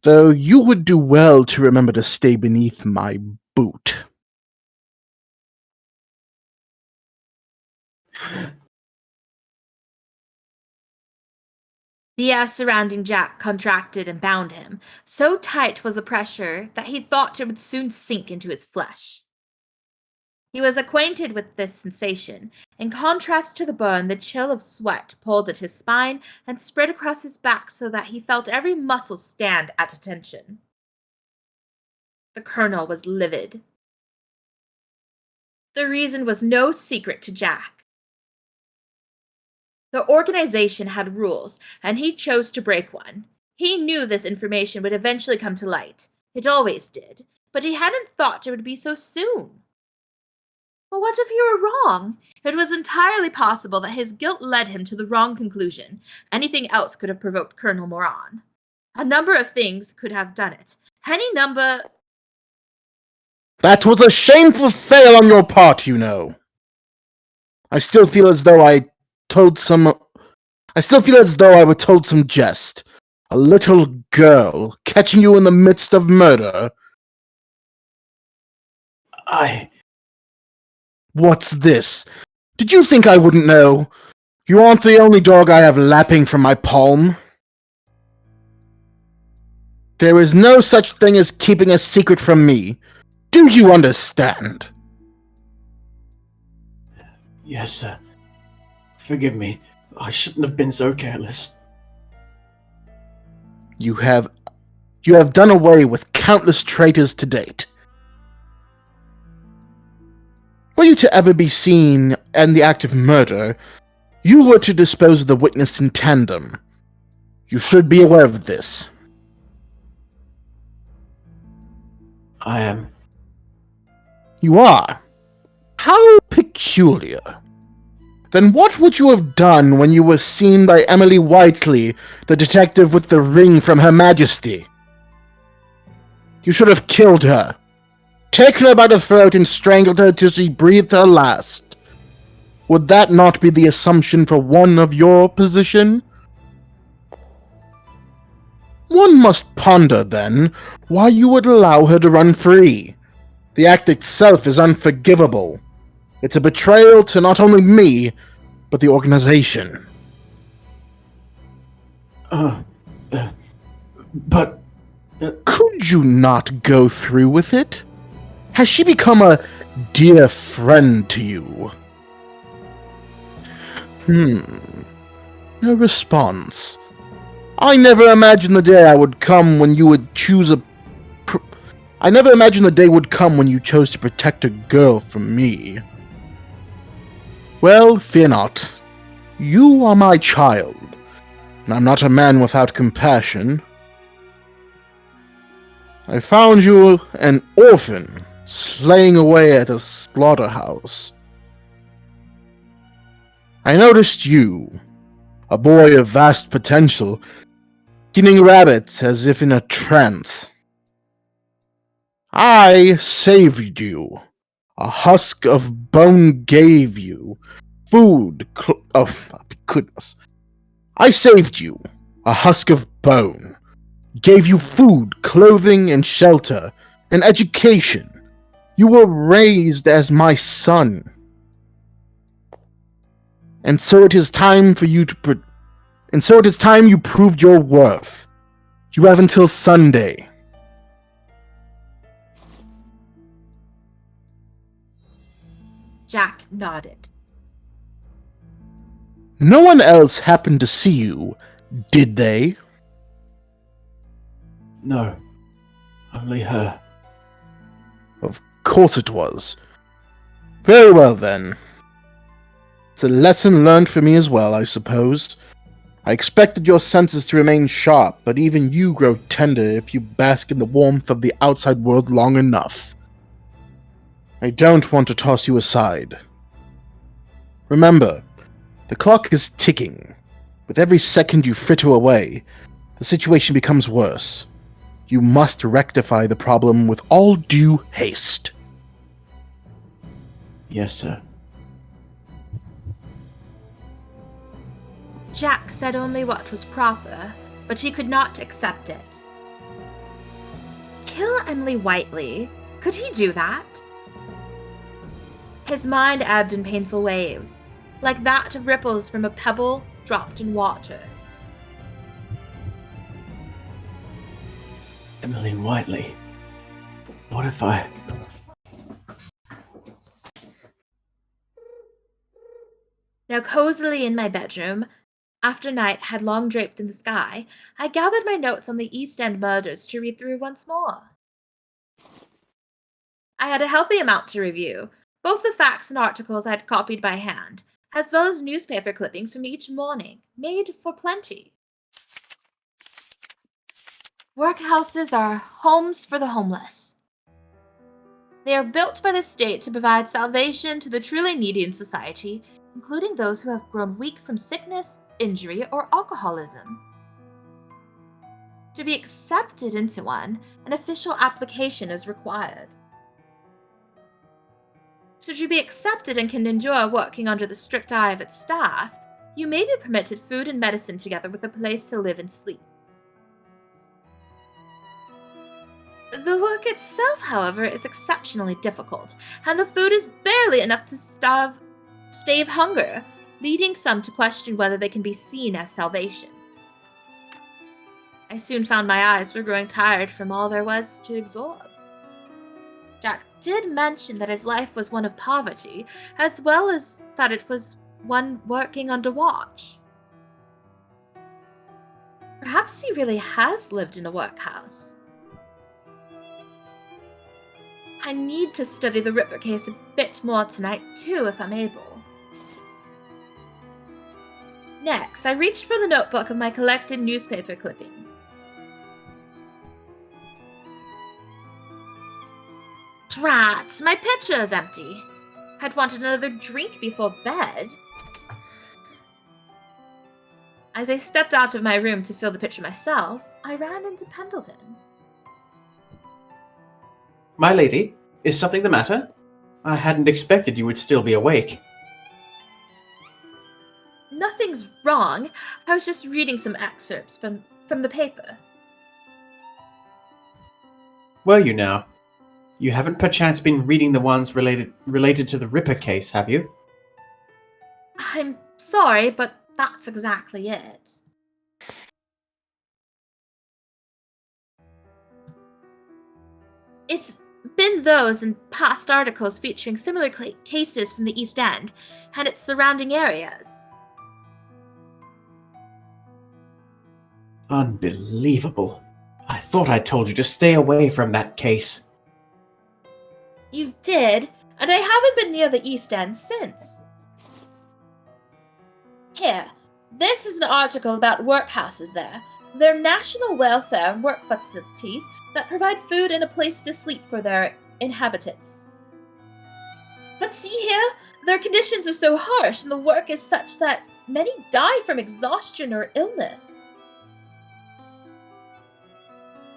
Though you would do well to remember to stay beneath my boot. The air surrounding Jack contracted and bound him. So tight was the pressure that he thought it would soon sink into his flesh. He was acquainted with this sensation. In contrast to the burn, the chill of sweat pulled at his spine and spread across his back so that he felt every muscle stand at attention. The colonel was livid. The reason was no secret to Jack. The organization had rules, and he chose to break one. He knew this information would eventually come to light. It always did, but he hadn't thought it would be so soon. But what if he were wrong? It was entirely possible that his guilt led him to the wrong conclusion. Anything else could have provoked Colonel Moran. A number of things could have done it. Any number... That was a shameful fail on your part, you know. I still feel as though I were told some jest. A little girl catching you in the midst of murder. What's this? Did you think I wouldn't know? You aren't the only dog I have lapping from my palm. There is no such thing as keeping a secret from me. Do you understand? Yes, sir. Forgive me. I shouldn't have been so careless. You have done away with countless traitors to date. Were you to ever be seen in the act of murder, you were to dispose of the witness in tandem. You should be aware of this. I am. You are? How peculiar. Then what would you have done when you were seen by Emily Whiteley, the detective with the ring from Her Majesty? You should have killed her. Taken her by the throat and strangled her till she breathed her last. Would that not be the assumption for one of your position? One must ponder, then, why you would allow her to run free. The act itself is unforgivable. It's a betrayal to not only me, but the organization. But... Could you not go through with it? Has she become a dear friend to you? No response. I never imagined the day I would come when you would choose I never imagined the day would come when you chose to protect a girl from me. Well, fear not. You are my child, and I'm not a man without compassion. I found you an orphan, slaying away at a slaughterhouse. I noticed you, a boy of vast potential, skinning rabbits as if in a trance. I saved you. A husk of bone gave you. Food, oh, goodness. I saved you. A husk of bone. Gave you food, clothing, and shelter, and education. You were raised as my son. And so it is time for you to you proved your worth. You have until Sunday. Jack nodded. No one else happened to see you, did they? No. Only her. Of course it was. Very well, then. It's a lesson learned for me as well, I suppose. I expected your senses to remain sharp, but even you grow tender if you bask in the warmth of the outside world long enough. I don't want to toss you aside. Remember, the clock is ticking. With every second you fritter away, the situation becomes worse. You must rectify the problem with all due haste. Yes, sir. Jack said only what was proper, but he could not accept it. Kill Emily Whiteley? Could he do that? His mind ebbed in painful waves, like that of ripples from a pebble dropped in water. Emily Whiteley. What if I... Now cozily in my bedroom, after night had long draped in the sky, I gathered my notes on the East End murders to read through once more. I had a healthy amount to review, both the facts and articles I had copied by hand, as well as newspaper clippings from each morning, made for plenty. Workhouses are homes for the homeless. They are built by the state to provide salvation to the truly needy in society, including those who have grown weak from sickness, injury, or alcoholism. To be accepted into one, an official application is required. So to be accepted and can endure working under the strict eye of its staff, you may be permitted food and medicine together with a place to live and sleep. The work itself, however, is exceptionally difficult, and the food is barely enough to stave hunger, leading some to question whether they can be seen as salvation. I soon found my eyes were growing tired from all there was to absorb. Jack did mention that his life was one of poverty, as well as that it was one working under watch. Perhaps he really has lived in a workhouse. I need to study the Ripper case a bit more tonight, too, if I'm able. Next, I reached for the notebook of my collected newspaper clippings. Drat, my pitcher is empty. I'd wanted another drink before bed. As I stepped out of my room to fill the pitcher myself, I ran into Pendleton. My lady, is something the matter? I hadn't expected you would still be awake. Nothing's wrong. I was just reading some excerpts from the paper. Were you now? You haven't perchance been reading the ones related to the Ripper case, have you? I'm sorry, but that's exactly it. It's been those and past articles featuring similar cases from the East End and its surrounding areas. Unbelievable. I thought I told you to stay away from that case. You did, and I haven't been near the East End since. Here, this is an article about workhouses there. They're national welfare and work facilities that provide food and a place to sleep for their inhabitants. But see here, their conditions are so harsh and the work is such that many die from exhaustion or illness.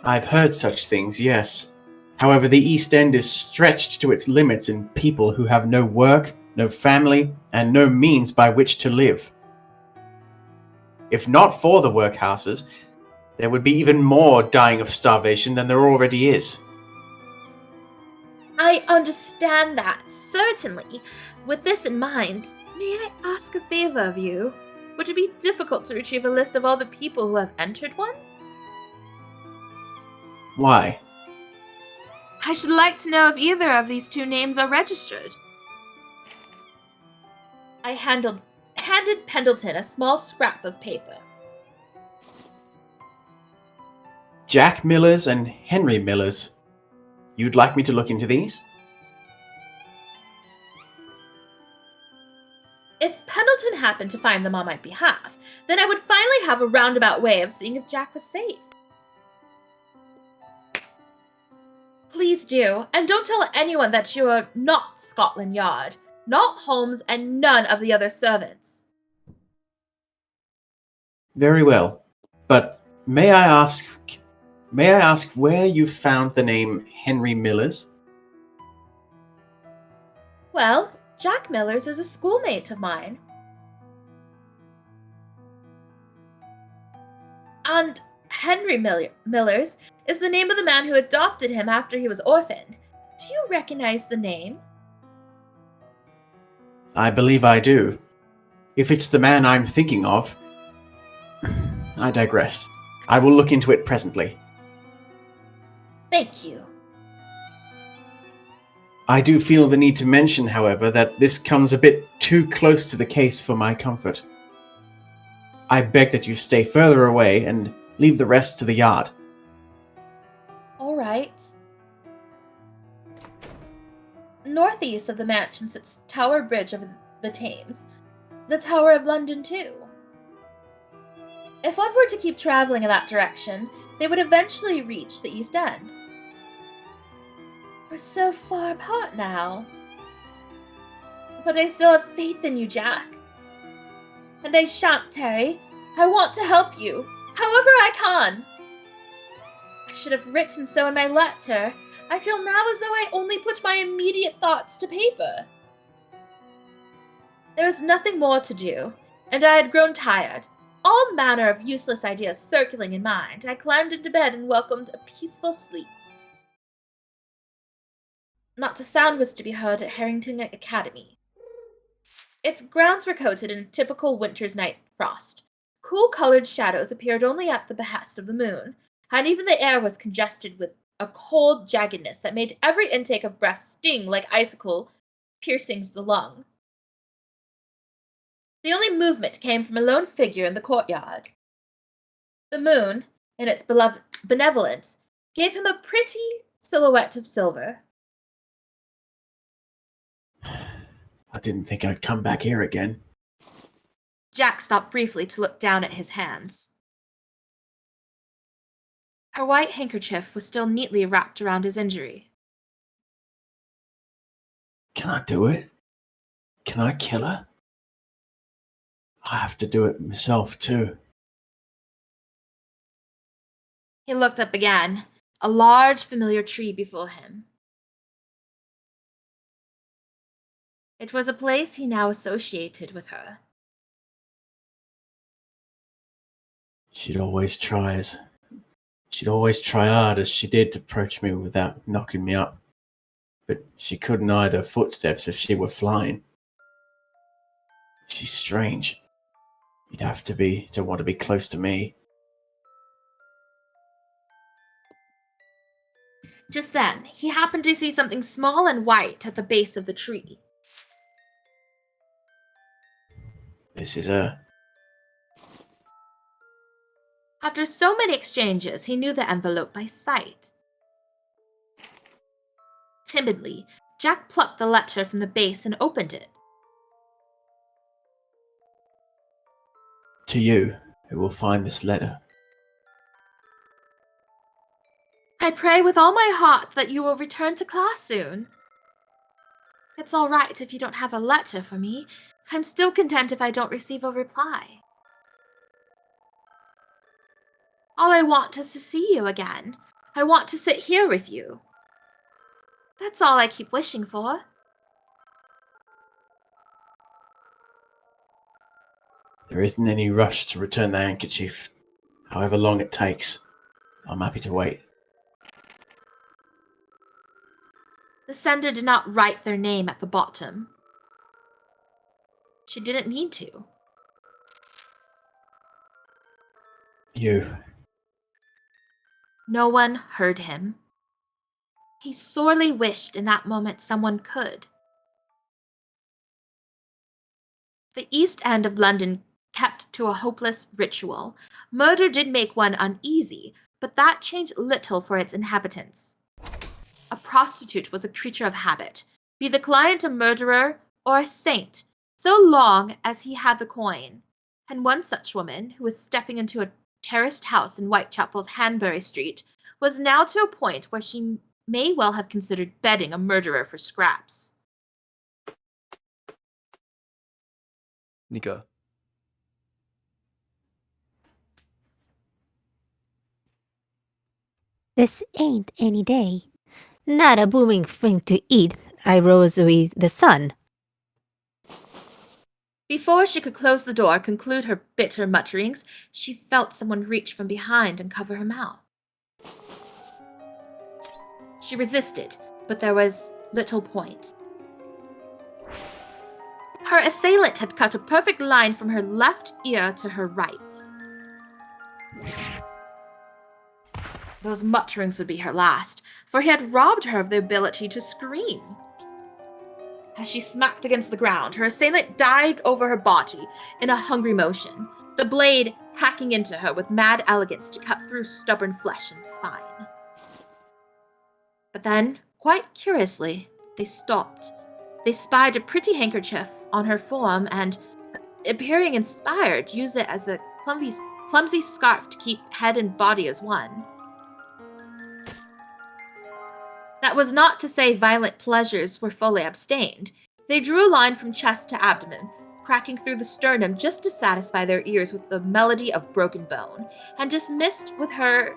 I've heard such things, yes. However, the East End is stretched to its limits in people who have no work, no family, and no means by which to live. If not for the workhouses, there would be even more dying of starvation than there already is. I understand that, certainly. With this in mind, may I ask a favor of you? Would it be difficult to retrieve a list of all the people who have entered one? Why? I should like to know if either of these two names are registered. I handed Pendleton a small scrap of paper. Jack Miller's and Henry Miller's. You'd like me to look into these? If Pendleton happened to find them on my behalf, then I would finally have a roundabout way of seeing if Jack was safe. Please do, and don't tell anyone that you are not Scotland Yard, not Holmes, and none of the other servants. Very well. But may I ask where you found the name Henry Millers? Well, Jack Millers is a schoolmate of mine. And Henry Millers is the name of the man who adopted him after he was orphaned. Do you recognize the name? I believe I do. If it's the man I'm thinking of, I digress. I will look into it presently. Thank you. I do feel the need to mention, however, that this comes a bit too close to the case for my comfort. I beg that you stay further away and leave the rest to the yard. All right. Northeast of the mansion sits Tower Bridge over the Thames, the Tower of London too. If one were to keep traveling in that direction, they would eventually reach the East End. We're so far apart now. But I still have faith in you, Jack. And I shan't tarry. I want to help you, however I can. I should have written so in my letter. I feel now as though I only put my immediate thoughts to paper. There was nothing more to do, and I had grown tired. All manner of useless ideas circling in mind, I climbed into bed and welcomed a peaceful sleep. Not a sound was to be heard at Harrington Academy. Its grounds were coated in typical winter's night frost. Cool-colored shadows appeared only at the behest of the moon, and even the air was congested with a cold jaggedness that made every intake of breath sting like icicle piercings the lung. The only movement came from a lone figure in the courtyard. The moon, in its benevolence, gave him a pretty silhouette of silver. I didn't think I'd come back here again. Jack stopped briefly to look down at his hands. Her white handkerchief was still neatly wrapped around his injury. Can I do it? Can I kill her? I have to do it myself, too. He looked up again, a large, familiar tree before him. It was a place he now associated with her. She'd always try hard as she did to approach me without knocking me up. But she couldn't hide her footsteps if she were flying. She's strange. You'd have to want to be close to me. Just then, he happened to see something small and white at the base of the tree. This is her. After so many exchanges, he knew the envelope by sight. Timidly, Jack plucked the letter from the base and opened it. To you, who will find this letter. I pray with all my heart that you will return to class soon. It's all right if you don't have a letter for me. I'm still content if I don't receive a reply. All I want is to see you again. I want to sit here with you. That's all I keep wishing for. There isn't any rush to return the handkerchief. However long it takes, I'm happy to wait. The sender did not write their name at the bottom. She didn't need to. You. No one heard him. He sorely wished in that moment someone could. The East End of London kept to a hopeless ritual. Murder did make one uneasy, but that changed little for its inhabitants. A prostitute was a creature of habit. Be the client a murderer or a saint, so long as he had the coin. And one such woman, who was stepping into a terraced house in Whitechapel's Hanbury Street, was now to a point where she may well have considered bedding a murderer for scraps. Nika. This ain't any day. Not a booming thing to eat. I rose with the sun. Before she could close the door, conclude her bitter mutterings, she felt someone reach from behind and cover her mouth. She resisted, but there was little point. Her assailant had cut a perfect line from her left ear to her right. Those mutterings would be her last, for he had robbed her of the ability to scream. As she smacked against the ground, her assailant dived over her body in a hungry motion, the blade hacking into her with mad elegance to cut through stubborn flesh and spine. But then, quite curiously, they stopped. They spied a pretty handkerchief on her form and, appearing inspired, used it as a clumsy scarf to keep head and body as one. That was not to say violent pleasures were fully abstained. They drew a line from chest to abdomen, cracking through the sternum just to satisfy their ears with the melody of broken bone, and dismissed with her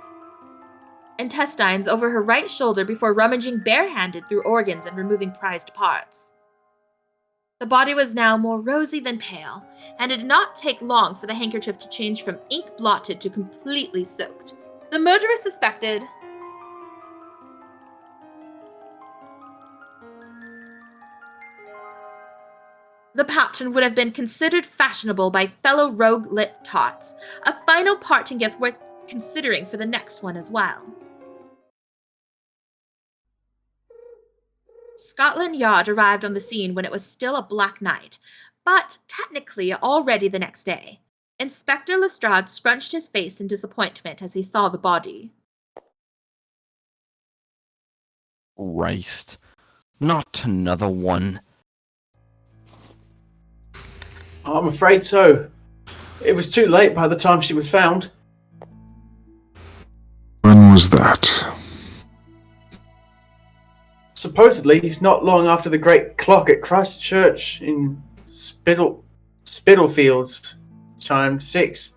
intestines over her right shoulder before rummaging barehanded through organs and removing prized parts. The body was now more rosy than pale, and it did not take long for the handkerchief to change from ink-blotted to completely soaked. The murderer suspected the pattern would have been considered fashionable by fellow rogue-lit tots, a final parting gift worth considering for the next one as well. Scotland Yard arrived on the scene when it was still a black night, but technically already the next day. Inspector Lestrade scrunched his face in disappointment as he saw the body. Christ. Not another one. I'm afraid so. It was too late by the time she was found. When was that? Supposedly, not long after the great clock at Christ Church in Spitalfields chimed 6.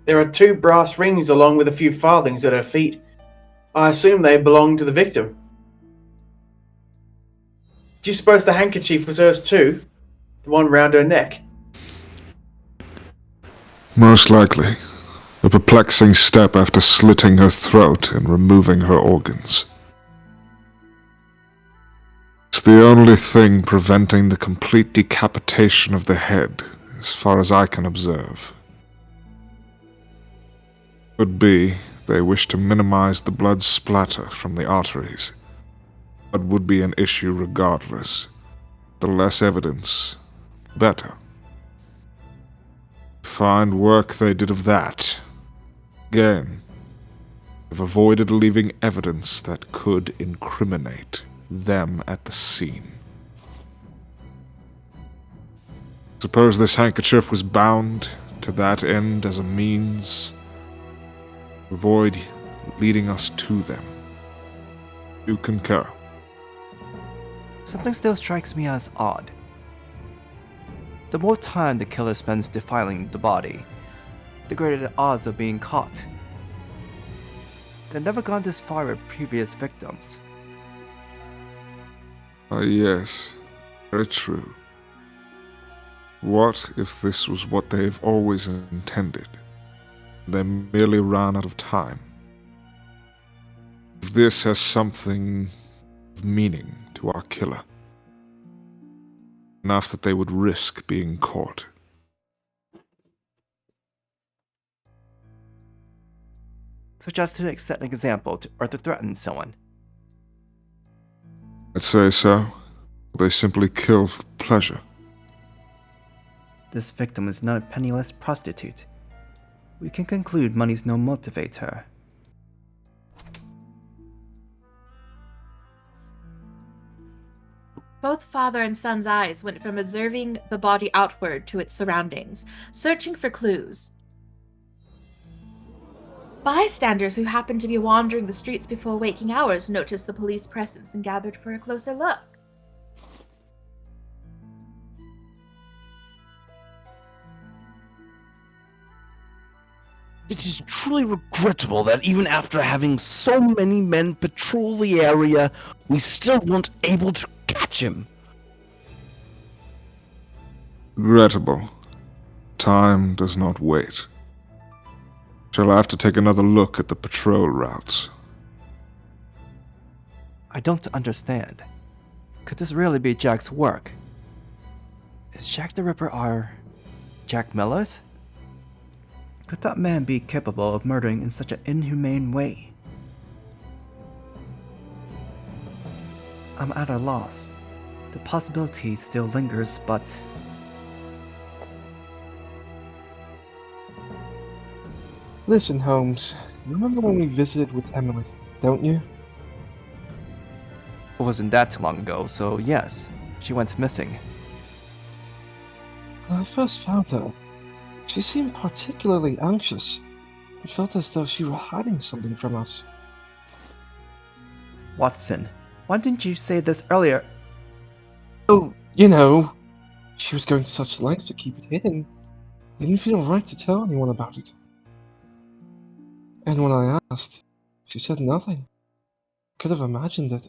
There are 2 brass rings along with a few farthings at her feet. I assume they belong to the victim. Do you suppose the handkerchief was hers too? The one round her neck? Most likely. A perplexing step after slitting her throat and removing her organs. It's the only thing preventing the complete decapitation of the head, as far as I can observe. Could be they wish to minimize the blood splatter from the arteries. But would be an issue regardless. The less evidence, better. Fine work they did of that. Again, they've avoided leaving evidence that could incriminate them at the scene. Suppose this handkerchief was bound to that end as a means to avoid leading us to them. You concur? Something still strikes me as odd. The more time the killer spends defiling the body, the greater the odds of being caught. They've never gone this far with previous victims. Yes, very true. What if this was what they've always intended? They merely ran out of time. If this has something of meaning to our killer, enough that they would risk being caught. Such as to set an example or to threaten someone. I'd say so. They simply kill for pleasure. This victim is not a penniless prostitute. We can conclude money's no motivate her. Both father and son's eyes went from observing the body outward to its surroundings, searching for clues. Bystanders who happened to be wandering the streets before waking hours noticed the police presence and gathered for a closer look. It is truly regrettable that even after having so many men patrol the area, we still weren't able to catch him. Regrettable. Time does not wait. Shall I have to take another look at the patrol routes? I don't understand. Could this really be Jack's work? Is Jack the Ripper our Jack Miller's? Could that man be capable of murdering in such an inhumane way? I'm at a loss. The possibility still lingers, but... Listen, Holmes, you remember when we visited with Emily, don't you? It wasn't that too long ago, so yes, she went missing. When I first found her, she seemed particularly anxious. It felt as though she were hiding something from us. Watson, why didn't you say this earlier? Oh, you know, she was going to such lengths to keep it hidden. It didn't feel right to tell anyone about it. And when I asked, she said nothing. Could have imagined it.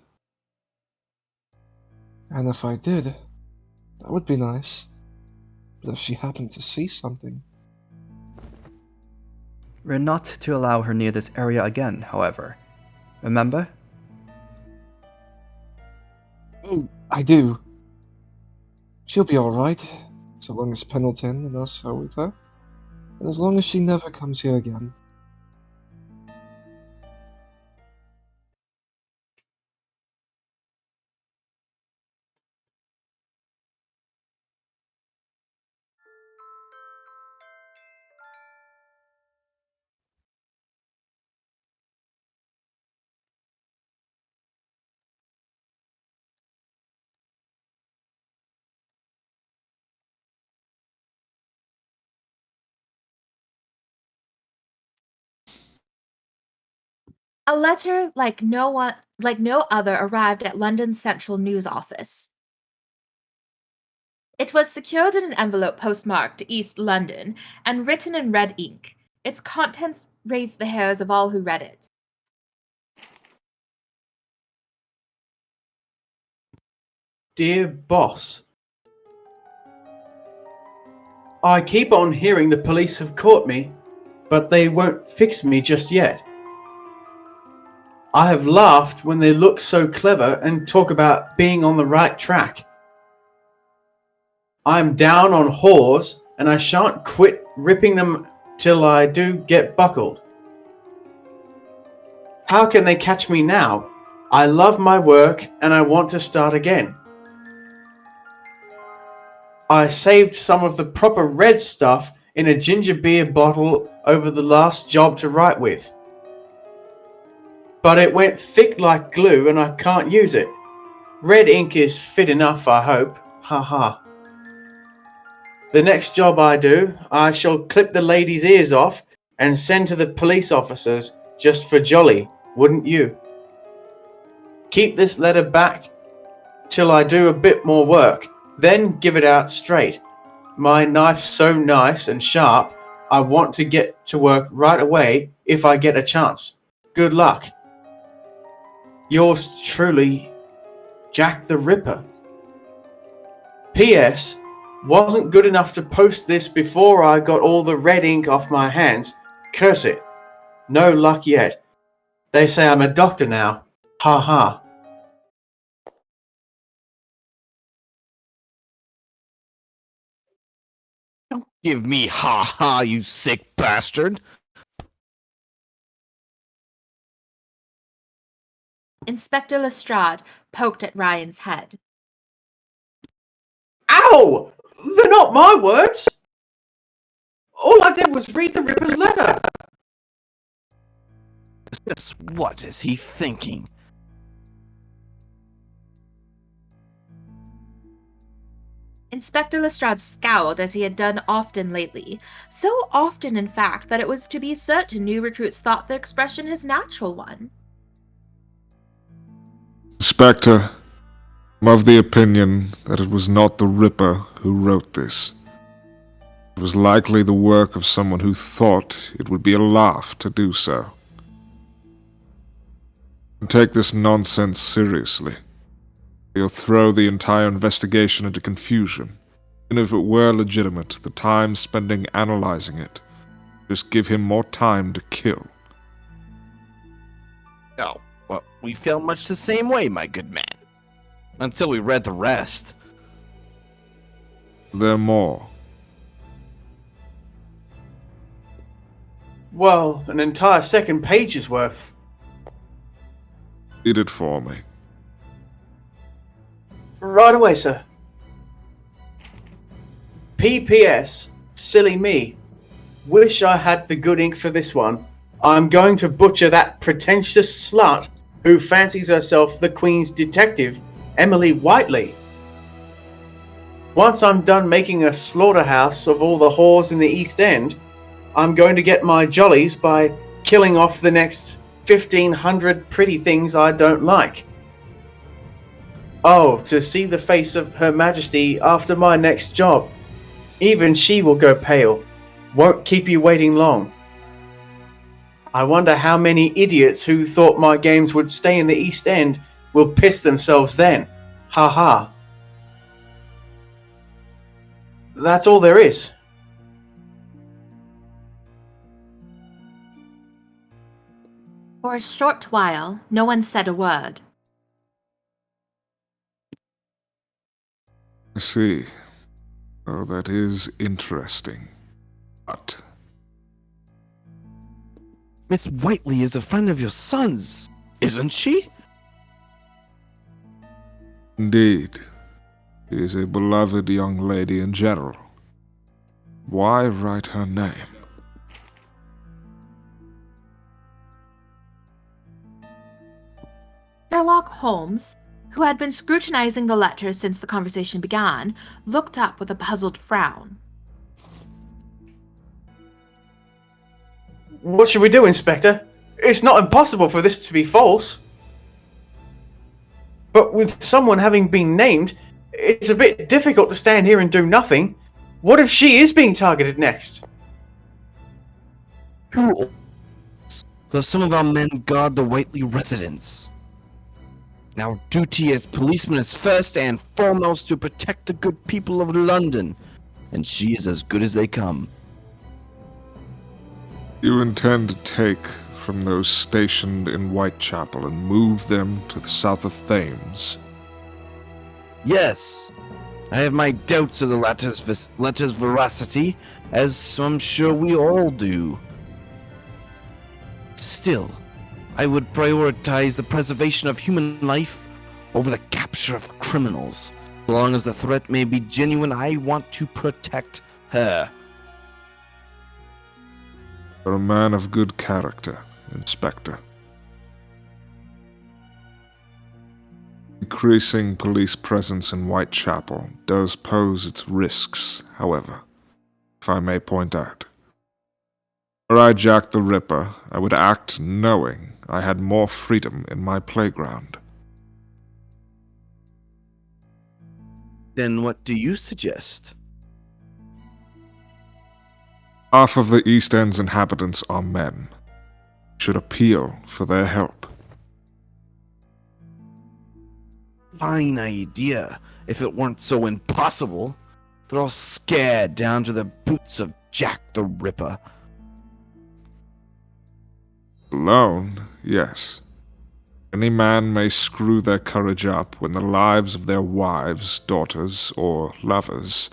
And if I did, that would be nice. But if she happened to see something... We're not to allow her near this area again, however. Remember? Oh, I do. She'll be alright, so long as Pendleton and us are with her. And as long as she never comes here again. A letter like no other arrived at London's Central News Office. It was secured in an envelope postmarked East London and written in red ink. Its contents raised the hairs of all who read it. Dear boss, I keep on hearing the police have caught me, but they won't fix me just yet. I have laughed when they look so clever and talk about being on the right track. I'm down on whores and I shan't quit ripping them till I do get buckled. How can they catch me now? I love my work and I want to start again. I saved some of the proper red stuff in a ginger beer bottle over the last job to write with. But it went thick like glue and I can't use it. Red ink is fit enough, I hope. Haha. The next job I do, I shall clip the lady's ears off and send to the police officers just for jolly, wouldn't you? Keep this letter back till I do a bit more work, then give it out straight. My knife's so nice and sharp, I want to get to work right away if I get a chance. Good luck. Yours truly, Jack the Ripper. P.S. Wasn't good enough to post this before I got all the red ink off my hands. Curse it. No luck yet. They say I'm a doctor now. Ha ha. Don't give me ha ha, you sick bastard. Inspector Lestrade poked at Ryan's head. Ow! They're not my words! All I did was read the Ripper's letter. Just what is he thinking? Inspector Lestrade scowled as he had done often lately. So often, in fact, that it was to be certain new recruits thought the expression his natural one. Inspector, I'm of the opinion that it was not the Ripper who wrote this. It was likely the work of someone who thought it would be a laugh to do so. And take this nonsense seriously. You'll throw the entire investigation into confusion. Even if it were legitimate, the time spending analyzing it just give him more time to kill. Oh, well, we felt much the same way, my good man. Until we read the rest. There more. Well, an entire second page's worth. Read it for me. Right away, sir. PPS. Silly me. Wish I had the good ink for this one. I'm going to butcher that pretentious slut who fancies herself the Queen's detective, Emily Whiteley. Once I'm done making a slaughterhouse of all the whores in the East End, I'm going to get my jollies by killing off the next 1,500 pretty things I don't like. Oh, to see the face of Her Majesty after my next job. Even she will go pale. Won't keep you waiting long. I wonder how many idiots who thought my games would stay in the East End will piss themselves then. Ha ha. That's all there is. For a short while, no one said a word. I see. Oh, that is interesting. But Miss Whiteley is a friend of your son's, isn't she? indeed, she is a beloved young lady in general. Why write her name? Sherlock Holmes, who had been scrutinizing the letter since the conversation began, looked up with a puzzled frown. What should we do, Inspector? It's not impossible for this to be false. But with someone having been named, it's a bit difficult to stand here and do nothing. What if she is being targeted next? Who? So some of our men guard the Whiteley residence. Our duty as policemen is first and foremost to protect the good people of London, and she is as good as they come. You intend to take from those stationed in Whitechapel and move them to the south of Thames? Yes, I have my doubts of the letter's veracity, as I'm sure we all do. Still, I would prioritize the preservation of human life over the capture of criminals. As long as the threat may be genuine, I want to protect her. You're a man of good character, Inspector. Increasing police presence in Whitechapel does pose its risks, however, if I may point out. Were I Jack the Ripper, I would act knowing I had more freedom in my playground. Then what do you suggest? Half of the East End's inhabitants are men. Should appeal for their help. Fine idea, if it weren't so impossible. They're all scared down to the boots of Jack the Ripper. Alone, yes. Any man may screw their courage up when the lives of their wives, daughters, or lovers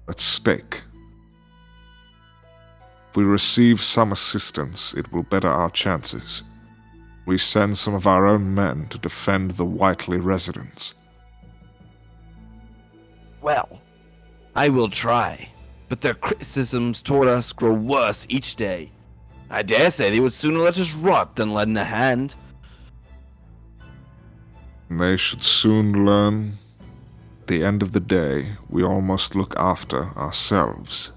are at stake. If we receive some assistance, it will better our chances. We send some of our own men to defend the Whiteley residence. Well, I will try, but their criticisms toward us grow worse each day. I dare say they would sooner let us rot than lend a hand. And they should soon learn At the end of the day, we all must look after ourselves.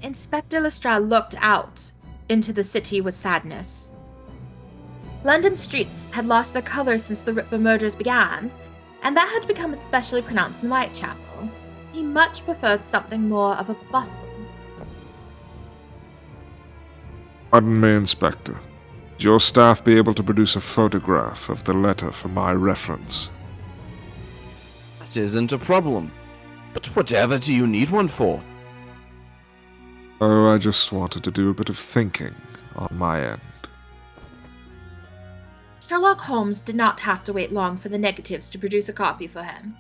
Inspector Lestrade looked out into the city with sadness. London streets had lost their color since the Ripper murders began, and that had become especially pronounced in Whitechapel. He much preferred something more of a bustle. Pardon me, Inspector. Would your staff be able to produce a photograph of the letter for my reference? That isn't a problem. But whatever do you need one for? Oh, I just wanted to do a bit of thinking on my end. Sherlock Holmes did not have to wait long for the negatives to produce a copy for him,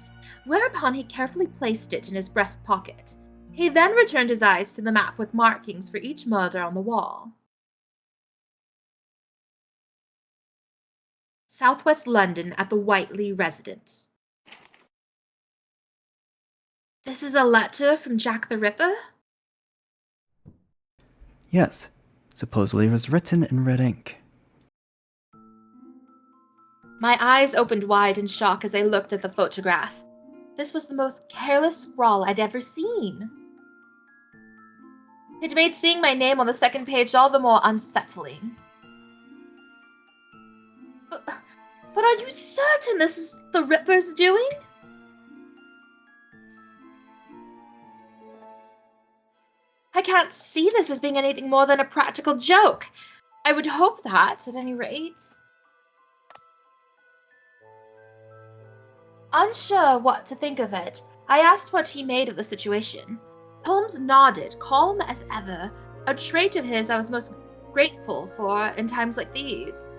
whereupon he carefully placed it in his breast pocket. He then returned his eyes to the map with markings for each murder on the wall. Southwest London at the Whiteley residence. This is a letter from Jack the Ripper? Yes, supposedly it was written in red ink. My eyes opened wide in shock as I looked at the photograph. This was the most careless scrawl I'd ever seen. It made seeing my name on the second page all the more unsettling. But are you certain this is the Ripper's doing? I can't see this as being anything more than a practical joke. I would hope that, at any rate. Unsure what to think of it, I asked what he made of the situation. Holmes nodded, calm as ever, a trait of his I was most grateful for in times like these.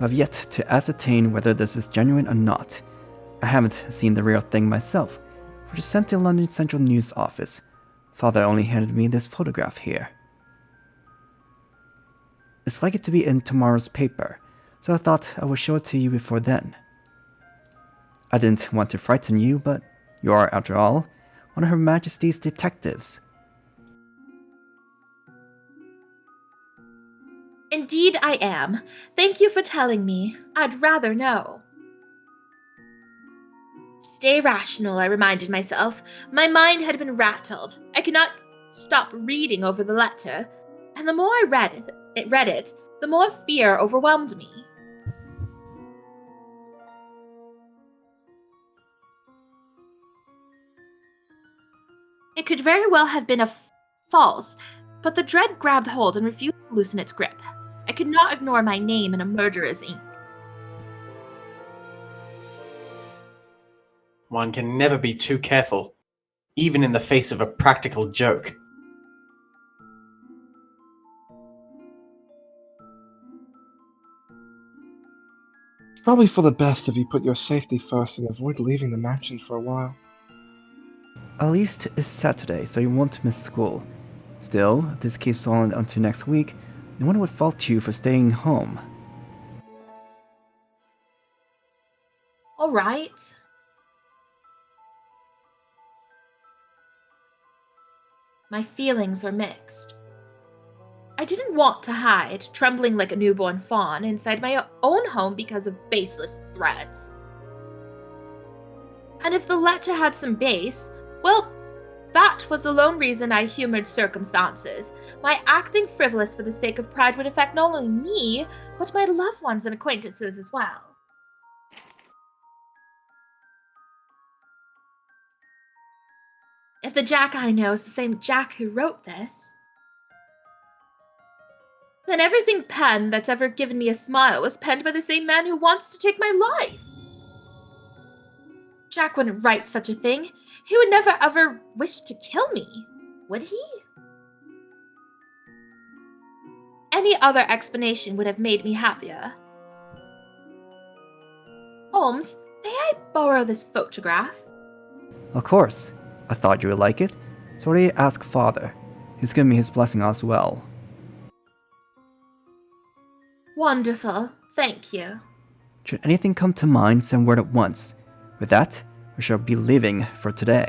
I've yet to ascertain whether this is genuine or not. I haven't seen the real thing myself, which is sent to London Central News Office. Father only handed me this photograph here. It's likely to be in tomorrow's paper, so I thought I would show it to you before then. I didn't want to frighten you, but you are, after all, one of Her Majesty's detectives. Indeed I am. Thank you for telling me. I'd rather know. Stay rational, I reminded myself. My mind had been rattled. I could not stop reading over the letter, and the more I read it, the more fear overwhelmed me. It could very well have been false, but the dread grabbed hold and refused to loosen its grip. I could not ignore my name in a murderer's ink. One can never be too careful, even in the face of a practical joke. It's probably for the best if you put your safety first and avoid leaving the mansion for a while. At least it's Saturday, so you won't miss school. Still, if this keeps on until next week, no one would fault you for staying home. All right. My feelings were mixed. I didn't want to hide, trembling like a newborn fawn, inside my own home because of baseless threats. And if the letter had some base, well, that was the lone reason I humored circumstances. My acting frivolous for the sake of pride would affect not only me, but my loved ones and acquaintances as well. If the Jack I know is the same Jack who wrote this, then everything penned that's ever given me a smile was penned by the same man who wants to take my life. Jack wouldn't write such a thing. He would never ever wish to kill me, would he? Any other explanation would have made me happier. Holmes, may I borrow this photograph? Of course. I thought you would like it, so I asked Father. He's given me his blessing as well. Wonderful. Thank you. Should anything come to mind, send word at once. With that, we shall be leaving for today.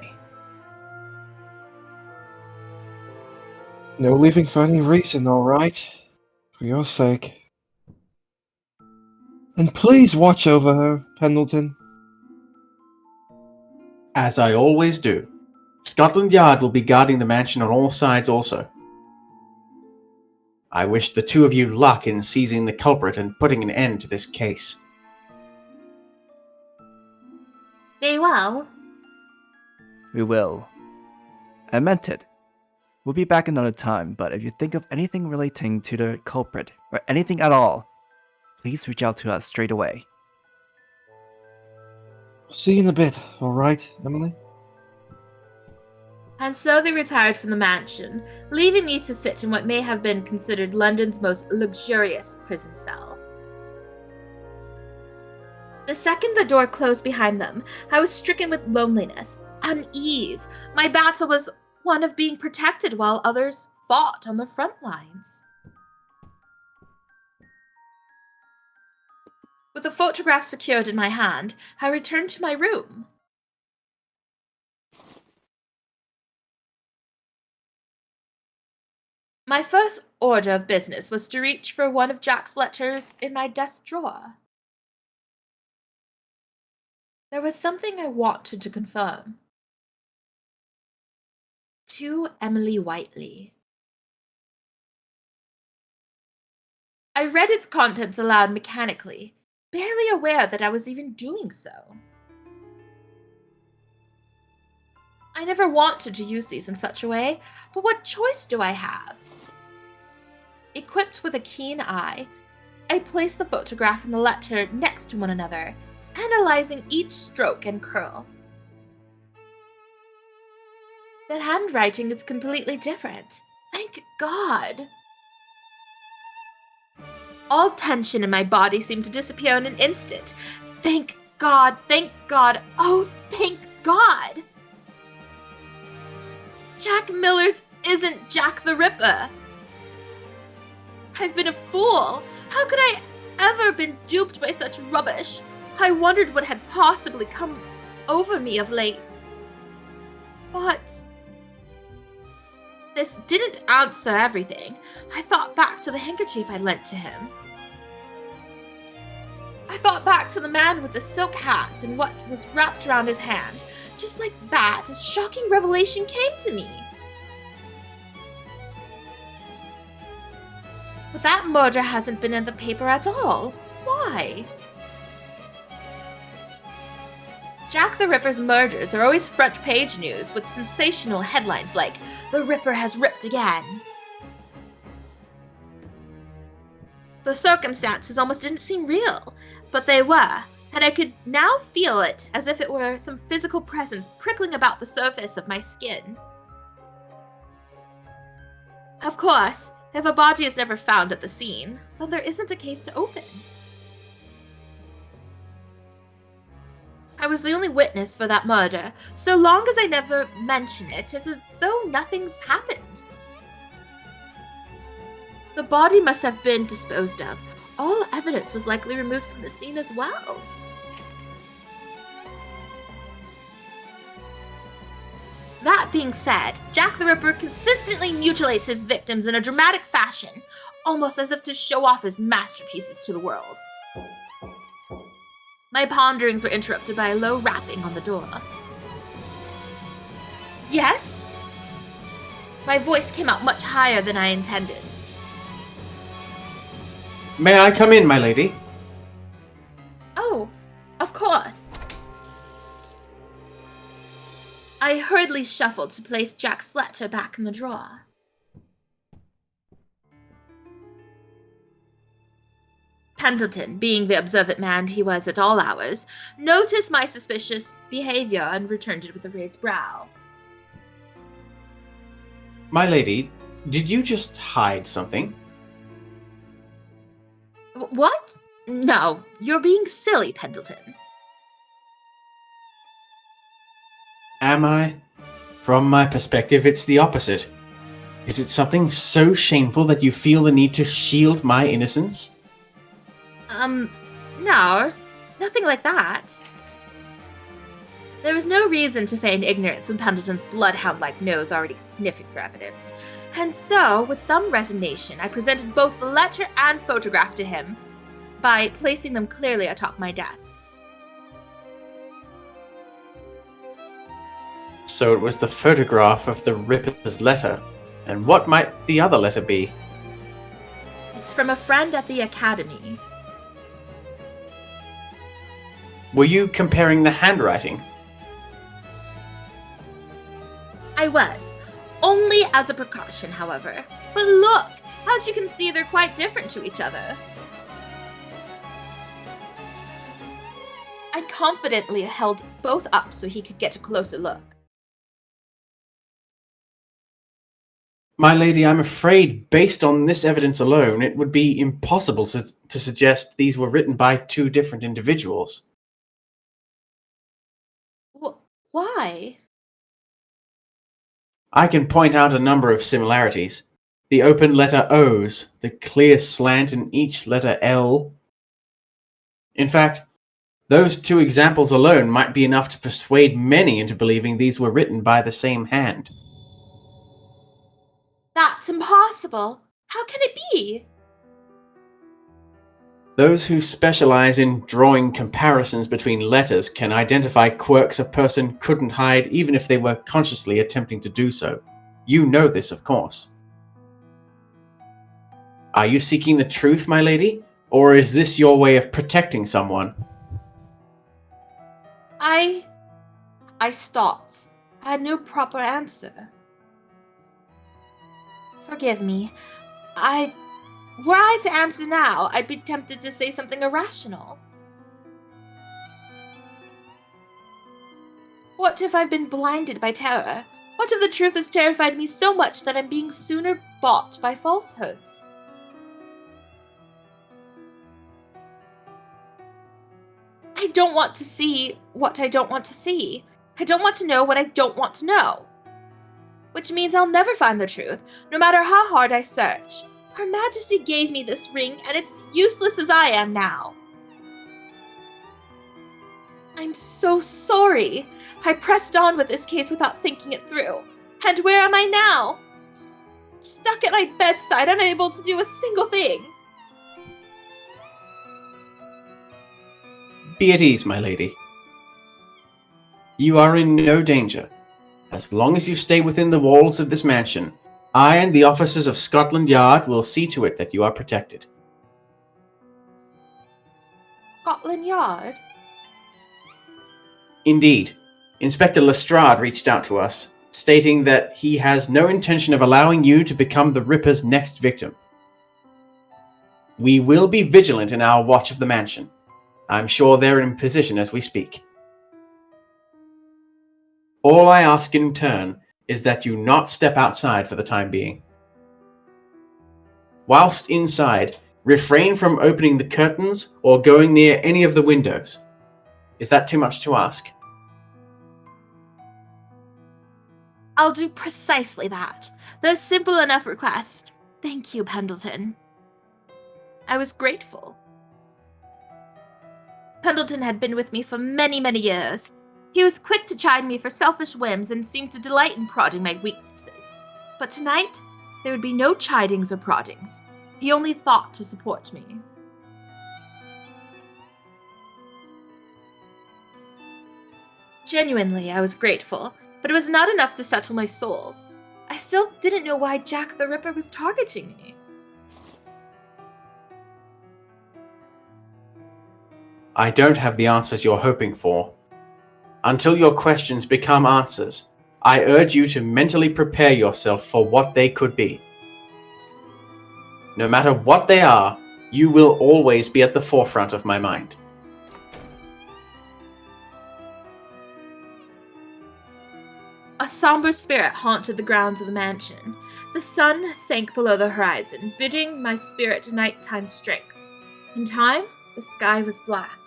No leaving for any reason, alright? For your sake. And please watch over her, Pendleton. As I always do. Scotland Yard will be guarding the mansion on all sides also. I wish the two of you luck in seizing the culprit and putting an end to this case. They will. We will. I meant it. We'll be back another time, but if you think of anything relating to the culprit, or anything at all, please reach out to us straight away. See you in a bit, alright, Emily? And so they retired from the mansion, leaving me to sit in what may have been considered London's most luxurious prison cell. The second the door closed behind them, I was stricken with loneliness, unease. My battle was one of being protected while others fought on the front lines. With the photograph secured in my hand, I returned to my room. My first order of business was to reach for one of Jack's letters in my desk drawer. There was something I wanted to confirm. To Emily Whiteley. I read its contents aloud mechanically, barely aware that I was even doing so. I never wanted to use these in such a way, but what choice do I have? Equipped with a keen eye, I placed the photograph and the letter next to one another, analyzing each stroke and curl. The handwriting is completely different. Thank God. All tension in my body seemed to disappear in an instant. Thank God, oh thank God! Jack Miller's isn't Jack the Ripper. I've been a fool. How could I ever been duped by such rubbish? I wondered what had possibly come over me of late. But this didn't answer everything. I thought back to the handkerchief I lent to him. I thought back to the man with the silk hat and what was wrapped around his hand. Just like that, a shocking revelation came to me. But that murder hasn't been in the paper at all. Why? Jack the Ripper's murders are always front-page news with sensational headlines like, "The Ripper has ripped again." The circumstances almost didn't seem real, but they were, and I could now feel it as if it were some physical presence prickling about the surface of my skin. Of course, if a body is never found at the scene, then there isn't a case to open. I was the only witness for that murder. So long as I never mention it, it's as though nothing's happened. The body must have been disposed of. All evidence was likely removed from the scene as well. That being said, Jack the Ripper consistently mutilates his victims in a dramatic fashion, almost as if to show off his masterpieces to the world. My ponderings were interrupted by a low rapping on the door. Yes? My voice came out much higher than I intended. May I come in, my lady? Oh, of course. I hurriedly shuffled to place Jack's letter back in the drawer. Pendleton, being the observant man he was at all hours, noticed my suspicious behavior and returned it with a raised brow. My lady, did you just hide something? What? No, you're being silly, Pendleton. Am I? From my perspective, it's the opposite. Is it something so shameful that you feel the need to shield my innocence? No, nothing like that. There was no reason to feign ignorance when Pendleton's bloodhound-like nose already sniffing for evidence. And so, with some resignation, I presented both the letter and photograph to him. by placing them clearly atop my desk. So it was the photograph of the Ripper's letter. And what might the other letter be? It's from a friend at the academy. Were you comparing the handwriting? I was. Only as a precaution, however. But look! As you can see, they're quite different to each other. I confidently held both up so he could get a closer look. My lady, I'm afraid, based on this evidence alone, it would be impossible to suggest these were written by two different individuals. Why? I can point out a number of similarities. The open letter O's, the clear slant in each letter L. In fact, those two examples alone might be enough to persuade many into believing these were written by the same hand. That's impossible. How can it be? Those who specialize in drawing comparisons between letters can identify quirks a person couldn't hide even if they were consciously attempting to do so. You know this, of course. Are you seeking the truth, my lady? Or is this your way of protecting someone? I stopped. I had no proper answer. Forgive me. Were I to answer now, I'd be tempted to say something irrational. What if I've been blinded by terror? What if the truth has terrified me so much that I'm being sooner bought by falsehoods? I don't want to see what I don't want to see. I don't want to know what I don't want to know. Which means I'll never find the truth, no matter how hard I search. Her Majesty gave me this ring, and it's useless as I am now. I'm so sorry. I pressed on with this case without thinking it through. And where am I now? Stuck at my bedside, unable to do a single thing. Be at ease, my lady. You are in no danger. As long as you stay within the walls of this mansion, I and the officers of Scotland Yard will see to it that you are protected. Scotland Yard? Indeed. Inspector Lestrade reached out to us, stating that he has no intention of allowing you to become the Ripper's next victim. We will be vigilant in our watch of the mansion. I'm sure they're in position as we speak. All I ask in turn is that you not step outside for the time being. Whilst inside, refrain from opening the curtains or going near any of the windows. Is that too much to ask? I'll do precisely that. The simple enough request. Thank you, Pendleton. I was grateful. Pendleton had been with me for many, many years. He was quick to chide me for selfish whims and seemed to delight in prodding my weaknesses. But tonight, there would be no chidings or proddings. He only thought to support me. Genuinely, I was grateful, but it was not enough to settle my soul. I still didn't know why Jack the Ripper was targeting me. I don't have the answers you're hoping for. Until your questions become answers, I urge you to mentally prepare yourself for what they could be. No matter what they are, you will always be at the forefront of my mind. A somber spirit haunted the grounds of the mansion. The sun sank below the horizon, bidding my spirit nighttime strength. In time, the sky was black.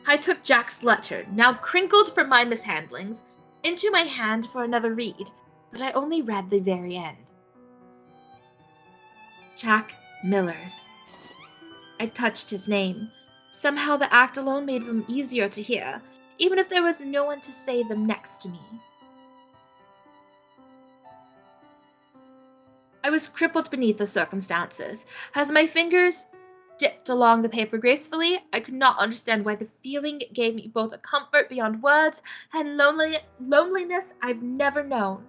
I took Jack's letter, now crinkled from my mishandlings, into my hand for another read, but I only read the very end. Jack Millers. I touched his name. Somehow the act alone made them easier to hear, even if there was no one to say them next to me. I was crippled beneath the circumstances. As my fingers dipped along the paper gracefully, I could not understand why the feeling gave me both a comfort beyond words and loneliness I've never known.